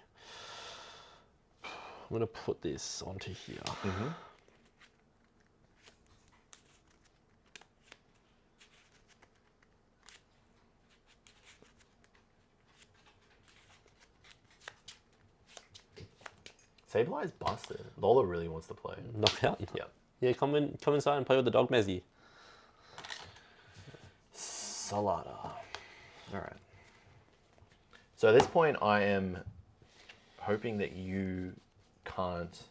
I'm gonna put this onto here. Sablei's busted. Lola really wants to play. Knockout. Yeah. Yeah, come inside and play with the dog Mezzy. Salada. Alright. So at this point I am hoping that you can't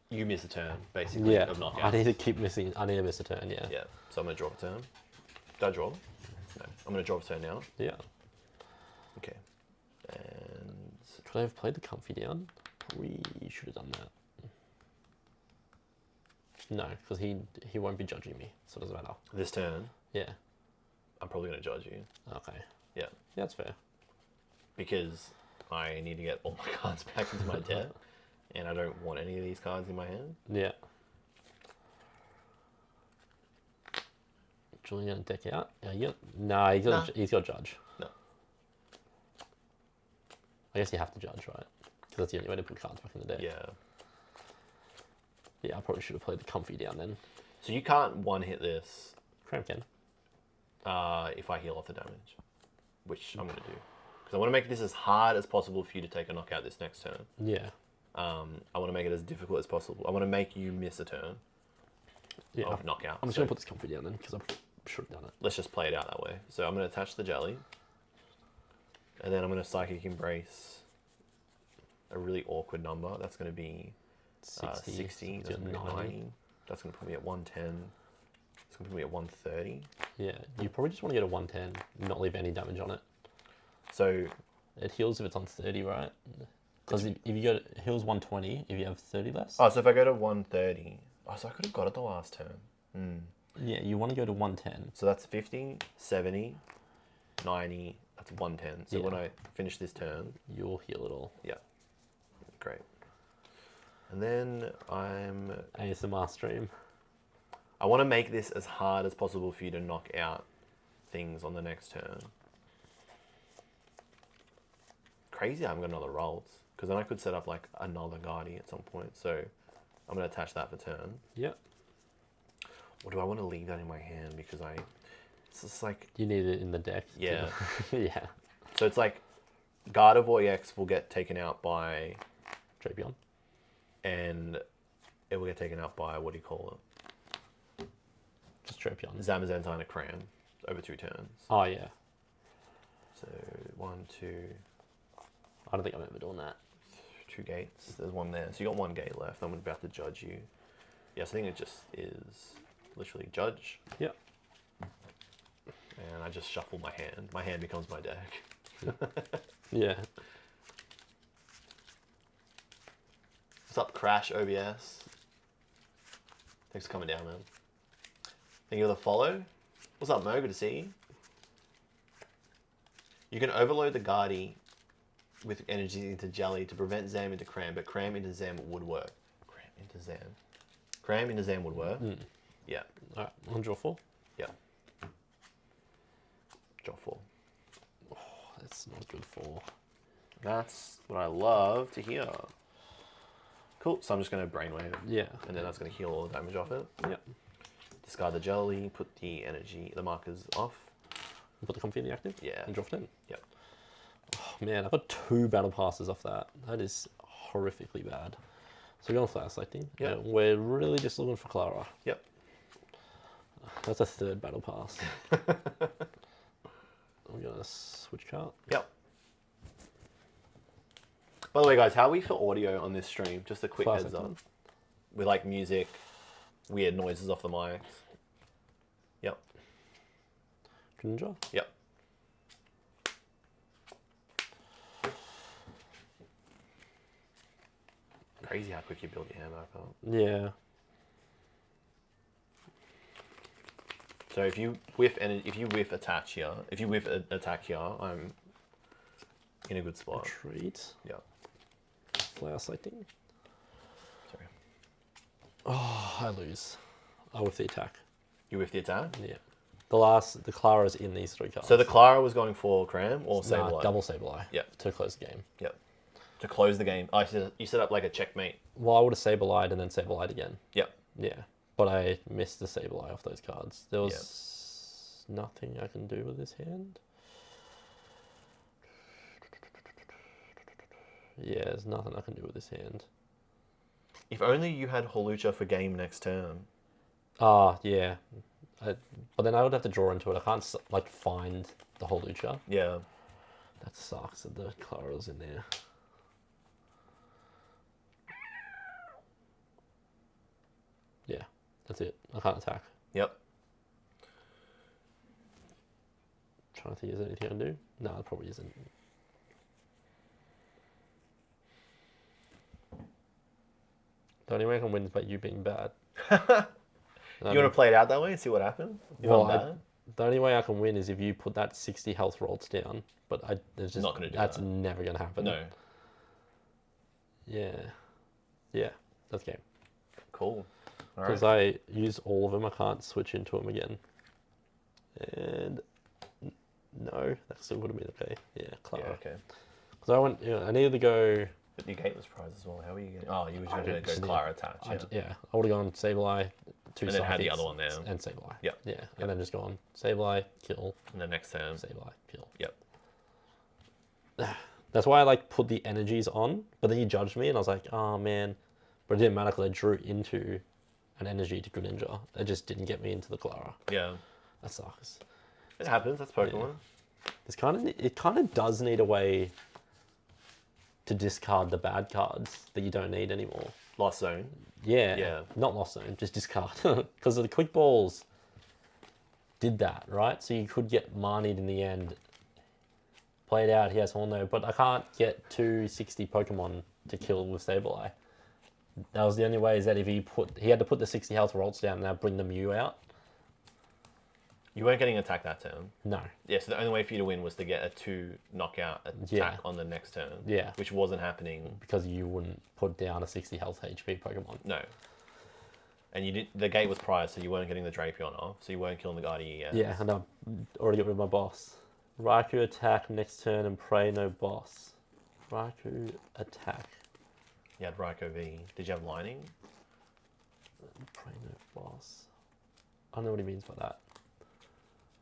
you miss a turn, basically, Yeah. of knockouts. I need to keep missing. I need to miss a turn, yeah. Yeah. So I'm gonna draw a turn. Did I draw? No. I'm gonna draw a turn now. Yeah. Okay. And Could I have played the comfy down? We should have done that. No, because he won't be judging me, so it doesn't matter. this turn, Yeah. I'm probably gonna judge you. Okay. Yeah. Yeah, that's fair. Because I need to get all my cards back into my deck. And I don't want any of these cards in my hand. Yeah. Julian gonna deck out? Yeah. No, he's got judge. No. I guess you have to judge, right? Because that's the only way to put cards back in the deck. Yeah. Yeah, I probably should have played the comfy down then. So you can't one-hit this Cramp can. if I heal off the damage. Which I'm going to do. Because I want to make this as hard as possible for you to take a knockout this next turn. Yeah. I want to make it as difficult as possible. I want to make you miss a turn of knockout. I'm just going to put this comfy down then, because I should have done it. Let's just play it out that way. So I'm going to attach the jelly. And then I'm going to Psychic Embrace a really awkward number. That's going to be 60. That's going to be 90. That's going to put me at 110. It's going to put me at 130. Yeah, you probably just want to get a 110, not leave any damage on it. So it heals if it's on 30, right? Because if you go to heals 120, if you have 30 less. Oh, so if I go to 130, so I could have got it the last turn. Yeah, you want to go to 110. So that's 50, 70, 90. That's 110. So when I finish this turn, you'll heal it all. Yeah, great. And then I'm ASMR stream. I want to make this as hard as possible for you to knock out things on the next turn. Crazy I haven't got another rolls. Because then I could set up like another Guardi at some point. So I'm going to attach that for turn. Yep. Or do I want to leave that in my hand? Because it's just like... You need it in the deck. Yeah. Yeah. So it's like Gardevoir EX will get taken out by... Drapion. And it will get taken out by, what do you call it? Just Drapion. Zamazenta Cram over 2 turns. Oh, yeah. So 1, 2... I don't think I'm ever doing that. 2 gates. There's one there. So you got 1 gate left. I'm about to judge you. Yes, I think it just is literally judge. Yep. And I just shuffle my hand. My hand becomes my deck. Yeah. What's up, Crash OBS? Thanks for coming down, man. Thank you for the follow. What's up, Mo? Good to see you. You can overload the Guardi with energy into Jelly to prevent Zam into Cram, but Cram into Zam would work. Cram into Zam. Cram into Zam would work. Yeah. Alright, on draw 4. Yeah. Draw 4. Oh, that's not good for. That's what I love to hear. Cool. So I'm just going to Brainwave. Yeah. And then that's going to heal all the damage off it. Yep. Discard the Jelly, put the energy, the markers off. Put the Comfy in the active? Yeah. And draw 10. Yep. Oh, man, I've got 2 battle passes off that. That is horrifically bad. So we're going flat selecting. Yeah. We're really just looking for Clara. Yep. That's a 3rd battle pass. I'm going to switch card. Yep. By the way, guys, how are we for audio on this stream? Just a quick Flat heads up. selecting. With like music, weird noises off the mics. Yep. Ninja? Yep. Crazy how quick you build your hand back up. Yeah. So if you whiff attach here, if you whiff attack here, I'm in a good spot. Retreat. Yeah. Flower selecting. Sorry. Oh, I lose. I with the attack. You whiff the attack? Yeah. The Clara's in these 3 cards. So the Clara was going for Cram or Sableye? Nah, double Sableye. Yeah. To close the game. Yep. To close the game. Oh, you set up like a checkmate. Well, I would have Sableyed and then Sableyed again. Yep. Yeah. But I missed the Sableye off those cards. There was nothing I can do with this hand. Yeah, there's nothing I can do with this hand. If only you had Hawlucha for game next turn. Ah, yeah. But then I would have to draw into it. I can't, like, find the Hawlucha. Yeah. That sucks that the Clara's in there. Yeah, that's it. I can't attack. Yep. Trying to think, is there anything I can do? No, it probably isn't. The only way I can win is by you being bad. You want to play it out that way and see what happens? Well, the only way I can win is if you put that 60 health rolls down. But there's just not going to do that's that. Never going to happen. No. Yeah. Yeah, that's game. Cool. Because I use all of them, I can't switch into them again. And no, that still would have been okay. Yeah, Clara. Yeah, okay. Because I went, I needed to go. But you gateless prize as well. How are you getting? Oh, you were going to go Clara attach. Yeah, I would have gone Sableye, 2 and then had the Psychics, other one there. and Sableye. Yep. Yeah, and then just gone Sableye, kill. And the next turn. Sableye, kill. Yep. That's why I like put the energies on, but then you judged me, and I was like, oh man, but it didn't matter because I drew into an energy to Greninja. It just didn't get me into the Clara. Yeah. That sucks. It happens. That's Pokemon. Yeah. It kind of does need a way to discard the bad cards that you don't need anymore. Lost Zone. Yeah. Yeah. Not Lost Zone, just discard. Because the quick balls did that, right? So you could get Marnied in the end, played out, he has Horno, but I can't get 260 Pokemon to kill with Sableye. That was the only way, is that if he had to put the 60 health rolls down and now bring the Mew out. You weren't getting attacked that turn. No. Yeah, so the only way for you to win was to get a 2 knockout attack on the next turn. Yeah. Which wasn't happening. Because you wouldn't put down a 60 health HP Pokemon. No. And you did. The gate was prior, so you weren't getting the Drapion off, so you weren't killing the Gardevoir yet. Yeah, and I already got rid of my boss. Raikou attack next turn and pray no boss. Raikou attack. You had Raikou V. Did you have Lightning? Pray no boss. I don't know what he means by that.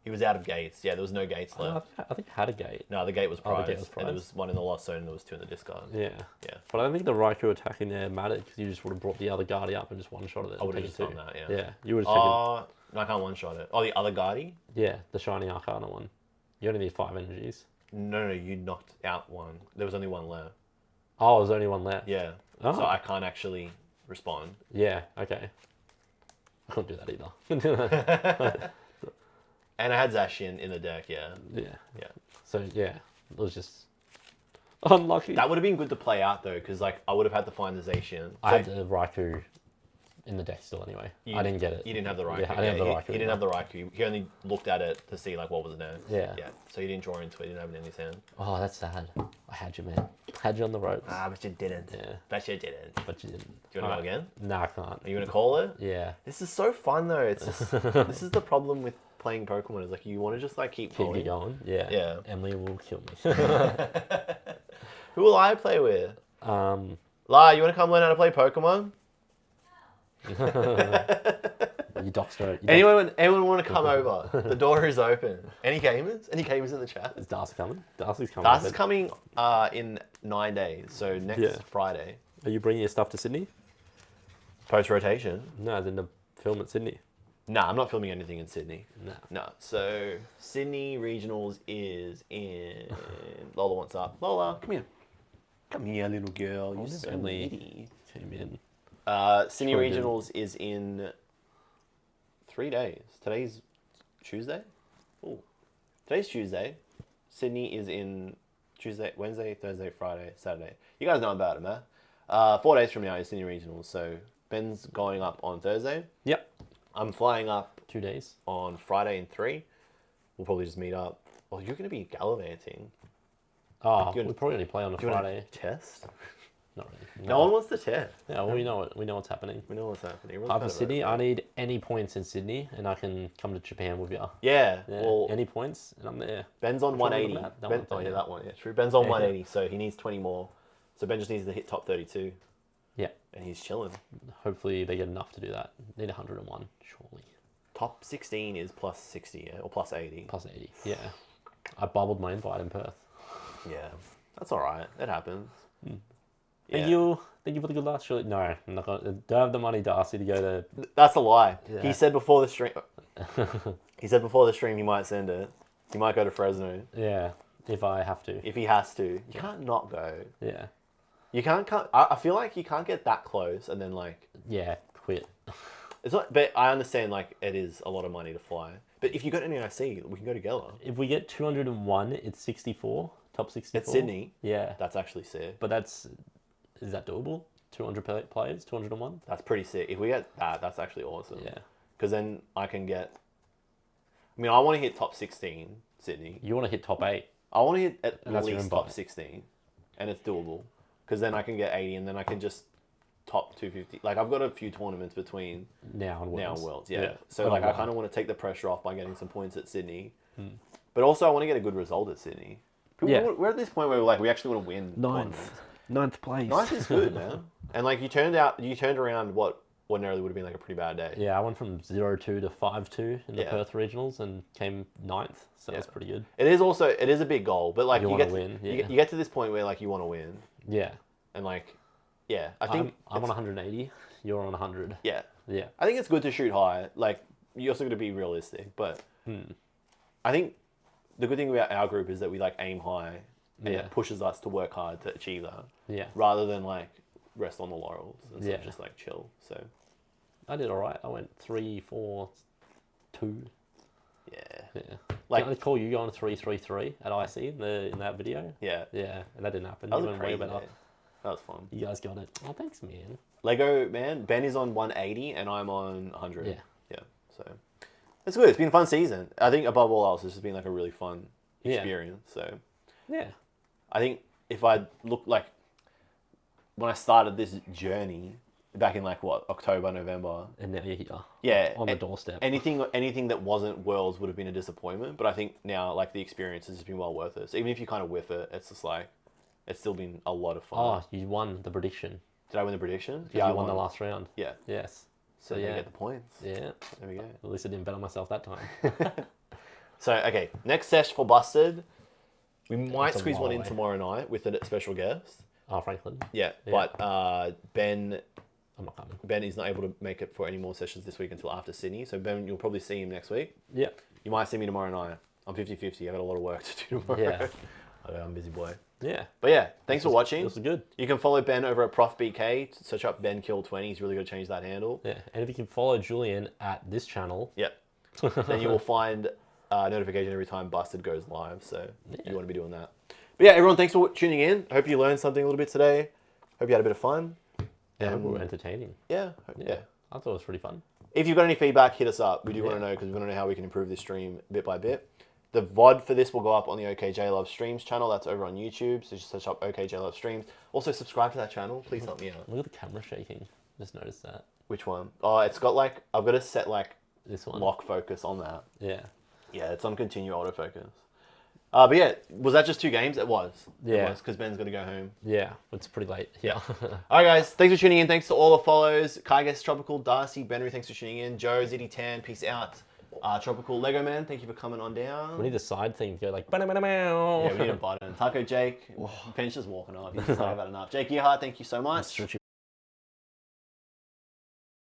He was out of gates. Yeah, there was no gates left. I think I had a gate. No, the gate was Oh, the prized. gate was And there prized? was one in the lost zone and there was 2 in the discard. Yeah. Yeah. But I don't think the Raikou attack in there mattered because you just would have brought the other Guardy up and just one-shotted it. I would have taken just done that, yeah. Yeah, you would have taken... Oh, no, I can't one-shot it. Oh, the other Guardy? Yeah, the Shiny Arcana one. You only need 5 energies. No, you knocked out one. There was only one left. Oh, there's only one left. Yeah. Oh. So I can't actually respond. Yeah, okay. I couldn't do that either. And I had Zacian in the deck, yeah. Yeah. Yeah. So, yeah, it was just unlucky. That would have been good to play out, though, because like I would have had to find the Zacian. I had the Raikou in the deck still anyway. I didn't get it. You didn't have the Raikou. Yeah, I didn't have the Raikou. He didn't have the Raikou. He only looked at it to see like what was there. Yeah. Yeah. So he didn't draw into it. He didn't have it in his hand. Oh, that's sad. I had you, man. Had you on the ropes. Ah, but you didn't. Yeah. But you didn't. But you didn't. Do you want to go again? Nah, I can't. Are you gonna call it? Yeah. This is so fun though. It's just this is the problem with playing Pokemon. Is like you want to just like keep Keep going. you going. Yeah. Yeah. Emily will kill me. Who will I play with? La, you want to come learn how to play Pokemon? You doxed. Anyone want to come over? The door is open. Any gamers? Any gamers in the chat? Is Darcy coming? Darcy's coming. Darcy's coming in 9 days, so next Friday. Are you bringing your stuff to Sydney? Post rotation? No, as in the film at Sydney. Nah, I'm not filming anything in Sydney. No. No. So Sydney Regionals is in. Lola wants up. Lola, come here. Come here, little girl. You're so Only needy. came in. Sydney Sure Regionals is in 3 days. Today's Tuesday? Oh. Today's Tuesday. Sydney is in Tuesday, Wednesday, Thursday, Friday, Saturday. You guys know about it, man. 4 days from now is Sydney Regionals. So Ben's going up on Thursday. Yep. I'm flying up 2 days. on Friday in 3. We'll probably just meet up. Well, you're going to be gallivanting. Oh, we'll probably only play on a Do you want Friday. to test? Not really. No one wants to test. Yeah, well, we know what's happening. We know what's happening. Everyone's Apart from kind of Sydney, over it. I need any points in Sydney, and I can come to Japan with you. Yeah, Yeah, well, any points, and I'm there. Ben's on Which one was 180. that? That Ben, one, oh, yeah, yeah. that one. Yeah, true. Ben's on Yeah. 180, so he needs 20 more. So Ben just needs to hit top 32, Yeah. and he's chilling. Hopefully they get enough to do that. Need 101, surely. Top 16 is plus 60, yeah? Or plus 80. Plus 80. Yeah. I bubbled my invite in Perth. Yeah, that's all right. It happens. Thank you. Thank you for the good luck. Surely, no, I'm not gonna. Don't have the money, Darcy, to go to. That's a lie. Yeah. He said before the stream. He said before the stream he might send it. He might go to Fresno Yeah, if I have to. if he has to. You can't not go. Yeah. You can't. I feel like you can't get that close and then like Yeah. Quit. it's not. But I understand like it is a lot of money to fly. But if you got an NIC, we can go together. If we get 201, it's 64. Top 64. At Sydney, Yeah. that's actually sick. But is that doable? 200 players, 201? That's pretty sick. If we get that, that's actually awesome. Yeah. Because then I can get. I mean, I want to hit top 16, Sydney. You want to hit top 8. I want to hit at And that's your least top invite. 16, and it's doable. Because then I can get 80, and then I can just top 250. Like I've got a few tournaments between Now and Worlds. Worlds, yeah. So Oh, like I wow. kind of want to take the pressure off by getting some points at Sydney, but also I want to get a good result at Sydney. Yeah. We're at this point where we actually want to win. Ninth place. Ninth is good, man. And like you turned around what ordinarily would have been like a pretty bad day. Yeah, I went from 0-2 to 5-2 in the Yeah. Perth regionals and came 9th, so that's Yeah. pretty good. It is a big goal, but like You you wanna get win, you yeah. get to this point where like you want to win, Yeah, and like yeah, I think I'm on 180. You're on 100. yeah, Yeah, I think it's good to shoot high. Like you also got to be realistic, but I think the good thing about our group is that we like aim high, and Yeah. it pushes us to work hard to achieve that, yeah. rather than like rest on the laurels and Yeah. just like chill. So I did all right. I went 3, 4, 2. yeah, Yeah. Like, Did I call you going 3-3-3 at IC in that video? yeah, Yeah, and that didn't happen. that You was a went way crazy better. day. That was fun. You guys got it. Oh, thanks, man. Lego, man, Ben is on 180 and I'm on 100. Yeah. Yeah, so it's good. It's been a fun season. I think above all else, it's just been like a really fun experience. So Yeah. I think if I look like when I started this journey back in like what, October, November. And now you're here. Yeah. On the doorstep. Anything that wasn't Worlds would have been a disappointment. But I think now like the experience has just been well worth it. So even if you kind of whiff it, it's just like, it's still been a lot of fun. Oh, you won the prediction. Did I win the prediction? Yeah, you won the last round. Yeah. Yes. So yeah. you get the points. Yeah. There we go. At least I didn't bet on myself that time. So, okay, next sesh for Busted. We might That's a squeeze while one in away. tomorrow night with a special guest. Oh, Franklin. Yeah, Yeah. but Ben I'm not coming. Ben is not able to make it for any more sessions this week until after Sydney. So, Ben, you'll probably see him next week. Yeah. You might see me tomorrow night. I'm 50-50. I've got a lot of work to do tomorrow. Yeah. I'm a busy boy. Yeah. But yeah, thanks for watching. This was good. You can follow Ben over at ProfBK. Search up BenKill20. He's really going to change that handle. Yeah. And if you can follow Julian at this channel. Yep. Then you will find a notification every time Busted goes live. So you want to be doing that. But yeah, everyone, thanks for tuning in. Hope you learned something a little bit today. Hope you had a bit of fun. Yeah, we were entertaining. Yeah. I thought it was pretty fun. If you've got any feedback, hit us up. We do want to know because we want to know how we can improve this stream bit by bit. The VOD for this will go up on the okJLUV Streams channel. That's over on YouTube. So just search up okJLUV Streams. Also, subscribe to that channel. Please help me out. Look at the camera shaking. Just noticed that. Which one? Oh, it's got like, I've got to set like This one. lock focus on that. Yeah. Yeah, it's on continue autofocus. But yeah, was that just 2 games? It was. Yeah. Because Ben's going to go home. Yeah. It's pretty late. Yeah. All right, guys. Thanks for tuning in. Thanks to all the follows. Kai Guess Tropical, Darcy, Benry, thanks for tuning in. Joe, Zitty Tan, peace out. Tropical Lego Man, thank you for coming on down. We need a side thing to go like. Yeah, we need a button. Taco Jake, Ben's just walking off. He's just like, I've had enough. Jake Earhart, thank you so much.